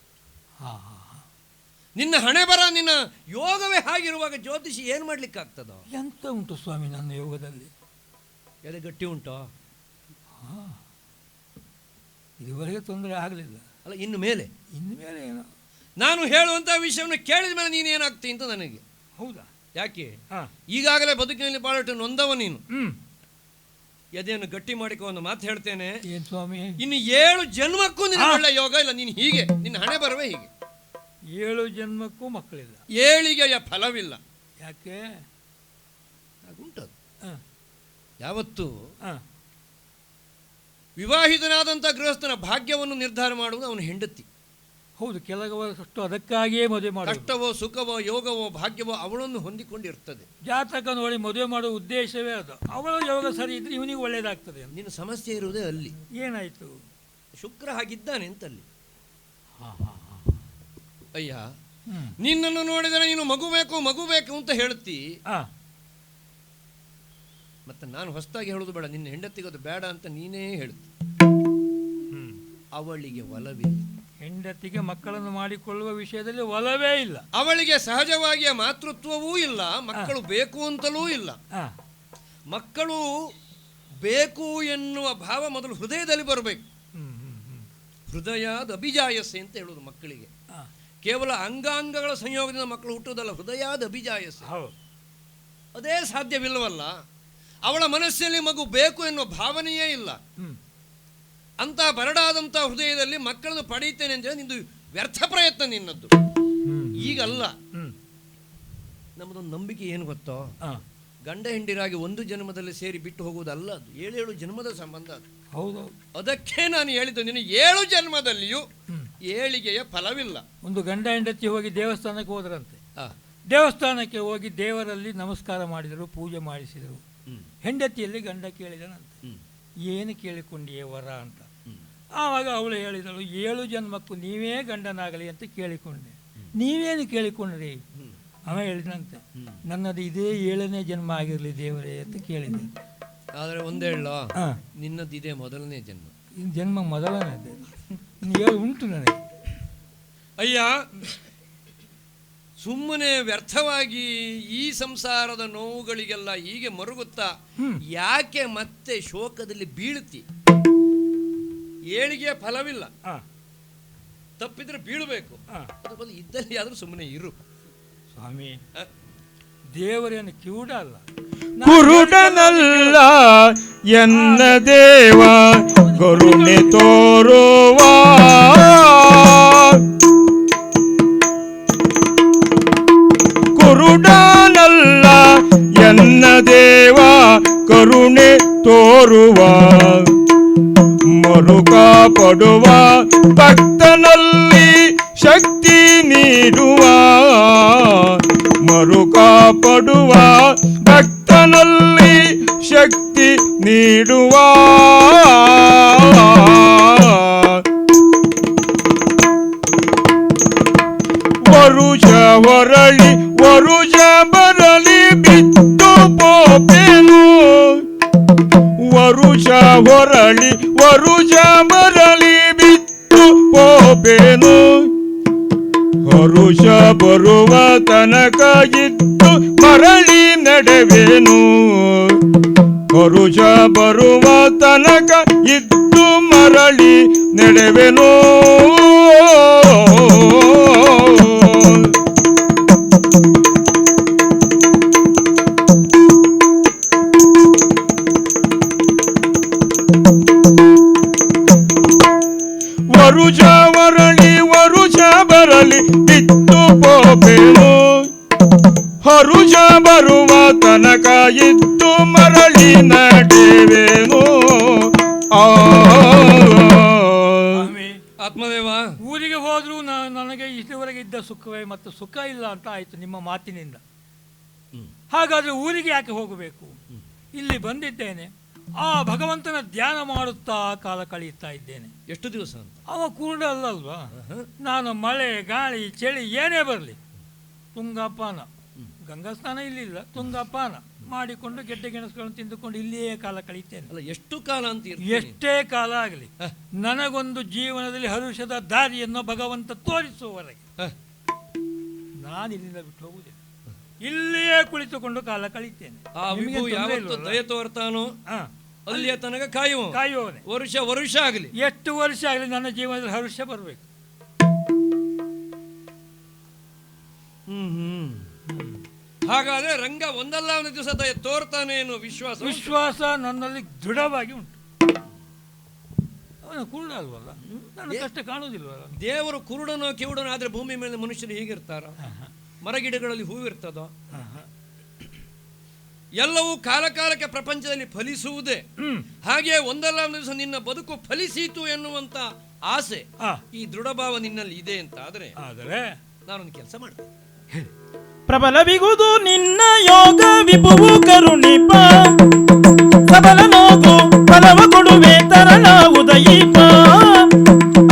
[SPEAKER 4] ನಿನ್ನ ಹಣೆ ಬರ, ನಿನ್ನ ಯೋಗವೇ ಹಾಗಿರುವಾಗ ಜ್ಯೋತಿಷಿ ಏನು ಮಾಡ್ಲಿಕ್ಕೆ ಆಗ್ತದೋ?
[SPEAKER 2] ಎಂತ ಉಂಟು ಸ್ವಾಮಿ ನನ್ನ ಯೋಗದಲ್ಲಿ?
[SPEAKER 4] ಎದೆ ಗಟ್ಟಿ ಉಂಟೋ?
[SPEAKER 2] ಇದುವರೆಗೆ ತೊಂದರೆ ಆಗಲಿಲ್ಲ.
[SPEAKER 4] ಅಲ್ಲ, ಇನ್ನು ಮೇಲೆ
[SPEAKER 2] ಏನು?
[SPEAKER 4] ನಾನು ಹೇಳುವಂತಹ ವಿಷಯವನ್ನು ಕೇಳಿದ ಮೇಲೆ ನೀನು ಏನಾಗ್ತಿ ಅಂತ ನನಗೆ.
[SPEAKER 2] ಹೌದಾ?
[SPEAKER 4] ಯಾಕೆ? ಈಗಾಗಲೇ ಬದುಕಿನಲ್ಲಿ ಬಹಳಷ್ಟು ನೊಂದವ ನೀನು. ಎದೆಯನ್ನು ಗಟ್ಟಿ ಮಾಡಿಕೊ. ಒಂದು ಮಾತು ಹೇಳ್ತೇನೆ.
[SPEAKER 2] ಏನು ಸ್ವಾಮಿ?
[SPEAKER 4] ಇನ್ನು 7 ಜನ್ಮಕ್ಕೂ ನಿನ್ನ ಒಳ್ಳೆ ಯೋಗ ಇಲ್ಲ. ನೀನು ಹೀಗೆ, ನಿನ್ನ ಹಣೆ ಬರವೇ ಹೀಗೆ.
[SPEAKER 2] 7 ಜನ್ಮಕ್ಕೂ ಮಕ್ಕಳಿಲ್ಲ,
[SPEAKER 4] ಏಳಿಗೆಯ ಫಲವಿಲ್ಲ.
[SPEAKER 2] ಯಾಕೆ?
[SPEAKER 4] ಉಂಟದು. ಯಾವತ್ತು ವಿವಾಹಿತನಾದಂಥ ಗೃಹಸ್ಥನ ಭಾಗ್ಯವನ್ನು ನಿರ್ಧಾರ ಮಾಡುವುದು ಅವನ ಹೆಂಡತಿ.
[SPEAKER 2] ಹೌದು, ಕೆಲವರಷ್ಟು ಅದಕ್ಕಾಗಿಯೇ ಮದುವೆ ಮಾಡೋದು.
[SPEAKER 4] ಕಷ್ಟವೋ ಸುಖವೋ ಯೋಗವೋ ಭಾಗ್ಯವೋ ಅವಳನ್ನು ಹೊಂದಿಕೊಂಡಿರ್ತದೆ.
[SPEAKER 2] ಜಾತಕ ನೋಡಿ ಮದುವೆ ಮಾಡುವ ಉದ್ದೇಶವೇ ಅದು. ಅವಳ ಯೋಗ ಸರಿ ಇದ್ರೆ ಇವನಿಗೆ ಒಳ್ಳೇದಾಗ್ತದೆ ಅಂತ.
[SPEAKER 4] ನಿನ್ನ ಸಮಸ್ಯೆ ಇರುವುದೇ ಅಲ್ಲಿ.
[SPEAKER 2] ಏನಾಯ್ತು?
[SPEAKER 4] ಶುಕ್ರ ಹಾಗಿದ್ದಾನೆ ಅಂತಲ್ಲಿ. ಅಯ್ಯ, ನಿನ್ನನ್ನು ನೋಡಿದರೆ ನೀನು ಮಗು ಬೇಕು ಅಂತ ಹೇಳ್ತಿ. ಮತ್ತೆ ನಾನು ಹೊಸದಾಗಿ ಹೇಳೋದು ಬೇಡ, ನಿನ್ನ ಹೆಂಡತಿಗದು ಬೇಡ ಅಂತ ನೀನೇ ಹೇಳ್ತಿ. ಅವಳಿಗೆ ಒಲವಿಲ್ಲ.
[SPEAKER 2] ಹೆಂಡತಿಗೆ ಮಕ್ಕಳನ್ನು ಮಾಡಿಕೊಳ್ಳುವ ವಿಷಯದಲ್ಲಿ ಒಲವೇ ಇಲ್ಲ.
[SPEAKER 4] ಅವಳಿಗೆ ಸಹಜವಾಗಿಯ ಮಾತೃತ್ವವೂ ಇಲ್ಲ, ಮಕ್ಕಳು ಬೇಕು ಅಂತಲೂ ಇಲ್ಲ. ಮಕ್ಕಳು ಬೇಕು ಎನ್ನುವ ಭಾವ ಮೊದಲು ಹೃದಯದಲ್ಲಿ ಬರಬೇಕು. ಹೃದಯಾದ ಅಭಿಜಾಯಸ್ಸೆ ಅಂತ ಹೇಳುವುದು ಮಕ್ಕಳಿಗೆ. ಕೇವಲ ಅಂಗಾಂಗಗಳ ಸಂಯೋಗದಿಂದ ಮಕ್ಕಳು ಹುಟ್ಟುವುದಲ್ಲ, ಹೃದಯಾದ ಅಭಿಜಾಯಸ್ಸೆ. ಅದೇ ಸಾಧ್ಯವಿಲ್ಲವಲ್ಲ. ಅವಳ ಮನಸ್ಸಲ್ಲಿ ಮಗು ಬೇಕು ಎನ್ನುವ ಭಾವನೆಯೇ ಇಲ್ಲ. ಅಂತ ಬರಡಾದಂಥ ಹೃದಯದಲ್ಲಿ ಮಕ್ಕಳನ್ನು ಪಡೆಯುತ್ತೇನೆ ಅಂತ ಹೇಳಿ ನಿಂದು ವ್ಯರ್ಥ ಪ್ರಯತ್ನ ನಿನ್ನದ್ದು. ಈಗಲ್ಲ, ನಮ್ಮದೊಂದು ನಂಬಿಕೆ ಏನು ಗೊತ್ತೋ, ಗಂಡ ಹೆಂಡಿರಾಗಿ ಒಂದು ಜನ್ಮದಲ್ಲಿ ಸೇರಿ ಬಿಟ್ಟು ಹೋಗುವುದಲ್ಲ, ಅದು 7 ಜನ್ಮದ ಸಂಬಂಧ ಅದು.
[SPEAKER 2] ಹೌದು,
[SPEAKER 4] ಅದಕ್ಕೆ ನಾನು ಹೇಳಿದ್ದು, ನಿನ್ನ 7 ಜನ್ಮದಲ್ಲಿಯೂ ಏಳಿಗೆಯ ಫಲವಿಲ್ಲ.
[SPEAKER 2] ಒಂದು ಗಂಡ ಹೆಂಡತಿ ಹೋಗಿ ದೇವಸ್ಥಾನಕ್ಕೆ ಹೋದ್ರಂತೆ. ದೇವಸ್ಥಾನಕ್ಕೆ ಹೋಗಿ ದೇವರಲ್ಲಿ ನಮಸ್ಕಾರ ಮಾಡಿದರು, ಪೂಜೆ ಮಾಡಿಸಿದರು. ಹೆಂಡತಿಯಲ್ಲಿ ಗಂಡ ಕೇಳಿದನಂತೆ, ಏನು ಕೇಳಿಕೊಂಡಿಯೇ ವರ ಅಂತ. ಆವಾಗ ಅವಳು ಹೇಳಿದಳು, 7 ಜನ್ಮಕ್ಕೂ ನೀವೇ ಗಂಡನಾಗಲಿ ಅಂತ ಕೇಳಿಕೊಂಡೆ. ನೀವೇನು ಕೇಳಿಕೊಂಡ್ರಿ? ಅವ ಹೇಳಿದಂತೆ, ನನ್ನದು ಇದೇ 7ನೇ ಜನ್ಮ ಆಗಿರಲಿ ದೇವರೇ ಅಂತ ಕೇಳಿದೆ.
[SPEAKER 4] ಆದರೆ ಒಂದೇ ಹೇಳ, ನಿನ್ನದಿದೆ ಮೊದಲನೇ ಜನ್ಮ.
[SPEAKER 2] ಜನ್ಮ ಮೊದಲನೇದೇ, 7 ಉಂಟು ನನಗೆ.
[SPEAKER 4] ಅಯ್ಯ, ಸುಮ್ಮನೆ ವ್ಯರ್ಥವಾಗಿ ಈ ಸಂಸಾರದ ನೋವುಗಳಿಗೆಲ್ಲ ಹೀಗೆ ಮರುಗುತ್ತಾ ಯಾಕೆ ಮತ್ತೆ ಶೋಕದಲ್ಲಿ ಬೀಳ್ತಿ? ಏಳಿಗೆಯ ಫಲವಿಲ್ಲ. ತಪ್ಪಿದ್ರೆ ಬೀಳಬೇಕು. ಅದ್ರ ಬದಲು ಇದ್ದಲ್ಲಿ ಆದ್ರೂ ಸುಮ್ಮನೆ ಇರು.
[SPEAKER 2] ಸ್ವಾಮಿ, ದೇವರೇನು ಕಿವುಡ ಅಲ್ಲ,
[SPEAKER 1] ಕುರುಡನಲ್ಲ ಎನ್ನ ದೇವ ಕರುಣೆ ತೋರುವ. ಕುರುಡನಲ್ಲ ಎನ್ನ ದೇವ ಕರುಣೆ ತೋರುವ. ಮರುಕ ಪಡುವ ಭಕ್ತನಲ್ಲಿ ಶಕ್ತಿ ನೀಡುವ. ಮರುಕ ಪಡುವ ಭಕ್ತನಲ್ಲಿ ಶಕ್ತಿ ನೀಡುವ. ವರುಷ ಹೊರಳಿ ವರುಷ ಬರಲಿ ಬಿತ್ತು ಪೋಪೆನು. ವರುಷ ಹೊರಳಿ ವರುಷ ಬರಲಿ ಬಿತ್ತು ಪೋಪೆನು. ಹರುಷ ಬರುವ ತನಕ ಇದ್ದು ಮರಳಿ ನಡೆವೇನು. ಹರುಷ ಬರುವ ತನಕ ಇದ್ದು ಮರಳಿ ನಡೆವೆನು. ವರುಷ ವರಳಿ ವರುಷ ಬರಲಿ ಬಿತ್ತು ಪೋಪೆನು. ಹರುಷ ಬರುವ ತನಕ ಇದ್ದು ಮರಳಿ ನಡೆವೆನು.
[SPEAKER 4] ಆತ್ಮದೇವ,
[SPEAKER 2] ಊರಿಗೆ ಹೋದ್ರೂ ನನಗೆ ಇದುವರೆಗೆ ಇದ್ದ ಸುಖವೇ ಮತ್ತು ಸುಖ ಇಲ್ಲ ಅಂತ ಆಯ್ತು ನಿಮ್ಮ ಮಾತಿನಿಂದ. ಹಾಗಾದ್ರೆ ಊರಿಗೆ ಯಾಕೆ ಹೋಗಬೇಕು? ಇಲ್ಲಿ ಬಂದಿದ್ದೇನೆ, ಆ ಭಗವಂತನ ಧ್ಯಾನ ಮಾಡುತ್ತಾ ಕಾಲ ಕಳೆಯುತ್ತಾ ಇದ್ದೇನೆ.
[SPEAKER 4] ಎಷ್ಟು ದಿವಸ ಅಂತ?
[SPEAKER 2] ಅವ ಕುರುಡ ಅಲ್ಲಲ್ವಾ? ನಾನು ಮಳೆ ಗಾಳಿ ಚಳಿ ಏನೇ ಬರಲಿ ತುಂಗಪಾನ, ಗಂಗಾ ಸ್ನಾನ ಇಲ್ಲಿಲ್ಲ, ತುಂಗಪಾನ ಮಾಡಿಕೊಂಡು ಗೆಡ್ಡೆ ಗೆಣಸುಗಳನ್ನು ತಿಂದುಕೊಂಡು ಇಲ್ಲಿಯೇ ಕಾಲ ಕಳೀತೇನೆ.
[SPEAKER 4] ಅಲ್ಲ, ಎಷ್ಟು ಕಾಲ ಅಂತ?
[SPEAKER 2] ಎಷ್ಟೇ ಕಾಲ ಆಗಲಿ ನನಗೊಂದು ಜೀವನದಲ್ಲಿ ಹರುಷದ ದಾರಿಯನ್ನು ಭಗವಂತ ತೋರಿಸುವವರೆಗೆ ನಾನು ಇಲ್ಲಿಂದ ಬಿಟ್ಟು ಹೋಗುವುದಿಲ್ಲ. ಇಲ್ಲಿಯೇ ಕುಳಿತುಕೊಂಡು ಕಾಲ ಕಳೀತೇನೆ.
[SPEAKER 4] ದಯ ತೋರ್ತಾನೋ ಅಲ್ಲಿಯ ತನಕ ಕಾಯುವವನೇ. ವರುಷ ಆಗಲಿ,
[SPEAKER 2] ಎಷ್ಟು ವರ್ಷ ಆಗಲಿ ನನ್ನ ಜೀವನದಲ್ಲಿ ಹರುಷ ಬರಬೇಕು.
[SPEAKER 4] ಹಾಗಾದ್ರೆ ರಂಗ ಒಂದಲ್ಲ ಒಂದು ದಿವಸ ದಯ ತೋರ್ತಾನೆ ಎನ್ನುವ
[SPEAKER 2] ವಿಶ್ವಾಸ ನನ್ನಲ್ಲಿ ದೃಢವಾಗಿ ಉಂಟು. ಅವನು ಕುರುಡ ಅಲ್ವಲ್ಲ, ನನ್ನ ಕಷ್ಟ ಕಾಣುವುದಿಲ್ವಲ್ಲ.
[SPEAKER 4] ದೇವರು ಕುರುಡನೋ ಕಿವುಡನೋ ಆದ್ರೆ ಭೂಮಿ ಮೇಲೆ ಮನುಷ್ಯರು ಹೀಗಿರ್ತಾರ? ಮರಗಿಡಗಳಲ್ಲಿ ಹೂವಿರ್ತದೋ? ಎಲ್ಲವೂ ಕಾಲಕಾಲಕ್ಕೆ ಪ್ರಪಂಚದಲ್ಲಿ ಫಲಿಸುವುದೇ. ಹಾಗೆ ಒಂದಲ್ಲ ಒಂದು ದಿವಸ ನಿನ್ನ ಬದುಕು ಫಲಿಸೀತು ಎನ್ನುವಂತ ಆಸೆ,
[SPEAKER 2] ಆ.
[SPEAKER 4] ಈ ದೃಢಭಾವ ನಿನ್ನಲ್ಲಿ ಇದೆ ಅಂತ
[SPEAKER 2] ಆದರೆ
[SPEAKER 4] ನಾನೊಂದು ಕೆಲಸ ಮಾಡ್ತೇನೆ.
[SPEAKER 3] ಪ್ರಬಲವಿಗುವುದು ನಿನ್ನ ಯೋಗ ವಿಭುವು ಕರುಣಿಪ ಸಬಲನಾಗು ಫಲವ ಕೊಡುವೆ ತರಳ ಉದಯಿಪ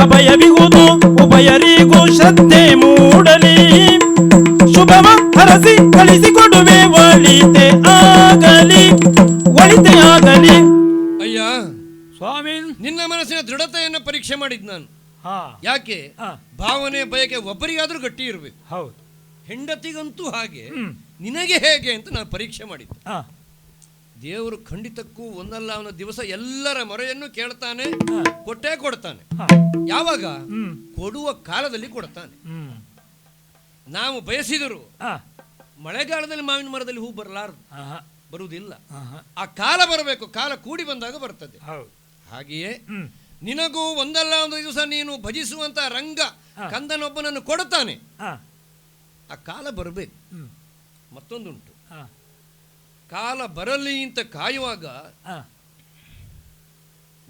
[SPEAKER 3] ಅಭಯವಿಗುವುದು ಉಭಯರಿಗೂ ಶ್ರದ್ಧೆ ಮೂಡಲಿ ಶುಭವ ಹರಸಿ ಕಳಿಸಿಕೊಡುವೆ ಒಳಿತೆ ಆಗಲಿ
[SPEAKER 4] ಅಯ್ಯ
[SPEAKER 2] ಸ್ವಾಮಿ,
[SPEAKER 4] ನಿನ್ನ ಮನಸ್ಸಿನ ದೃಢತೆಯನ್ನು ಪರೀಕ್ಷೆ ಮಾಡಿದ್ ನಾನು.
[SPEAKER 2] ಹಾ,
[SPEAKER 4] ಯಾಕೆ? ಭಾವನೆ ಬಯಕೆ ಒಬ್ಬರಿಗಾದ್ರೂ ಗಟ್ಟಿ ಇರಬೇಕು.
[SPEAKER 2] ಹೌದು.
[SPEAKER 4] ಹೆಂಡತಿಗಂತೂ ಹಾಗೆ, ನಿನಗೆ ಹೇಗೆ ಅಂತ ನಾನು ಪರೀಕ್ಷೆ ಮಾಡಿದ್ದೆ. ದೇವರು ಖಂಡಿತಕ್ಕೂ ಒಂದಲ್ಲ ಅವನ ದಿವಸ ಎಲ್ಲರ ಮೊರೆಯನ್ನು ಕೇಳ್ತಾನೆ, ಕೊಟ್ಟೇ ಕೊಡ್ತಾನೆ. ಯಾವಾಗ? ಕೊಡುವ ಕಾಲದಲ್ಲಿ ಕೊಡ್ತಾನೆ. ನಾವು ಬಯಸಿದರು ಮಳೆಗಾಲದಲ್ಲಿ ಮಾವಿನ ಮರದಲ್ಲಿ ಹೂ ಬರಲಾರದು, ಬರುವುದಿಲ್ಲ. ಆ ಕಾಲ ಬರಬೇಕು, ಕಾಲ ಕೂಡಿ ಬಂದಾಗ ಬರ್ತದೆ. ಹಾಗೆಯೇ ನಿನಗೂ ಒಂದಲ್ಲ ಒಂದು ದಿವಸ ನೀನು ಭಜಿಸುವಂತ ರಂಗ ಕಂದನೊಬ್ಬನನ್ನು ಕೊಡುತ್ತಾನೆ. ಆ ಕಾಲ ಬರಬೇಕು. ಮತ್ತೊಂದುಂಟು, ಕಾಲ ಬರಲಿ ಅಂತ ಕಾಯುವಾಗ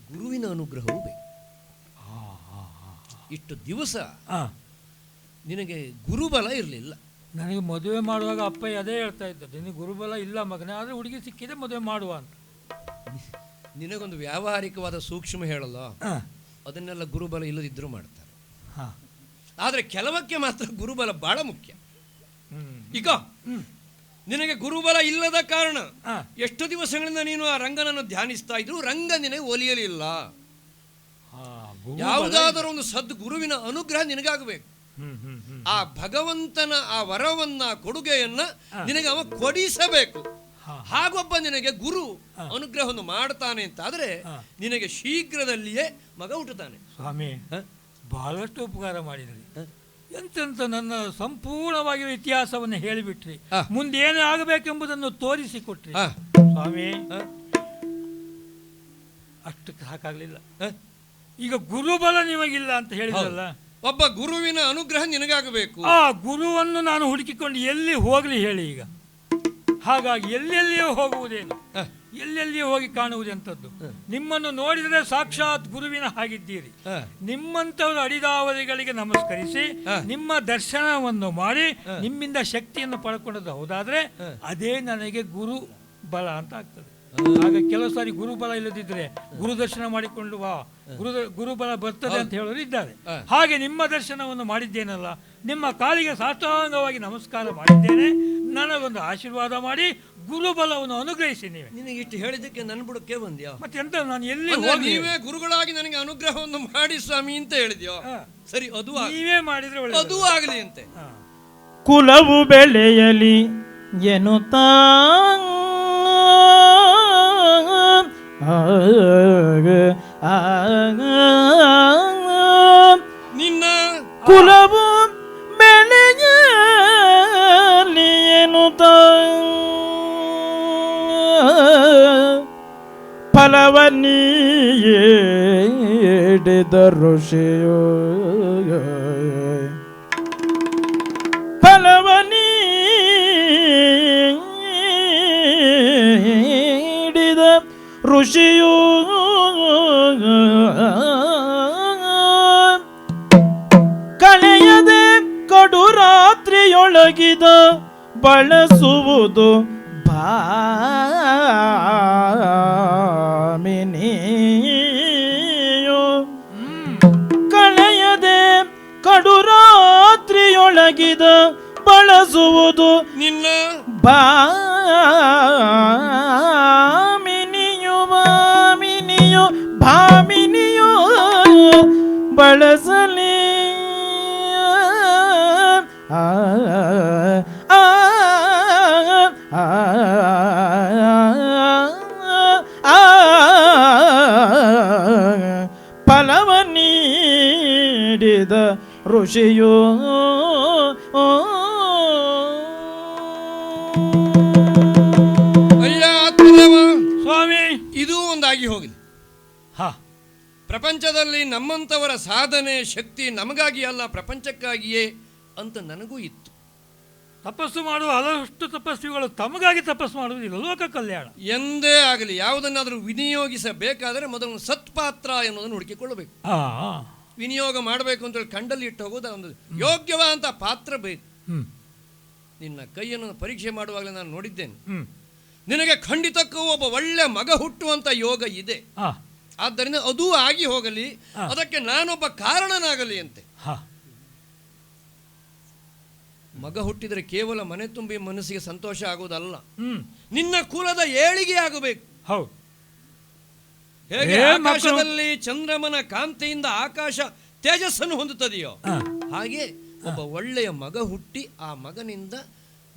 [SPEAKER 4] ಗುರುವಿನ ಅನುಗ್ರಹವೂ ಬೇಕು. ಇಷ್ಟು ದಿವಸ ನಿನಗೆ ಗುರುಬಲ ಇರಲಿಲ್ಲ.
[SPEAKER 2] ನನಗೆ ಮದುವೆ ಮಾಡುವಾಗ ಅಪ್ಪಯ್ಯ ಅದೇ ಹೇಳ್ತಾ ಇದ್ದದ್ದು, ನಿನಗೆ ಗುರುಬಲ ಇಲ್ಲ ಮಗನೇ, ಆದರೆ ಹುಡುಗಿ ಸಿಕ್ಕಿದೆ ಮದುವೆ ಮಾಡುವ ಅಂತ.
[SPEAKER 4] ನಿನಗೊಂದು ವ್ಯಾವಹಾರಿಕವಾದ ಸೂಕ್ಷ್ಮ ಹೇಳಲ್ಲ, ಅದನ್ನೆಲ್ಲ ಗುರುಬಲ ಇಲ್ಲದಿದ್ದರೂ ಮಾಡ್ತಾರೆ. ಆದರೆ ಕೆಲವಕ್ಕೆ ಮಾತ್ರ ಗುರುಬಲ ಬಹಳ ಮುಖ್ಯ. ಈಗ ನಿನಗೆ ಗುರುಬಲ ಇಲ್ಲದ ಕಾರಣ ಎಷ್ಟು ದಿವಸಗಳಿಂದ ನೀನು ಆ ರಂಗನನ್ನು ಧ್ಯಾನಿಸ್ತಾ ಇದ್ರು, ರಂಗ ನಿನಗೆ ಒಲಿಯಲಿಲ್ಲ. ಯಾವುದಾದರೂ ಒಂದು ಗುರುವಿನ ಅನುಗ್ರಹ ನಿನಗಾಗಬೇಕು. ಆ ಭಗವಂತನ ಆ ವರವನ್ನ, ಕೊಡುಗೆಯನ್ನ ನಿನಗೆ ಅವ ಕೊಡಿಸಬೇಕು. ಹಾಗೊಬ್ಬ ನಿನಗೆ ಗುರು ಅನುಗ್ರಹವನ್ನು ಮಾಡ್ತಾನೆ ಅಂತ ಆದ್ರೆ ನಿನಗೆ ಶೀಘ್ರದಲ್ಲಿಯೇ ಮಗ ಹುಟ್ಟುತ್ತಾನೆ.
[SPEAKER 2] ಸ್ವಾಮಿ, ಬಹಳಷ್ಟು ಉಪಕಾರ ಮಾಡಿದ್ರಿ. ಎಂತೆಂತ ನನ್ನ ಸಂಪೂರ್ಣವಾಗಿರೋ ಇತಿಹಾಸವನ್ನು ಹೇಳಿಬಿಟ್ರಿ, ಮುಂದೆ ಏನು ಆಗಬೇಕೆಂಬುದನ್ನು ತೋರಿಸಿಕೊಟ್ರಿ. ಸ್ವಾಮಿ, ಅಷ್ಟಕ್ಕೆ ಸಾಕಾಗ್ಲಿಲ್ಲ. ಈಗ ಗುರುಬಲ ನಿಮಗಿಲ್ಲ ಅಂತ ಹೇಳಿದ್ರಲ್ಲ,
[SPEAKER 4] ಒಬ್ಬ ಗುರುವಿನ ಅನುಗ್ರಹ ನಿನಗಾಗಬೇಕು.
[SPEAKER 2] ಆ ಗುರುವನ್ನು ನಾನು ಹುಡುಕಿಕೊಂಡು ಎಲ್ಲಿ ಹೋಗ್ಲಿ ಹೇಳಿ. ಈಗ ಹಾಗಾಗಿ ಎಲ್ಲೆಲ್ಲಿಯೋ ಹೋಗುವುದೇನು, ಎಲ್ಲೆಲ್ಲಿಯೋ ಹೋಗಿ ಕಾಣುವುದೆಂಥದ್ದು. ನಿಮ್ಮನ್ನು ನೋಡಿದರೆ ಸಾಕ್ಷಾತ್ ಗುರುವಿನ ಹಾಗಿದ್ದೀರಿ. ನಿಮ್ಮಂಥವರು ಅಡಿದಾವರಿಗಳಿಗೆ ನಮಸ್ಕರಿಸಿ ನಿಮ್ಮ ದರ್ಶನವನ್ನು ಮಾಡಿ ನಿಮ್ಮಿಂದ ಶಕ್ತಿಯನ್ನು ಪಡ್ಕೊಂಡದ್ದು ಹೌದಾದ್ರೆ ಅದೇ ನನಗೆ ಗುರು ಬಲ ಅಂತ ಆಗ್ತದೆ. ಆಗ ಕೆಲವು ಸಾರಿ ಗುರುಬಲ ಇಲ್ಲದಿದ್ರೆ ಗುರು ದರ್ಶನ ಮಾಡಿಕೊಂಡು ಗುರುಬಲ ಬರ್ತದೆ ಅಂತ ಹೇಳೋರು ಇದ್ದಾರೆ. ಹಾಗೆ ನಿಮ್ಮ ದರ್ಶನವನ್ನು ಮಾಡಿದ್ದೇನಲ್ಲ, ನಿಮ್ಮ ಕಾಲಿಗೆ ಸಾಷ್ಟಾಂಗವಾಗಿ ನಮಸ್ಕಾರ ಮಾಡಿದ್ದೇನೆ. ನನಗೊಂದು ಆಶೀರ್ವಾದ ಮಾಡಿ ಗುರುಬಲವನ್ನು ಅನುಗ್ರಹಿಸಿ.
[SPEAKER 4] ನಿನಗೆ ಇಷ್ಟು ಹೇಳಿದ್ದಕ್ಕೆ ನನ್ನ ಬುಡಕ್ಕೆ ಬಂದ್ಯಾ?
[SPEAKER 2] ಮತ್ತೆ ಎಂತ, ನಾನು ಎಲ್ಲಿ
[SPEAKER 4] ನೀವೇ ಗುರುಗಳಾಗಿ ನನಗೆ ಅನುಗ್ರಹವನ್ನು ಮಾಡಿ ಸ್ವಾಮಿ ಅಂತ ಹೇಳಿದ್ಯೋ? ಸರಿ, ಅದು
[SPEAKER 2] ನೀವೇ ಮಾಡಿದ್ರೆ
[SPEAKER 4] ಅದು ಆಗಲಿ ಅಂತೆ.
[SPEAKER 3] ಕುಲವು ಬೆಳೆಯಲಿ ಎನ್ನುತ್ತಾ
[SPEAKER 4] ನಿನ್ನ
[SPEAKER 3] ಕುಲವು ಬೆಳೆಯಲಿ ಎನ್ನುತ್ತಾ ಫಲವ ನೀಡಿದ ಋಷಿಯೋ ಫಲವ ನೀಡಿದ ಋಷಿಯೋ ಕಳೆಯದೆ ಕಡುರಾತ್ರಿಯೊಳಗಿದ ಬಳಸುವುದು ಭಾಮಿನಿಯೋ ಕಳೆಯದೆ ಕಡುರಾತ್ರಿಯೊಳಗಿದ ಬಳಸುವುದು
[SPEAKER 4] ನಿನ್ನ
[SPEAKER 3] ಭಾಮಿನಿಯೋ ಭಾಮಿನಿಯೋ ಭಾಮಿನಿಯೋ ಬಳಸಲಿ ಫಲವ ನೀಡಿದ ಋಷಿಯೋ
[SPEAKER 2] ಸ್ವಾಮಿ,
[SPEAKER 4] ಇದು ಒಂದಾಗಿ ಹೋಗಲಿ. ಪ್ರಪಂಚದಲ್ಲಿ ನಮ್ಮಂಥವರ ಸಾಧನೆ ಶಕ್ತಿ ನಮಗಾಗಿ ಅಲ್ಲ, ಪ್ರಪಂಚಕ್ಕಾಗಿಯೇ ಅಂತ ನನಗೂ ಇತ್ತು.
[SPEAKER 2] ತಪಸ್ಸು ಮಾಡುವ ಹಲವಷ್ಟು ತಪಸ್ವಿಗಳು ತಮಗಾಗಿ ತಪಸ್ಸು ಮಾಡುವುದಿಲ್ಲ, ಲೋಕ ಕಲ್ಯಾಣ
[SPEAKER 4] ಎಂದೇ ಆಗಲಿ ಯಾವುದನ್ನಾದರೂ ವಿನಿಯೋಗಿಸಬೇಕಾದರೆ ಮೊದಲು ಸತ್ಪಾತ್ರ ಎನ್ನುವುದನ್ನು ಹುಡುಕಿಕೊಳ್ಳಬೇಕು. ವಿನಿಯೋಗ ಮಾಡಬೇಕು ಅಂತೇಳಿ ಕಂಡಲ್ಲಿ ಇಟ್ಟು ಹೋಗೋದು ಒಂದು ಯೋಗ್ಯವಾದಂಥ ಪಾತ್ರ ಬೇಕು. ನಿನ್ನ ಕೈಯನ್ನು ಪರೀಕ್ಷೆ ಮಾಡುವಾಗಲೇ ನಾನು ನೋಡಿದ್ದೇನೆ. ನಿನಗೆ ಖಂಡಿತಕ್ಕೂ ಒಬ್ಬ ಒಳ್ಳೆ ಮಗ ಹುಟ್ಟುವಂಥ ಯೋಗ ಇದೆ. ಆದ್ದರಿಂದ ಅದೂ ಆಗಿ ಹೋಗಲಿ, ಅದಕ್ಕೆ ನಾನೊಬ್ಬ ಕಾರಣನಾಗಲಿ ಅಂತೆ. ಮಗ ಹುಟ್ಟಿದರೆ ಕೇವಲ ಮನೆ ತುಂಬಿ ಮನಸ್ಸಿಗೆ ಸಂತೋಷ ಆಗುವುದಲ್ಲ, ನಿನ್ನ ಕುಲದ ಏಳಿಗೆ ಆಗಬೇಕು. ಹೇಗೆ ಆಕಾಶದಲ್ಲಿ ಚಂದ್ರಮನ ಕಾಂತಿಯಿಂದ ಆಕಾಶ ತೇಜಸ್ಸನ್ನು ಹೊಂದುತ್ತದೆಯೋ ಹಾಗೆ ಒಬ್ಬ ಒಳ್ಳೆಯ ಮಗ ಹುಟ್ಟಿ ಆ ಮಗನಿಂದ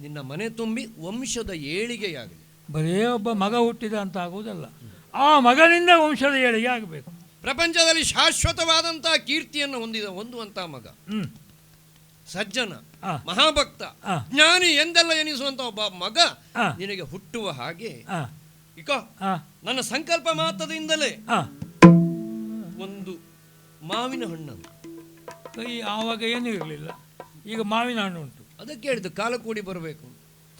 [SPEAKER 4] ನಿನ್ನ ಮನೆ ತುಂಬಿ ವಂಶದ ಏಳಿಗೆಯಾಗಲಿ.
[SPEAKER 2] ಬರೇ ಒಬ್ಬ ಮಗ ಹುಟ್ಟಿದ ಅಂತ ಆಗುವುದಲ್ಲ, ಆ ಮಗನಿಂದ ವಂಶದ ಏಳಿಗೆ ಆಗಬೇಕು.
[SPEAKER 4] ಪ್ರಪಂಚದಲ್ಲಿ ಶಾಶ್ವತವಾದಂತಹ ಕೀರ್ತಿಯನ್ನು ಹೊಂದುವಂತಹ ಮಗ, ಸಜ್ಜನ, ಮಹಾಭಕ್ತ, ಜ್ಞಾನಿ ಎಂದೆಲ್ಲ ಎನಿಸುವಂತ ಒಬ್ಬ ಮಗ ನಿನಗೆ ಹುಟ್ಟುವ ಹಾಗೆ ಈಗ ನನ್ನ ಸಂಕಲ್ಪ ಮಾತ್ರದಿಂದಲೇ ಒಂದು ಮಾವಿನ ಹಣ್ಣನ್ನು
[SPEAKER 2] ಕೈ ಆವಾಗ ಏನೂ ಇರಲಿಲ್ಲ, ಈಗ ಮಾವಿನ ಹಣ್ಣು ಉಂಟು.
[SPEAKER 4] ಅದಕ್ಕೆ ಹೇಳಿದ್ದು ಕಾಲ ಕೂಡಿ ಬರಬೇಕು,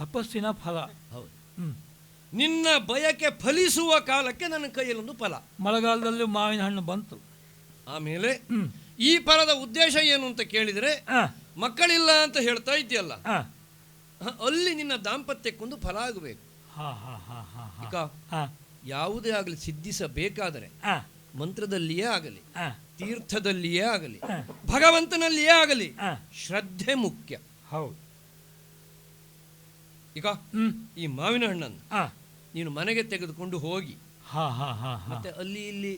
[SPEAKER 2] ತಪಸ್ಸಿನ ಫಲ.
[SPEAKER 4] ಹೌದು, ನಿನ್ನ ಬಯಕೆ ಫಲಿಸುವ ಕಾಲಕ್ಕೆ ನನ್ನ ಕೈಯಲ್ಲೊಂದು ಫಲ.
[SPEAKER 2] ಮಳೆಗಾಲದಲ್ಲಿ ಮಾವಿನ ಹಣ್ಣು ಬಂತು.
[SPEAKER 4] ಆಮೇಲೆ ಈ ಫಲದ ಉದ್ದೇಶ ಏನು ಅಂತ ಕೇಳಿದರೆ, ಮಕ್ಕಳಿಲ್ಲ ಅಂತ ಹೇಳ್ತಾ ಇದೆಯಲ್ಲ, ಅಲ್ಲಿ ನಿನ್ನ ದಾಂಪತ್ಯಕ್ಕೊಂದು ಫಲ ಆಗಬೇಕು. ಈಗ ಯಾವುದೇ ಆಗಲಿ ಸಿದ್ಧಿಸಬೇಕಾದರೆ ಮಂತ್ರದಲ್ಲಿಯೇ ಆಗಲಿ, ತೀರ್ಥದಲ್ಲಿಯೇ ಆಗಲಿ, ಭಗವಂತನಲ್ಲಿಯೇ ಆಗಲಿ, ಶ್ರದ್ಧೆ ಮುಖ್ಯ.
[SPEAKER 2] ಹೌದು.
[SPEAKER 4] ಈಗ ಈ ಮಾವಿನ ಹಣ್ಣನ್ನು ನೀನು ಮನೆಗೆ ತೆಗೆದುಕೊಂಡು ಹೋಗಿ ಮತ್ತೆ ಅಲ್ಲಿ ಇಲ್ಲಿ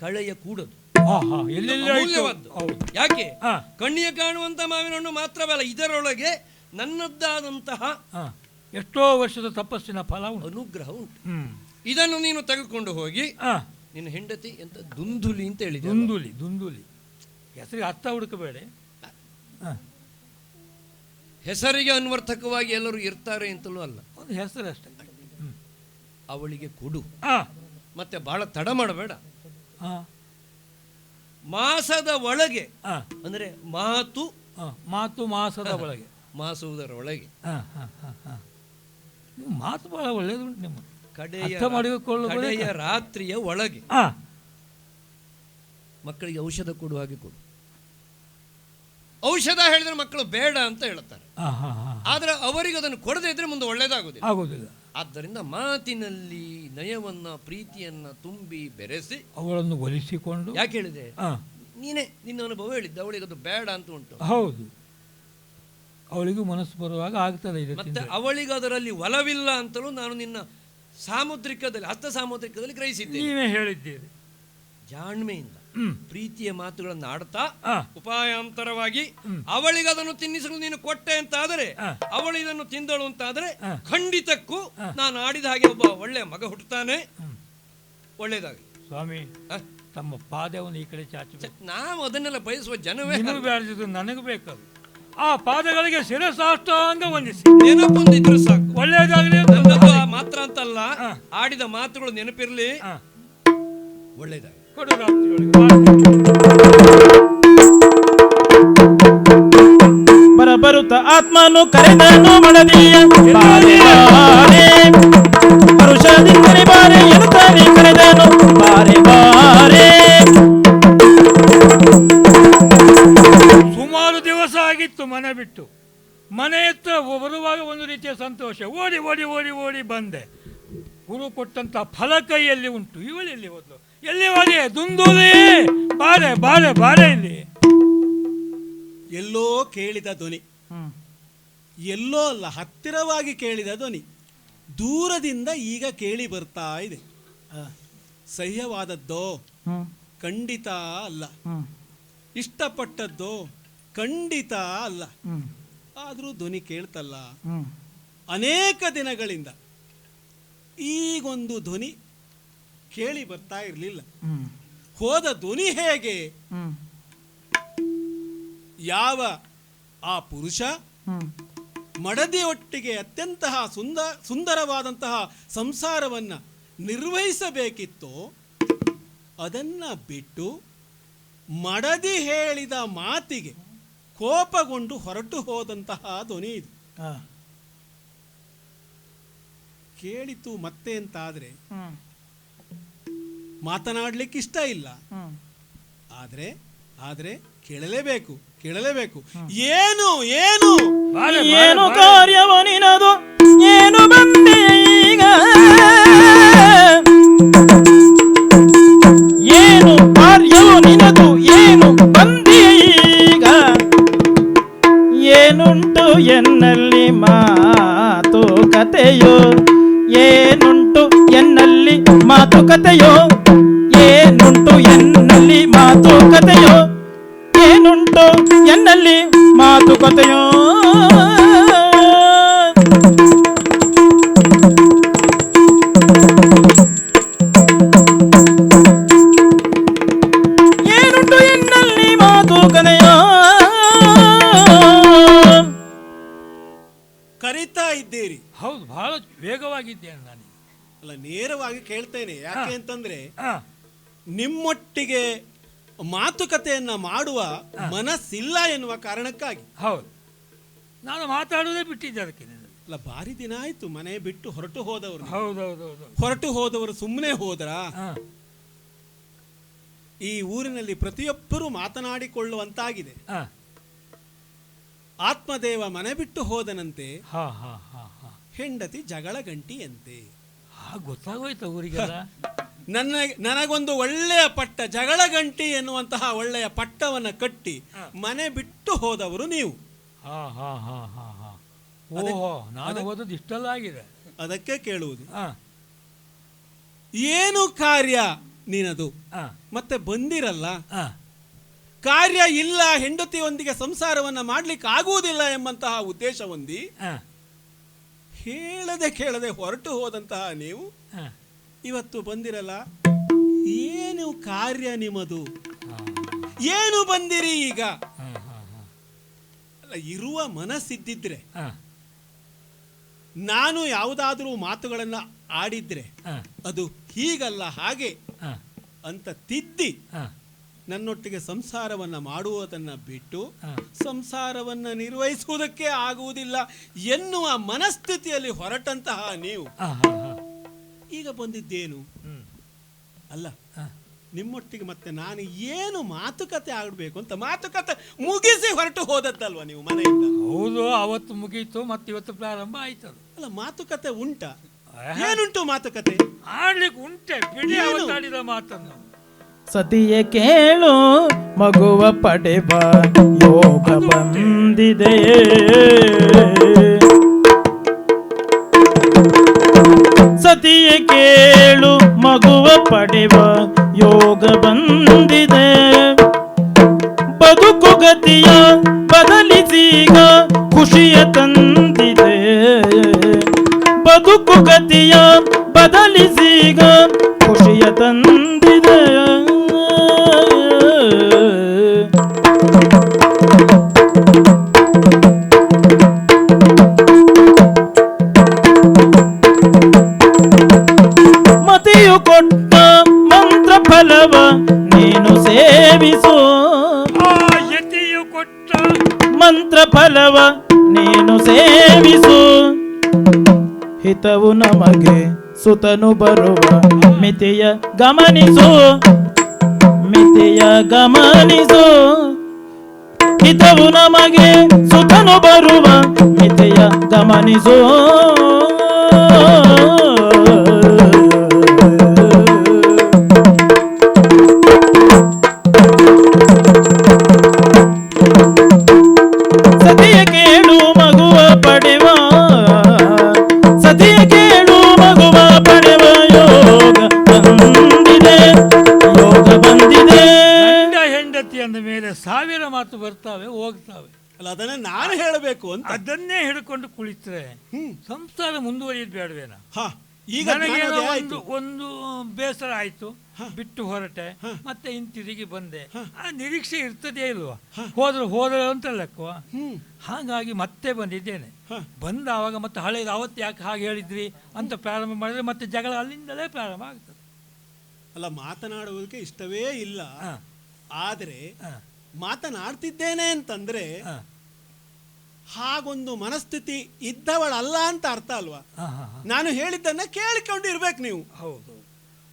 [SPEAKER 4] ಕಳೆಯ ಕೂಡದು ಅಮೂಲ್ಯವಾದ್ದು. ಯಾಕೆ? ಕಣ್ಣಿಗೆ ಕಾಣುವಂತ ಮಾವಿನ ಹಣ್ಣು ಮಾತ್ರವಲ್ಲ, ಇದರೊಳಗೆ ನನ್ನದ್ದಾದಂತಹ
[SPEAKER 2] ಎಷ್ಟೋ ವರ್ಷದ ತಪಸ್ಸಿನ ಫಲ
[SPEAKER 4] ಅನುಗ್ರಹ ಉಂಟು. ಇದನ್ನು ನೀನು ತೆಗೆದುಕೊಂಡು ಹೋಗಿ ನಿನ್ನ ಹೆಂಡತಿ ಎಂತ ದುಂದುಲಿ ಅಂತ ಹೇಳಿದೆ.
[SPEAKER 2] ದುಂದುಲಿ ಹೆಸರಿಗೆ ಅರ್ಥ ಹುಡುಕಬೇಡ,
[SPEAKER 4] ಹೆಸರಿಗೆ ಅನ್ವರ್ಥಕವಾಗಿ ಎಲ್ಲರೂ ಇರ್ತಾರೆ ಅಂತಲೂ ಅಲ್ಲ,
[SPEAKER 2] ಒಂದು ಹೆಸರಷ್ಟೇ.
[SPEAKER 4] ಅವಳಿಗೆ ಕೊಡು, ಮತ್ತೆ ಬಹಳ ತಡ ಮಾಡಬೇಡ. ಮಾಸದ ಒಳಗೆ ಅಂದ್ರೆ
[SPEAKER 2] ಮಾತು ಮಾಸದ ಒಳಗೆ,
[SPEAKER 4] ಮಾಸುವುದರ ಒಳಗೆ.
[SPEAKER 2] ಮಾತು ಬಹಳ ಒಳ್ಳೇದುಂಟು ನಿಮ್ಮ,
[SPEAKER 4] ಕಡೆಯ ರಾತ್ರಿಯ ಒಳಗೆ ಮಕ್ಕಳಿಗೆ ಔಷಧ ಕೊಡುವ ಹಾಗೆ ಕೊಡು. ಔಷಧ ಹೇಳಿದ್ರೆ ಮಕ್ಕಳು ಬೇಡ ಅಂತ ಹೇಳ್ತಾರೆ, ಆದ್ರೆ ಅವರಿಗೆ ಅದನ್ನು ಕೊಡದೇ ಇದ್ರೆ ಮುಂದೆ ಒಳ್ಳೇದಾಗುದಿಲ್ಲ. ಆದ್ದರಿಂದ ಮಾತಿನಲ್ಲಿ ನಯವನ್ನ ಪ್ರೀತಿಯನ್ನ ತುಂಬಿ ಬೆರೆಸಿ
[SPEAKER 2] ಅವಳನ್ನು ಒಲಿಸಿಕೊಂಡು.
[SPEAKER 4] ಯಾಕೆ ಹೇಳಿದೆ? ನೀನೇ ನಿನ್ನ ಅನುಭವ ಹೇಳಿದ್ದ, ಅವಳಿಗೆ ಅದು ಬೇಡ ಅಂತ ಉಂಟು.
[SPEAKER 2] ಹೌದು, ಅವಳಿಗೂ ಮನಸ್ಸು ಬರುವಾಗ ಆಗ್ತದೆ.
[SPEAKER 4] ಮತ್ತೆ ಅವಳಿಗೆ ಅದರಲ್ಲಿ ಒಲವಿಲ್ಲ ಅಂತಲೂ ನಾನು ನಿನ್ನ ಸಾಮುದ್ರಿಕದಲ್ಲಿ, ಹಸ್ತ ಸಾಮುದ್ರಿಕದಲ್ಲಿ ಗ್ರಹಿಸಿದ್ದೇನೆ.
[SPEAKER 2] ನೀವೇ ಹೇಳಿದ್ದೀರಿ.
[SPEAKER 4] ಜಾಣ್ಮೆಯಿಂದ ಪ್ರೀತಿಯ ಮಾತುಗಳನ್ನು ಆಡ್ತಾ ಉಪಾಯಾಂತರವಾಗಿ ಅವಳಿಗೆ ಅದನ್ನು ತಿನ್ನಿಸಲು ನೀನು ಕೊಟ್ಟೆ ಅಂತಾದರೆ, ಅವಳು ಇದನ್ನು ತಿಂದಳು ಅಂತಾದರೆ ಖಂಡಿತಕ್ಕೂ ನಾನು ಆಡಿದ ಹಾಗೆ ಒಬ್ಬ ಒಳ್ಳೆಯ ಮಗ ಹುಟ್ಟುತ್ತಾನೆ. ಒಳ್ಳೇದಾಗಲಿ ಸ್ವಾಮಿ.
[SPEAKER 2] ತಮ್ಮ ಪಾದವನ್ನು ಈ ಕಡೆ ಚಾಚಿ.
[SPEAKER 4] ನಾವು ಅದನ್ನೆಲ್ಲ ಬಯಸುವ ಜನವೇ
[SPEAKER 2] ನನಗೆ ಬೇಕದು. ಆ ಪಾದಗಳಿಗೆ ಶಿರಸಾಷ್ಟಾಂಗ ವಂದಿಸಿ
[SPEAKER 4] ನೆನಪೊಂದಿದ್ರು ಸಾಕು.
[SPEAKER 2] ಒಳ್ಳೇದಾಗಲಿ
[SPEAKER 4] ಮಾತ್ರ ಅಂತಲ್ಲ, ಆಡಿದ ಮಾತುಗಳು ನೆನಪಿರ್ಲಿ. ಒಳ್ಳೇದಾಗಲಿ.
[SPEAKER 3] ಬರಬರುತ್ತ ಆತ್ಮನು ಕರೆದನು ಮಡದಿಯ ಪರುಷದಿಂದಲೇ ಬಾರೆ ಎನ್ನುತ್ತಾನೆ ಕರೆದನು ಬಾರೆ ಬಾರೆ.
[SPEAKER 2] ಸುಮಾರು ದಿವಸ ಆಗಿತ್ತು ಮನೆ ಬಿಟ್ಟು. ಮನೆ ಎತ್ತ ಬರುವಾಗ ಒಂದು ರೀತಿಯ ಸಂತೋಷ. ಓಡಿ ಓಡಿ ಓಡಿ ಓಡಿ ಬಂದೆ. ಗುರು ಕೊಟ್ಟಂತ ಫಲ ಕೈಯಲ್ಲಿ ಉಂಟು. ಇವಳು ಎಲ್ಲಿ ಹೋದ್ಲು? ಎಲ್ಲಿ ಹೋದೆ? ದುಂದುಲಿ, ಬಾರೆ ಬಾರೆ ಬಾರೆ ಇಲ್ಲಿ.
[SPEAKER 5] ಎಲ್ಲೋ ಕೇಳಿದ ಧ್ವನಿ, ಎಲ್ಲೋ ಅಲ್ಲ, ಹತ್ತಿರವಾಗಿ ಕೇಳಿದ ಧ್ವನಿ ದೂರದಿಂದ ಈಗ ಕೇಳಿ ಬರ್ತಾ ಇದೆ. ಸಹ್ಯವಾದದ್ದೋ? ಖಂಡಿತ ಅಲ್ಲ. ಇಷ್ಟಪಟ್ಟದ್ದೋ? ಖಂಡಿತ ಅಲ್ಲ. ಆದರೂ ಧ್ವನಿ ಕೇಳ್ತಲ್ಲ. ಅನೇಕ ದಿನಗಳಿಂದ ಈಗೊಂದು ಧ್ವನಿ ಕೇಳಿ ಬರ್ತಾ ಇರಲಿಲ್ಲ. ಹೋದ ಧ್ವನಿ ಹೇಗೆ? ಯಾವ ಆ ಪುರುಷ ಮಡದಿಯೊಟ್ಟಿಗೆ ಅತ್ಯಂತಹ ಸುಂದರವಾದಂತಹ ಸಂಸಾರವನ್ನ ನಿರ್ವಹಿಸಬೇಕಿತ್ತೋ ಅದನ್ನ ಬಿಟ್ಟು ಮಡದಿ ಹೇಳಿದ ಮಾತಿಗೆ ಕೋಪಗೊಂಡು ಹೊರಟು ಹೋದಂತಹ ಧ್ವನಿ ಇದು. ಕೇಳಿತು ಮತ್ತೆ ಅಂತಾದ್ರೆ ಮಾತನಾಡ್ಲಿಕ್ಕೆ ಇಷ್ಟ ಇಲ್ಲ. ಆದರೆ ಆದ್ರೆ ಕೇಳಲೇಬೇಕು ಕೇಳಲೇಬೇಕು. ಏನು ಏನು
[SPEAKER 3] ಏನು ಕಾರ್ಯವ ನಿನದು, ಏನು ಬಂದೆ ಈಗ, ಏನು ಕಾರ್ಯವು ನಿನದು, ಏನು ಬಂದೆ ಈಗ, ಏನುಂಟು ಎನ್ನಲ್ಲಿ ಮಾತುಕತೆಯೋ, ಏನುಂಟು ಎನ್ನಲ್ಲಿ ಮಾತುಕತೆಯೋ, ಏನುಂಟು ಎನ್ನಲ್ಲಿ ಮಾತುಕತೆಯೋ, ಏನುಂಟು ಎನ್ನಲ್ಲಿ ಮಾತುಕತೆಯೋ. ಏನುಂಟು ಎನ್ನಲ್ಲಿ ಮಾತುಕತೆಯೋ.
[SPEAKER 5] ಕರೀತಾ ಇದ್ದೀರಿ?
[SPEAKER 2] ಹೌದು, ಬಹಳ ವೇಗವಾಗಿದ್ದೇನೆ ನಾನು.
[SPEAKER 5] ಅಲ್ಲ, ನೇರವಾಗಿ ಕೇಳ್ತೇನೆ. ಯಾಕೆ ಅಂತಂದ್ರೆ
[SPEAKER 2] ಹಾ,
[SPEAKER 5] ನಿಮ್ಮೊಟ್ಟಿಗೆ ಮಾತುಕತೆಯನ್ನ ಮಾಡುವ ಮನಸ್ಸಿಲ್ಲ ಎನ್ನುವ ಕಾರಣಕ್ಕಾಗಿ.
[SPEAKER 2] ಹೌದು, ನಾನು ಮಾತಾಡುವುದೇ ಬಿಟ್ಟಿದ್ದೆ ಅದಕ್ಕೆ.
[SPEAKER 5] ಅಲ್ಲ, ಭಾರಿ ದಿನ ಆಯ್ತು ಮನೆ ಬಿಟ್ಟು ಹೊರಟು ಹೋದವರು.
[SPEAKER 2] ಹೌದೌದೌದು.
[SPEAKER 5] ಹೊರಟು ಹೋದವರು ಸುಮ್ಮನೆ ಹೋದ್ರ?
[SPEAKER 2] ಹಾ,
[SPEAKER 5] ಈ ಊರಿನಲ್ಲಿ ಪ್ರತಿಯೊಬ್ಬರು ಮಾತನಾಡಿಕೊಳ್ಳುವಂತಾಗಿದೆ.
[SPEAKER 2] ಹಾ,
[SPEAKER 5] ಆತ್ಮದೇವ ಮನೆ ಬಿಟ್ಟು ಹೋದನಂತೆ,
[SPEAKER 2] ಹಾ, ಹಾ, ಹಾ, ಹಾ.
[SPEAKER 5] ಹೆಂಡತಿ ಜಗಳ ಗಂಟಿಯಂತೆ.
[SPEAKER 2] ಗೊತ್ತಾಗೋಯ್ತು ಊರಿಗೆಲ್ಲ.
[SPEAKER 5] ನನಗೊಂದು ಒಳ್ಳೆಯ ಪಟ್ಟ, ಜಗಳ ಗಂಟಿ ಎನ್ನುವಂತಹ ಒಳ್ಳೆಯ ಪಟ್ಟವನ್ನ ಕಟ್ಟಿ ಮನೆ ಬಿಟ್ಟು ಹೋದವರು ನೀವು.
[SPEAKER 2] ಹಾ, ಹಾ, ಹಾ, ಹಾ, ಹಾ. ಓಹೋ, ನಾನು ಓದೋದು ಇಷ್ಟೆಲ್ಲ ಆಗಿದೆ.
[SPEAKER 5] ಅದಕ್ಕೆ ಕೇಳುವುದು,
[SPEAKER 2] ಹಾ,
[SPEAKER 5] ಏನು ಕಾರ್ಯ ನಿನದು?
[SPEAKER 2] ಹಾ,
[SPEAKER 5] ಮತ್ತೆ ಬಂದಿರಲ್ಲ,
[SPEAKER 2] ಹಾ.
[SPEAKER 5] ಕಾರ್ಯ ಇಲ್ಲ, ಹೆಂಡತಿಯೊಂದಿಗೆ ಸಂಸಾರವನ್ನ ಮಾಡ್ಲಿಕ್ಕೆ ಆಗುವುದಿಲ್ಲ ಎಂಬಂತಹ ಉದ್ದೇಶ ಹೊಂದಿ
[SPEAKER 2] ಹಾ,
[SPEAKER 5] ಹೇಳದೆ ಕೇಳದೆ ಹೊರಟು ಹೋದಂತಹ ನೀವು
[SPEAKER 2] ಹಾ,
[SPEAKER 5] ಇವತ್ತು ಬಂದಿರಲ್ಲ. ಏನು ಕಾರ್ಯ ನಿಮ್ಮದು? ಏನು ಬಂದಿರಿ ಈಗ?
[SPEAKER 2] ಹಾ, ಹಾ, ಹಾ.
[SPEAKER 5] ಅಲ್ಲ, ಇರುವ ಮನಸ್ಸಿದ್ದಿದ್ರೆ,
[SPEAKER 2] ಹಾ,
[SPEAKER 5] ನಾನು ಯಾವುದಾದ್ರೂ ಮಾತುಗಳನ್ನ ಆಡಿದ್ರೆ
[SPEAKER 2] ಹಾ,
[SPEAKER 5] ಅದು ಹೀಗಲ್ಲ ಹಾಗೆ
[SPEAKER 2] ಹಾ,
[SPEAKER 5] ಅಂತ ತಿದ್ದಿ
[SPEAKER 2] ಹಾ,
[SPEAKER 5] ನನ್ನೊಟ್ಟಿಗೆ ಸಂಸಾರವನ್ನ ಮಾಡುವುದನ್ನ ಬಿಟ್ಟು
[SPEAKER 2] ಹಾ.
[SPEAKER 5] ಸಂಸಾರವನ್ನ ನಿರ್ವಹಿಸುವುದಕ್ಕೆ ಆಗುವುದಿಲ್ಲ ಎನ್ನುವ ಮನಸ್ಥಿತಿಯಲ್ಲಿ ಹೊರಟಂತಹ ನೀವು
[SPEAKER 2] ಹಾ, ಹಾ, ಹಾ.
[SPEAKER 5] ಈಗ ಬಂದಿದ್ದೇನು?
[SPEAKER 2] ಹ್ಮ್.
[SPEAKER 5] ಅಲ್ಲ,
[SPEAKER 2] ಹಾ.
[SPEAKER 5] ನಿಮ್ಮೊಟ್ಟಿಗೆ ಮತ್ತೆ ನಾನು ಏನು ಮಾತುಕತೆ ಆಡಬೇಕು ಅಂತ ಮಾತುಕತೆ ಮುಗಿಸಿ ಹೊರಟು ಹೋದದ್ದಲ್ವ ನೀವು ಮನೆಯಿಂದ?
[SPEAKER 2] ಹೌದು, ಅವತ್ತು ಮುಗೀತು, ಮತ್ತೆ ಇವತ್ತು ಪ್ರಾರಂಭ ಆಯ್ತದು.
[SPEAKER 5] ಅಲ್ಲ, ಮಾತುಕತೆ ಉಂಟಾ? ಏನುಂಟು ಮಾತುಕತೆ?
[SPEAKER 2] ಆಡ್ಲಿಕ್ಕೆ ಉಂಟೆ, ಬಿಡಿ
[SPEAKER 5] ಏನು?
[SPEAKER 2] ಅವತ್ತಾಡಿದ ಮಾತನ್ನು.
[SPEAKER 3] ಸತಿಯೇ ಕೇಳು, ಮಗುವ ಪಡೆವ ಯೋಗ ಬಂದಿದೆ. ಸತಿಯೇ ಕೇಳು, ಮಗುವ ಪಡೆವ ಯೋಗ ಬಂದಿದೆ. ಬದುಕು ಗತಿಯ ಬದಲಿಸೀಗ ಖುಷಿಯ ತಂದಿದೆ. ಬದುಕು ಗತಿಯ ಬದಲಿಸೀಗ ಖುಷಿಯ ತಂದಿದೆ. ಮತಿಯು ಕೊಟ್ಟ ಮಂತ್ರ ಫಲವ ನೀನು ಸೇವಿಸು.
[SPEAKER 2] ಯತಿಯು ಕೊಟ್ಟ
[SPEAKER 3] ಮಂತ್ರ ಫಲವ ನೀನು ಸೇವಿಸು. ಹಿತವು ನಮಗೆ ಸುತನು ಬರುವ ಮಿತಿಯ ಗಮನಿಸು. ಮಿತಿಯ ಗಮನಿಸು. ಹಿತವು ನಮಗೆ ಸುತನು ಬರುವ ಮಿತಿಯ ಗಮನಿಸು. ಸತಿಯ ಕೇಳು, ಮಗುವ ಪಡೆವ. ಸತಿಯ ಕೇಳು, ಮಗುವ ಪಡೆವ ಯೋಗ ಬಂದಿದೆ. ಯೋಗ ಬಂದಿದೆ.
[SPEAKER 2] ಗಂಡ ಹೆಂಡತಿ ಅಂದ ಮೇಲೆ ಸಾವಿರ ಮಾತು ಬರ್ತಾವೆ ಹೋಗ್ತಾವೆ.
[SPEAKER 5] ಅಲ್ಲ, ಅದನ್ನ ನಾನು ಹೇಳಬೇಕು ಅಂತ.
[SPEAKER 2] ಅದನ್ನೇ ಹಿಡ್ಕೊಂಡು ಕುಳಿತರೆ ಸಂಸಾರ ಮುಂದುವರಿಯೋದು ಬೇಡವೇನ?
[SPEAKER 5] ಈಗ
[SPEAKER 2] ನನಗೆ
[SPEAKER 5] ಜ್ಞಾನೋದಯ ಆಯ್ತು.
[SPEAKER 2] ಒಂದು ಬೇಸರ ಆಯ್ತು, ಬಿಟ್ಟು ಹೊರಟೆ, ಮತ್ತೆ ಹಿಂತಿರುಗಿ ಬಂದೆ. ಆ ನಿರೀಕ್ಷೆ ಇರ್ತದೇ ಇಲ್ವಾ? ಹೋದ್ರೆ ಅಂತ ಲೆಕ್ಕವ. ಹಾಗಾಗಿ ಮತ್ತೆ ಬಂದಿದ್ದೇನೆ. ಬಂದಾವಾಗ ಮತ್ತೆ ಹಳೇದು ಅವತ್ತು ಯಾಕೆ ಹಾಗೆ ಹೇಳಿದ್ರಿ ಅಂತ ಪ್ರಾರಂಭ ಮಾಡಿದ್ರೆ ಮತ್ತೆ ಜಗಳ ಅಲ್ಲಿಂದಲೇ ಪ್ರಾರಂಭ ಆಗ್ತದೆ.
[SPEAKER 5] ಅಲ್ಲ, ಮಾತನಾಡುವುದಕ್ಕೆ ಇಷ್ಟವೇ ಇಲ್ಲ.
[SPEAKER 2] ಹಾ.
[SPEAKER 5] ಆದರೆ
[SPEAKER 2] ಹಾ.
[SPEAKER 5] ಮಾತನಾಡ್ತಿದ್ದೇನೆ ಅಂತಂದ್ರೆ ಹಾಗೊಂದು ಮನಸ್ಥಿತಿ ಇದ್ದವಳಲ್ಲ ಅಂತ ಅರ್ಥ ಅಲ್ವಾ? ನಾನು ಹೇಳಿದ್ದನ್ನ ಕೇಳಿಕೊಂಡು ಇರ್ಬೇಕು ನೀವು.
[SPEAKER 2] ಹೌದು.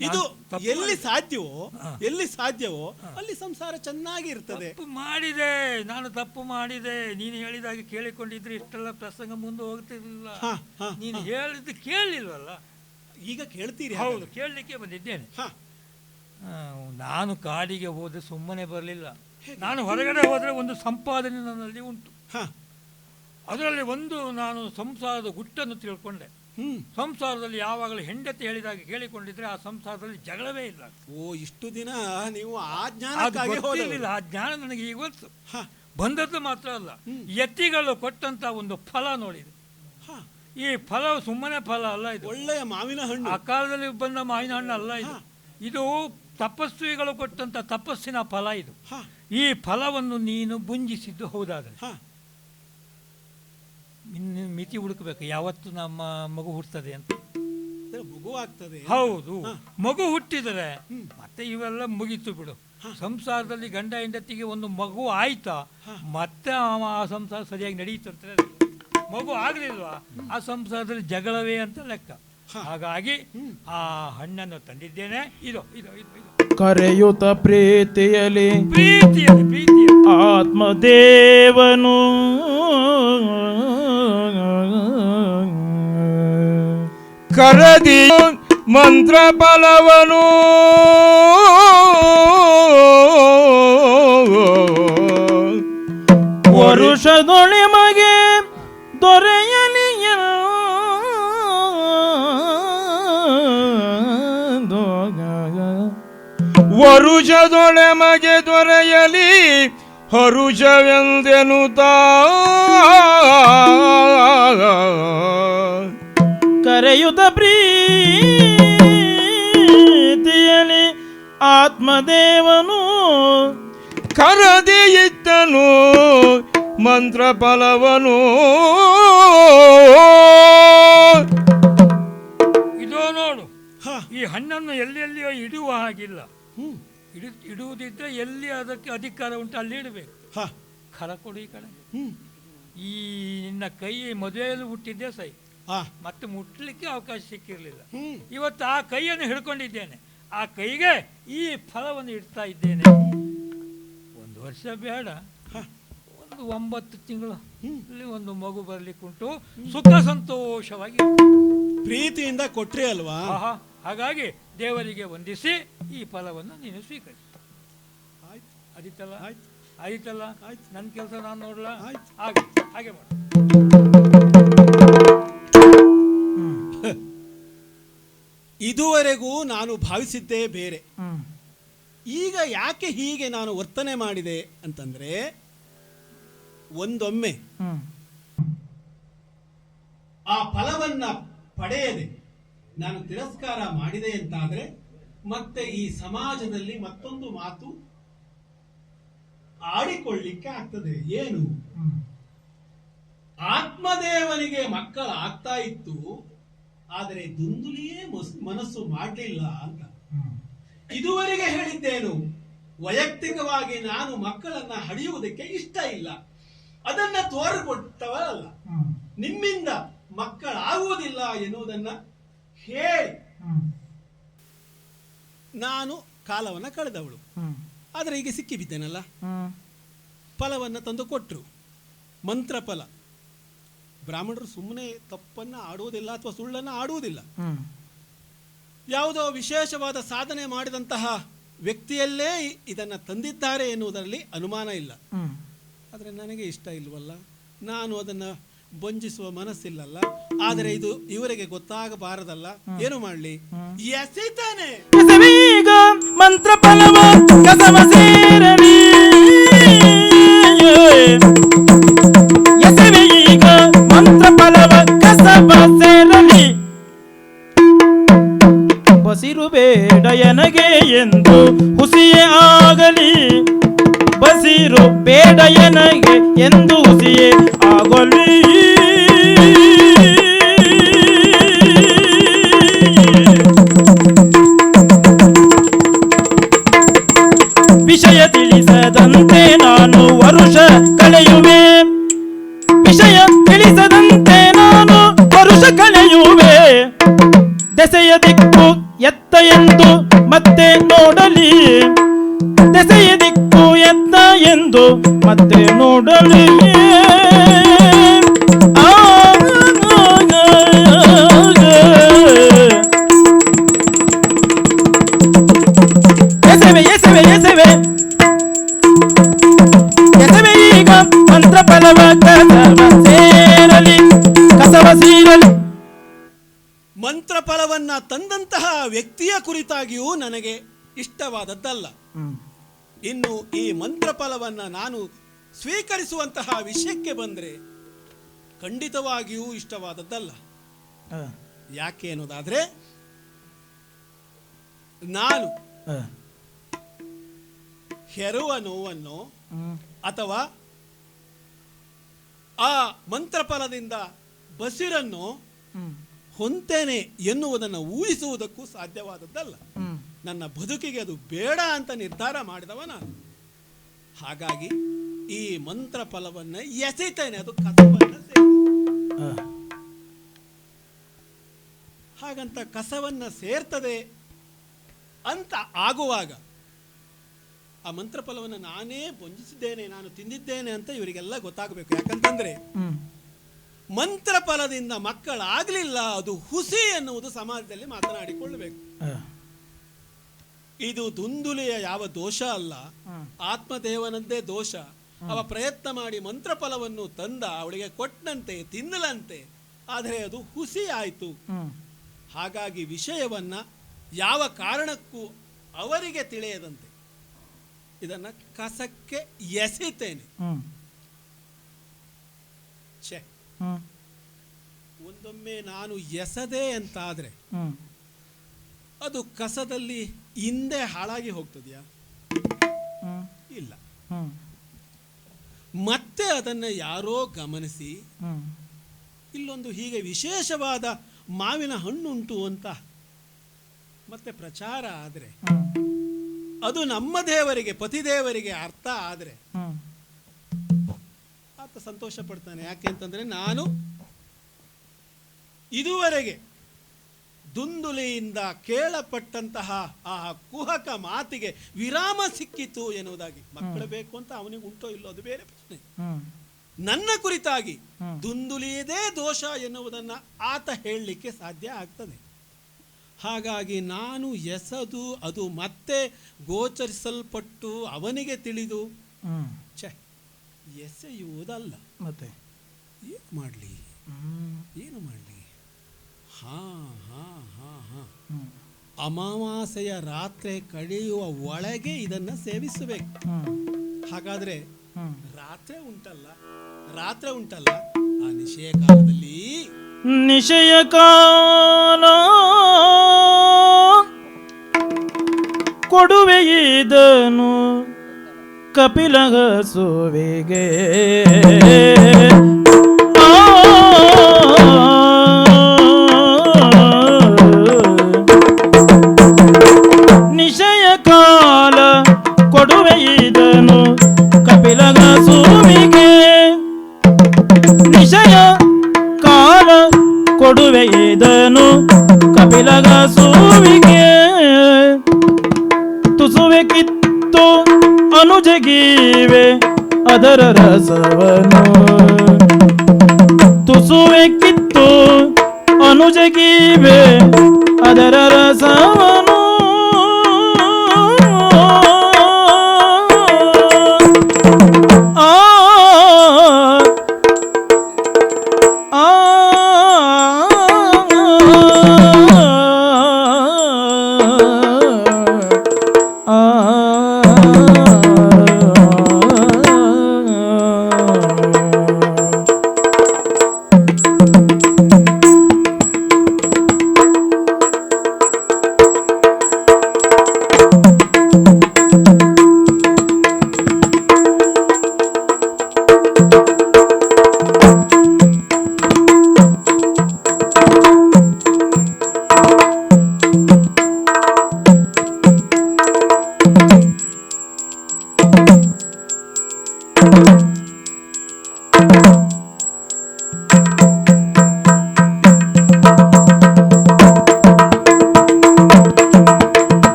[SPEAKER 5] ಇದು
[SPEAKER 2] ತಪ್ಪು
[SPEAKER 5] ಎಲ್ಲಿ ಸಾಧ್ಯವೋ ಅಲ್ಲಿ ಸಂಸಾರ ಚೆನ್ನಾಗಿ ಇರ್ತದೆ.
[SPEAKER 2] ತಪ್ಪು ಮಾಡಿದೆ, ನಾನು ತಪ್ಪು ಮಾಡಿದೆ. ನೀನು ಹೇಳಿದಾಗ ಕೇಳಿಕೊಂಡಿದ್ರೆ ಇಷ್ಟೆಲ್ಲ ಪ್ರಸಂಗ ಮುಂದೆ ಹೋಗ್ತಿರ್ಲಿಲ್ಲ. ನೀನು ಹೇಳಿದ್ದು ಕೇಳಲಿಲ್ವಲ್ಲ,
[SPEAKER 5] ಈಗ ಕೇಳ್ತೀರಿ?
[SPEAKER 2] ಹೌದು, ಕೇಳಲಿಕ್ಕೆ ಬಂದಿದ್ದೇನೆ. ನಾನು ಕಾಡಿಗೆ ಹೋದ್ರೆ ಸುಮ್ಮನೆ ಬರಲಿಲ್ಲ. ನಾನು ಹೊರಗಡೆ ಹೋದರೆ ಒಂದು ಸಂಪಾದನೆ ನನ್ನಲ್ಲಿ ಉಂಟು. ಅದರಲ್ಲಿ ಒಂದು ನಾನು ಸಂಸಾರದ ಗುಟ್ಟನ್ನು ತಿಳ್ಕೊಂಡೆ. ಸಂಸಾರದಲ್ಲಿ ಯಾವಾಗಲೂ ಹೆಂಡತಿ ಹೇಳಿದಾಗ ಕೇಳಿಕೊಂಡಿದ್ರೆ ಆ ಸಂಸಾರದಲ್ಲಿ ಜಗಳವೇ ಇಲ್ಲ.
[SPEAKER 5] ಇಷ್ಟು ದಿನ ನೀವು ಆ ಜ್ಞಾನ
[SPEAKER 2] ಆ ಜ್ಞಾನ ನನಗೆ ಈಗ ಗೊತ್ತು. ಬಂದದ್ದು ಮಾತ್ರ ಅಲ್ಲ, ಯತಿಗಳು ಕೊಟ್ಟಂತ ಒಂದು ಫಲ ನೋಡಿದೆ. ಈ ಫಲ ಸುಮ್ಮನೆ ಫಲ ಅಲ್ಲ, ಇದು
[SPEAKER 5] ಒಳ್ಳೆಯ ಮಾವಿನ ಹಣ್ಣು.
[SPEAKER 2] ಆ ಕಾಲದಲ್ಲಿ ಬಂದ ಮಾವಿನ ಹಣ್ಣು ಅಲ್ಲ ಇದು. ಇದು ತಪಸ್ವಿಗಳು ಕೊಟ್ಟಂತ ತಪಸ್ಸಿನ ಫಲ ಇದು. ಈ ಫಲವನ್ನು ನೀನು ಭುಂಜಿಸಿದ್ದು ಹೌದಾದರೆ ಇನ್ನು ಮಿತಿ ಹುಡುಕಬೇಕು, ಯಾವತ್ತು ನಮ್ಮ ಮಗು ಹುಟ್ಟುತ್ತದೆ ಅಂತ.
[SPEAKER 5] ಮಗು ಆಗ್ತದೆ,
[SPEAKER 2] ಹೌದು. ಮಗು ಹುಟ್ಟಿದರೆ ಮತ್ತೆ ಇವೆಲ್ಲ ಮುಗೀತು ಬಿಡು. ಸಂಸಾರದಲ್ಲಿ ಗಂಡ ಹೆಂಡತಿಗೆ ಒಂದು ಮಗು ಆಯ್ತಾ ಮತ್ತೆ ಆ ಸಂಸಾರ ಸರಿಯಾಗಿ ನಡೀತಿರ್ತದೆ. ಮಗು ಆಗಲಿಲ್ವಾ ಆ ಸಂಸಾರದಲ್ಲಿ ಜಗಳವೇ ಅಂತ ಲೆಕ್ಕ. ಹಾಗಾಗಿ ಆ ಹಣ್ಣನ್ನು ತಂದಿದ್ದೇನೆ. ಇದು ಇದು ಇದು
[SPEAKER 3] ಕರೆಯುತ್ತ ಪ್ರೀತಿಯಲಿ ಆತ್ಮದೇವನು
[SPEAKER 1] ಕರದಿ ಮಂತ್ರ ಫಲವನು
[SPEAKER 3] ವರುಷದೊಳೆ ಮಗೆ ದೊರೆಯಲಿ
[SPEAKER 1] ವರುಷದೊಳೆ ಮಗೆ ದೊರೆಯಲಿ ಹರುಷವೆಂದೆನುತ
[SPEAKER 3] ಕರೆಯುತ್ತ ಪ್ರೀತಿಯಲಿ ಆತ್ಮದೇವನು
[SPEAKER 1] ಕರದಿ ಇದ್ದನು ಮಂತ್ರ ಫಲವನು.
[SPEAKER 2] ಇದೋ ನೋಡು, ಈ ಹಣ್ಣನ್ನು ಎಲ್ಲೆಲ್ಲಿಯೋ ಇಡುವ ಹಾಗಿಲ್ಲ. ಇಡುವುದಿದ್ರೆ ಎಲ್ಲಿ ಅದಕ್ಕೆ ಅಧಿಕಾರ ಉಂಟು ಅಲ್ಲಿ ಇಡಬೇಕು. ಖರ ಕೊಡು ಈ ಕಡೆ. ಈ ನಿನ್ನ ಕೈ ಮದುವೆಯಲ್ಲಿ ಹುಟ್ಟಿದ್ದೆ ಸೈ, ಮತ್ತೆ ಮುಟ್ಲಿಕ್ಕೆ ಅವಕಾಶ ಸಿಕ್ಕಿರಲಿಲ್ಲ. ಇವತ್ತು ಆ ಕೈಯನ್ನು ಹಿಡ್ಕೊಂಡಿದ್ದೇನೆ, ಆ ಕೈಗೆ ಈ ಫಲವನ್ನು ಇಡ್ತಾ ಇದ್ದೇನೆ. 1 ವರ್ಷ ಬೇಡ, ಒಂದು 9 ತಿಂಗಳು ಇಲ್ಲಿ ಒಂದು ಮಗು ಬರ್ಲಿಕ್ಕುಂಟು. ಸುಖ ಸಂತೋಷವಾಗಿ
[SPEAKER 5] ಪ್ರೀತಿಯಿಂದ ಕೊಟ್ರಿ ಅಲ್ವಾ.
[SPEAKER 2] ಹಾಗಾಗಿ ದೇವರಿಗೆ ವಂದಿಸಿ ಈ ಫಲವನ್ನು ನೀನು ಸ್ವೀಕರಿಸ. ಆಯ್ತಲ್ಲ? ಆಯ್ತಲ್ಲ? ನನ್ನ ಕೆಲಸ ನಾನು ನೋಡಲ್ಲ. ಹಾಗೆ ಮಾಡು.
[SPEAKER 5] ಇದುವರೆಗೂ ನಾನು ಭಾವಿಸಿದ್ದೇ ಬೇರೆ. ಈಗ ಯಾಕೆ ಹೀಗೆ ನಾನು ವರ್ತನೆ ಮಾಡಿದೆ ಅಂತಂದ್ರೆ, ಒಂದೊಮ್ಮೆ ಆ ಫಲವನ್ನ ಪಡೆಯದೆ ನಾನು ತಿರಸ್ಕಾರ ಮಾಡಿದೆ ಅಂತಾದ್ರೆ ಮತ್ತೆ ಈ ಸಮಾಜದಲ್ಲಿ ಮತ್ತೊಂದು ಮಾತು ಆಡಿಕೊಳ್ಳಿಕ್ಕೆ ಆಗ್ತದೆ. ಏನು? ಆತ್ಮದೇವನಿಗೆ ಮಕ್ಕಳ ಆಗ್ತಾ ಇತ್ತು, ಆದರೆ ದುಂದುಲಿಯೇ ಮನಸ್ಸು ಮಾಡಲಿಲ್ಲ ಅಂತ. ಇದುವರೆಗೆ ಹೇಳಿದ್ದೇನು, ವೈಯಕ್ತಿಕವಾಗಿ ನಾನು ಮಕ್ಕಳನ್ನ ಹಡಿಯುವುದಕ್ಕೆ ಇಷ್ಟ ಇಲ್ಲ, ಅದನ್ನ ತೋರಿಕೊಟ್ಟವರಲ್ಲ. ನಿಮ್ಮಿಂದ ಮಕ್ಕಳಾಗುವುದಿಲ್ಲ ಎನ್ನುವುದನ್ನ ಹೇಳಿ ನಾನು ಕಾಲವನ್ನ ಕಳೆದವಳು. ಆದರೆ ಈಗ ಸಿಕ್ಕಿಬಿದ್ದೇನಲ್ಲ, ಫಲವನ್ನ ತಂದು ಕೊಟ್ಟರು. ಮಂತ್ರ ಫಲ. ಬ್ರಾಹ್ಮಣರು ಸುಮ್ಮನೆ ತಪ್ಪನ್ನ ಆಡುವುದಿಲ್ಲ ಅಥವಾ ಸುಳ್ಳನ್ನ ಆಡುವುದಿಲ್ಲ. ಯಾವುದೋ ವಿಶೇಷವಾದ ಸಾಧನೆ ಮಾಡಿದಂತಹ ವ್ಯಕ್ತಿಯಲ್ಲೇ ಇದನ್ನ ತಂದಿದ್ದಾರೆ ಎನ್ನುವುದರಲ್ಲಿ ಅನುಮಾನ ಇಲ್ಲ. ಆದರೆ ನನಗೆ ಇಷ್ಟ ಇಲ್ವಲ್ಲ, ನಾನು ಅದನ್ನ ಬಂಜಿಸುವ ಮನಸ್ಸಿಲ್ಲಲ್ಲ. ಆದರೆ ಇದು ಇವರಿಗೆ ಗೊತ್ತಾಗಬಾರದಲ್ಲ, ಏನು ಮಾಡಲಿ? ಎಸೆತಾನೆ
[SPEAKER 3] ಈಗ ಮಂತ್ರ ಫಲವ ಕಸವ ಸೇರಲಿ, ಎಸೆವೆ ಈಗ ಮಂತ್ರ ಫಲವ ಕಸವ ಸೇರಲಿ. ಬಸಿರು ಬೇಡ ಎನಗೆ ಎಂದು ಹುಸಿಯೇ ಆಗಲಿ, ಬಸಿರು ಬೇಡ ಎನಗೆ ಎಂದು ಹುಸಿಯೇ ಆಗಲಿ. ವಿಷಯ ತಿಳಿಸದಂತೆ ನಾನು ವರುಷ ಕಳೆಯುವೆ, ವಿಷಯ ತಿಳಿಸದಂತೆ ನಾನು ವರುಷ ಕಳೆಯುವೆ. ದೆಸೆಯ ದಿಕ್ಕು ಎತ್ತ ಎಂದು ಸೇರಲಿ ಎಸೆವೆ ಎಸೆವೆ ಎಸೆವೆ ಎಸೆವೆ ಈಗ ಮಂತ್ರ ಫಲವ ಸೇರಲಿ ಕಸವ ಸೀರಲಿ.
[SPEAKER 5] ಮಂತ್ರ ಫಲವನ್ನ ತಂದಂತಹ ವ್ಯಕ್ತಿಯ ಕುರಿತಾಗಿಯೂ ನನಗೆ ಇಷ್ಟವಾದದ್ದಲ್ಲ. ಇನ್ನು ಈ ಮಂತ್ರ ಫಲವನ್ನ ನಾನು ಸ್ವೀಕರಿಸುವಂತಹ ವಿಷಯಕ್ಕೆ ಬಂದರೆ ಖಂಡಿತವಾಗಿಯೂ ಇಷ್ಟವಾದದ್ದಲ್ಲ. ಯಾಕೆ ಅನ್ನೋದಾದ್ರೆ ನಾನು ಹೆರುವ ನೋವನ್ನು ಅಥವಾ ಆ ಮಂತ್ರಫಲದಿಂದ ಬಸಿರನ್ನು ಹೊಂತೇನೆ ಎನ್ನುವುದನ್ನು ಊಹಿಸುವುದಕ್ಕೂ ಸಾಧ್ಯವಾದದ್ದಲ್ಲ. ನನ್ನ ಬದುಕಿಗೆ ಅದು ಬೇಡ ಅಂತ ನಿರ್ಧಾರ ಮಾಡಿದವ ನಾನು. ಹಾಗಾಗಿ ಈ ಮಂತ್ರ ಫಲವನ್ನು ಎಸೆತೇನೆ, ಅದು ಕಸವನ್ನ ಹಾಗಂತ ಕಸವನ್ನ ಸೇರ್ತದೆ ಅಂತ ಆಗುವಾಗ ಆ ಮಂತ್ರ ಫಲವನ್ನು ನಾನೇ ಭುಂಜಿಸಿದ್ದೇನೆ, ನಾನು ತಿಂದಿದ್ದೇನೆ ಅಂತ ಇವರಿಗೆಲ್ಲ ಗೊತ್ತಾಗಬೇಕು. ಯಾಕಂತಂದ್ರೆ ಮಂತ್ರ ಫಲದಿಂದ ಮಕ್ಕಳಾಗಲಿಲ್ಲ, ಅದು ಹುಸಿ ಎನ್ನುವುದು ಸಮಾಜದಲ್ಲಿ ಮಾತನಾಡಿಕೊಳ್ಳಬೇಕು. ಇದು ದುಂದುಲೆಯ ಯಾವ ದೋಷ ಅಲ್ಲ, ಆತ್ಮದೇವನದ್ದೇ ದೋಷ. ಅವ ಪ್ರಯತ್ನ ಮಾಡಿ ಮಂತ್ರ ಫಲವನ್ನು ತಂದ, ಅವಳಿಗೆ ಕೊಟ್ಟಂತೆ ತಿನ್ನಲಂತೆ, ಆದರೆ ಅದು ಹುಸಿ ಆಯಿತು. ಹಾಗಾಗಿ ವಿಷಯವನ್ನ ಯಾವ ಕಾರಣಕ್ಕೂ ಅವರಿಗೆ ತಿಳಿಯದಂತೆ ಇದನ್ನ ಕಸಕ್ಕೆ ಎಸೆತೇನೆ. ಛೆ, ಒಂದೊಮ್ಮೆ ನಾನು ಎಸದೆ ಅಂತಾದ್ರೆ ಅದು ಕಸದಲ್ಲಿ ಹಿಂದೆ ಹಾಳಾಗಿ ಹೋಗ್ತದ್ಯಾ? ಇಲ್ಲ. ಮತ್ತೆ ಅದನ್ನ ಯಾರೋ ಗಮನಿಸಿ ಇಲ್ಲೊಂದು ಹೀಗೆ ವಿಶೇಷವಾದ ಮಾವಿನ ಹಣ್ಣುಂಟು ಅಂತ ಮತ್ತೆ ಪ್ರಚಾರ ಆದ್ರೆ, ಅದು ನಮ್ಮ ದೇವರಿಗೆ, ಪತಿದೇವರಿಗೆ ಅರ್ಥ ಆದ್ರೆ ಆತ ಸಂತೋಷ ಪಡ್ತಾನೆ. ಯಾಕೆ ಅಂತಂದ್ರೆ ನಾನು ಇದುವರೆಗೆ ದುಂದುಲೆಯಿಂದ ಕೇಳಪಟ್ಟಂತಹ ಆ ಕುಹಕ ಮಾತಿಗೆ ವಿರಾಮ ಸಿಕ್ಕಿತು ಎನ್ನುವುದಾಗಿ. ಮಕ್ಕಳು ಬೇಕು ಅಂತ ಅವನಿಗೆ ಉಂಟೋ ಇಲ್ಲೋ ಅದು ಬೇರೆ ಪ್ರಶ್ನೆ. ನನ್ನ ಕುರಿತಾಗಿ ದುಂದುಲಿಯದೇ ದೋಷ ಎನ್ನುವುದನ್ನು ಆತ ಹೇಳಲಿಕ್ಕೆ ಸಾಧ್ಯ ಆಗ್ತದೆ. ಹಾಗಾಗಿ ನಾನು ಎಸದು ಅದು ಮತ್ತೆ ಗೋಚರಿಸಲ್ಪಟ್ಟು ಅವನಿಗೆ ತಿಳಿದು ಎಸೆಯುವುದಲ್ಲ. ಮತ್ತೆ ಏನು ಮಾಡಲಿ, ಏನು ಮಾಡಲಿ? ಅಮಾವಾಸ್ಯೆಯ ರಾತ್ರಿ ಕಳೆಯುವ ಒಳಗೆ ಇದನ್ನ ಸೇವಿಸಬೇಕು. ಹಾಗಾದ್ರೆ ರಾತ್ರಿ ಉಂಟಲ್ಲ ಆ ನಿಶಯ ಕಾಲದಲ್ಲಿ,
[SPEAKER 3] ನಿಶಯ ಕಾಲ ಕೊಡುವೆ ಇದನು ಕಪಿಲಗ ಸೋವೆಗೆ. ನಿಶಯ ಕಾಲ ಕೊಡುವೆ ಇದನು ಕಪಿಲಗ ಸೋವಿಗೆ. ನಿಶಯ ಕಾಲ ಕೊಡುವೆ ಇದನು ಕಪಿಲಗ ಸೋವಿಗೆ. ತುಸುವೆ ಕಿತ್ತು ಅನುಜಗೀವೆ ಅದರ ರಸವನು. ತುಸುವೆ ಕಿತ್ತು ಅನುಜಗೀವೆ ಅದರ ರಸವನು.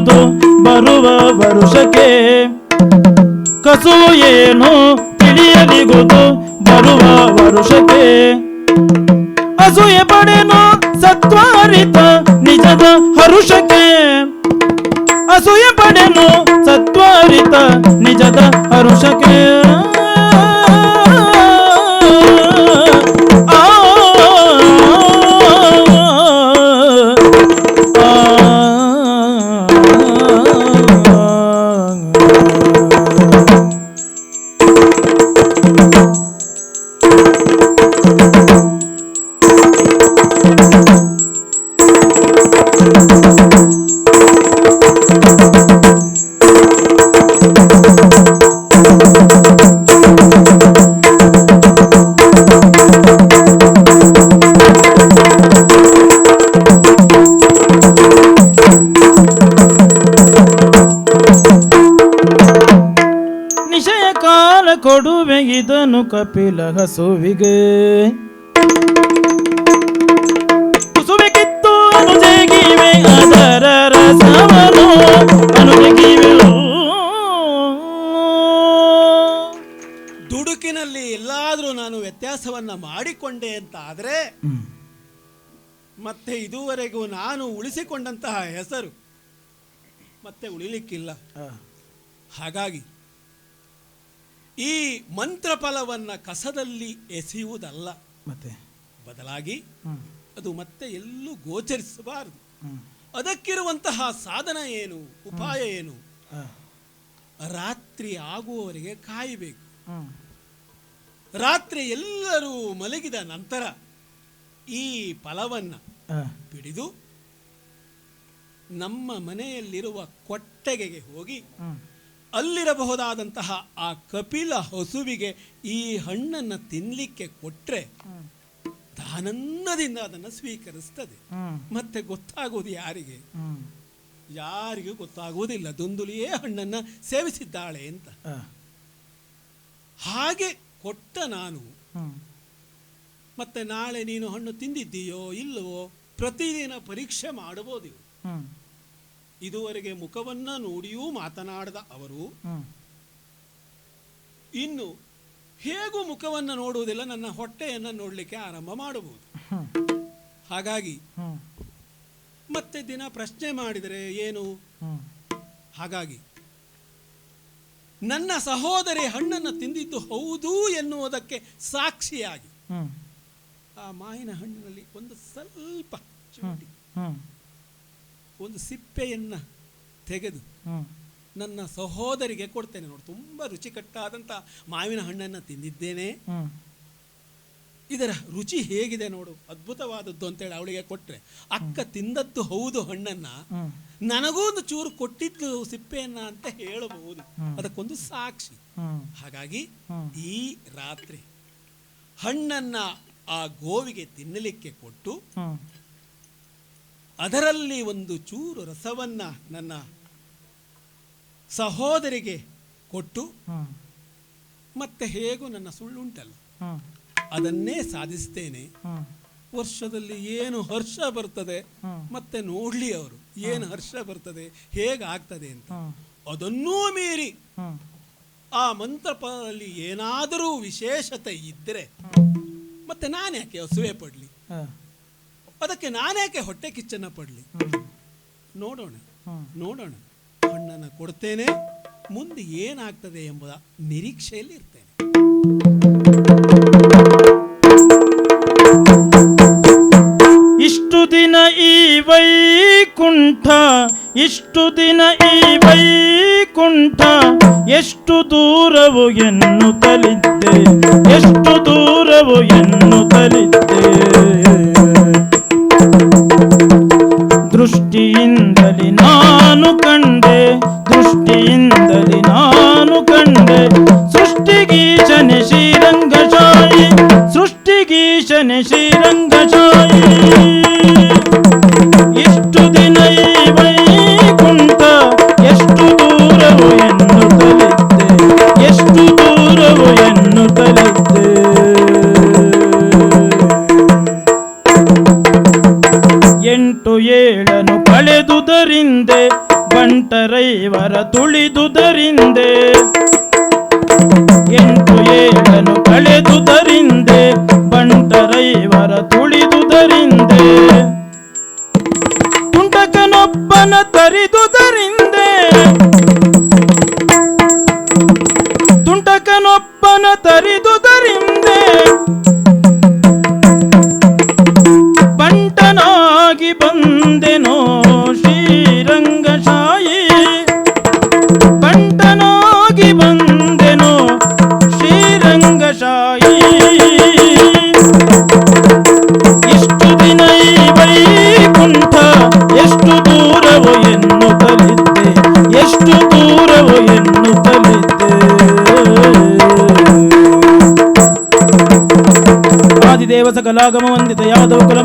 [SPEAKER 3] ತಿಳಿಯಲಿಗುದು ಬರುವ ವರುಷಕ್ಕೆ. ಕಸುವು ಏನು ತಿಳಿಯಲಿಗುದು ಬರುವ ವರುಷಕ್ಕೆ. ಅಸೂಯೆ ಪಡೆನು ಸತ್ವರಿತ ನಿಜದ ಹರುಷಕ್ಕೆ. ಅಸೂಯೆ ಪಡೆನು ಸತ್ವರಿತ ನಿಜದ ಹರುಷಕ್ಕೆ. ಕೊಡುವೆ ಇದನ್ನು ಕಪಿಲ ಹಸುವಿಗೆ. ಕುಸುವೆ ಕಿತ್ತು ಅನುಜಗಿವೆ ಅದರ ರಸವನು ಅನುಜಗಿವೆ.
[SPEAKER 5] ದುಡುಕಿನಲ್ಲಿ ಎಲ್ಲಾದರೂ ನಾನು ವ್ಯತ್ಯಾಸವನ್ನ ಮಾಡಿಕೊಂಡೆ ಅಂತ ಆದ್ರೆ ಮತ್ತೆ ಇದುವರೆಗೂ ನಾನು ಉಳಿಸಿಕೊಂಡಂತಹ ಹೆಸರು ಮತ್ತೆ ಉಳಿಲಿಕ್ಕಿಲ್ಲ. ಹಾಗಾಗಿ ಈ ಮಂತ್ರ ಫಲವನ್ನು ಕಸದಲ್ಲಿ ಎಸೆಯುವುದಲ್ಲ,
[SPEAKER 3] ಮತ್ತೆ
[SPEAKER 5] ಬದಲಾಗಿ ಅದು ಮತ್ತೆ ಎಲ್ಲೂ ಗೋಚರಿಸಬಾರದು. ಅದಕ್ಕಿರುವಂತಹ ಸಾಧನ ಏನು, ಉಪಾಯ ಏನು? ರಾತ್ರಿ ಆಗುವವರೆಗೆ ಕಾಯಬೇಕು. ರಾತ್ರಿ ಎಲ್ಲರೂ ಮಲಗಿದ ನಂತರ ಈ ಫಲವನ್ನು ಹಿಡಿದು ನಮ್ಮ ಮನೆಯಲ್ಲಿರುವ ಕೊಟ್ಟೆಗೆಗೆ ಹೋಗಿ ಅಲ್ಲಿರಬಹುದಾದಂತಹ ಆ ಕಪಿಲ ಹಸುವಿಗೆ ಈ ಹಣ್ಣನ್ನು ತಿನ್ನಲಿಕ್ಕೆ ಕೊಟ್ಟರೆ ಆನಂದದಿಂದ ಅದನ್ನು ಸ್ವೀಕರಿಸ್ತದೆ. ಮತ್ತೆ ಗೊತ್ತಾಗುವುದು ಯಾರಿಗೆ? ಯಾರಿಗೂ ಗೊತ್ತಾಗುವುದಿಲ್ಲ ದುಂದುಲಿಯೇ ಹಣ್ಣನ್ನು ಸೇವಿಸಿದ್ದಾಳೆ ಅಂತ. ಹಾಗೆ ಕೊಟ್ಟ ನಾನು ಮತ್ತೆ ನಾಳೆ ನೀನು ಹಣ್ಣು ತಿಂದಿದ್ದೀಯೋ ಇಲ್ಲವೋ ಪ್ರತಿದಿನ ಪರೀಕ್ಷೆ ಮಾಡಬಹುದು. ಇದುವರೆಗೆ ಮುಖವನ್ನ ನೋಡಿಯೂ ಮಾತನಾಡದ ಅವರು ಇನ್ನು ಹೇಗೂ ಮುಖವನ್ನು ನೋಡುವುದಿಲ್ಲ, ನನ್ನ ಹೊಟ್ಟೆಯನ್ನು ನೋಡಲಿಕ್ಕೆ ಆರಂಭ ಮಾಡಬಹುದು. ಹಾಗಾಗಿ ಮತ್ತೆ ದಿನ ಪ್ರಶ್ನೆ ಮಾಡಿದರೆ ಏನು? ಹಾಗಾಗಿ ನನ್ನ ಸಹೋದರಿ ಹಣ್ಣನ್ನು ತಿಂದಿದ್ದು ಹೌದು ಎನ್ನುವುದಕ್ಕೆ ಸಾಕ್ಷಿಯಾಗಿ ಆ ಮಾವಿನ ಹಣ್ಣಿನಲ್ಲಿ ಒಂದು ಸ್ವಲ್ಪ ಒಂದು ಸಿಪ್ಪೆಯನ್ನ ತೆಗೆದು ನನ್ನ ಸಹೋದರಿಗೆ ಕೊಡ್ತೇನೆ. ನೋಡಿ, ತುಂಬಾ ರುಚಿಕಟ್ಟಾದಂಥ ಮಾವಿನ ಹಣ್ಣನ್ನು ತಿಂದಿದ್ದೇನೆ, ಇದರ ರುಚಿ ಹೇಗಿದೆ ನೋಡು, ಅದ್ಭುತವಾದದ್ದು ಅಂತೇಳಿ ಅವಳಿಗೆ ಕೊಟ್ರೆ ಅಕ್ಕ ತಿಂದದ್ದು ಹೌದು ಹಣ್ಣನ್ನ, ನನಗೂ ಒಂದು ಚೂರು ಕೊಟ್ಟಿದ್ದು ಸಿಪ್ಪೆಯನ್ನ ಅಂತ ಹೇಳಬಹುದು. ಅದಕ್ಕೊಂದು ಸಾಕ್ಷಿ. ಹಾಗಾಗಿ ಈ ರಾತ್ರಿ ಹಣ್ಣನ್ನ ಆ ಗೋವಿಗೆ ತಿನ್ನಲಿಕ್ಕೆ ಕೊಟ್ಟು ಅದರಲ್ಲಿ ಒಂದು ಚೂರು ರಸವನ್ನ ನನ್ನ ಸಹೋದರಿಗೆ ಕೊಟ್ಟು ಮತ್ತೆ ಹೇಗೂ ನನ್ನ ಸುಳ್ಳುಂಟಲ್ಲ ಅದನ್ನೇ ಸಾಧಿಸ್ತೇನೆ. ವರ್ಷದಲ್ಲಿ ಏನು ಹರ್ಷ ಬರ್ತದೆ ಮತ್ತೆ ನೋಡ್ಲಿ ಅವರು ಏನು ಹರ್ಷ ಬರ್ತದೆ, ಹೇಗಾಗ್ತದೆ ಅಂತ. ಅದನ್ನೂ ಮೀರಿ ಆ ಮಂತ್ರಪದಲ್ಲಿ ಏನಾದರೂ ವಿಶೇಷತೆ ಇದ್ದರೆ ಮತ್ತೆ ನಾನ್ಯಾಕೆ ಅಸೂಯೆ ಪಡ್ಲಿ, ಅದಕ್ಕೆ ನಾನ್ಯಾಕೆ ಹೊಟ್ಟೆ ಕಿಚ್ಚನ್ನ ಪಡ್ಲಿ. ನೋಡೋಣ ನೋಡೋಣ, ಹಣ್ಣನ್ನು ಕೊಡ್ತೇನೆ, ಮುಂದೆ ಏನಾಗ್ತದೆ ಎಂಬುದ ನಿರೀಕ್ಷೆಯಲ್ಲಿ ಇರ್ತೇನೆ.
[SPEAKER 3] ಇಷ್ಟು ದಿನ ಈ ವೈಕುಂಠ, ಇಷ್ಟು ದಿನ ಈ ವೈಕುಂಠ ಎಷ್ಟು ದೂರವು ಎನ್ನುತ್ತಲಿದ್ದೆ, ಎಷ್ಟು ದೂರವು ಎನ್ನುತ್ತಲಿದ್ದೆ. ದೃಷ್ಟಿಯಿಂದಲಿ ನಾನು ಕಂಡೆ, ದೃಷ್ಟಿಯಿಂದಲಿ ನಾನು ಕಂಡೆ, ಸೃಷ್ಟಿಗೀಶನೆ ಶ್ರೀರಂಗಶಾಯಿ, ಸೃಷ್ಟಿಗೀಶನೆ ಶ್ರೀರಂಗಶಾಯಿ. ಇಷ್ಟು ದಿನ ಈ ವೈಕುಂಠ ಎಷ್ಟು ದೂರವು ಎನ್ನುತ್ತಲಿದ್ದೆ, ಎಷ್ಟು ದೂರವು ಎನ್ನುತ್ತಲಿದ್ದೆ. ಎಂಟು ಏಳನು ಕಳೆ ಕಳೆದುದರಿಂದೆ ಬಂಟರೈವರ ತುಳಿದುದರಿಂದೆ 8 ಕಳೆದುದರಿಂದೆ ಬಂಟರೈವರ ತುಳಿದುದರಿಂದೆ ತುಂಟಕನೊಬ್ಬನ ತರಿದುದರಿಂದೆ ತುಂಟಕನೊಬ್ಬನ ತರಿದುದರಿಂದೆ ಬಂಟನಾಗಿ ಬಂದೆನೋ ಶ್ರೀರಂಗಶಾಯಿ ಬಂಟನಾಗಿ ಬಂದೆನೋ ಶ್ರೀರಂಗಶಾಯಿ ಇಷ್ಟು ದಿನ ಈ ವೈಕುಂಠ ಎಷ್ಟು ದೂರವೋ ಎನ್ನುತ್ತಲಿದ್ದೆ ಎಷ್ಟು ದೂರವೋ ಎನ್ನುತ್ತಲಿದ್ದೆ ಆದಿದೇವ ಸಕಲಾಗಮ ವಂದಿತ ಯಾದವ ಕುಲ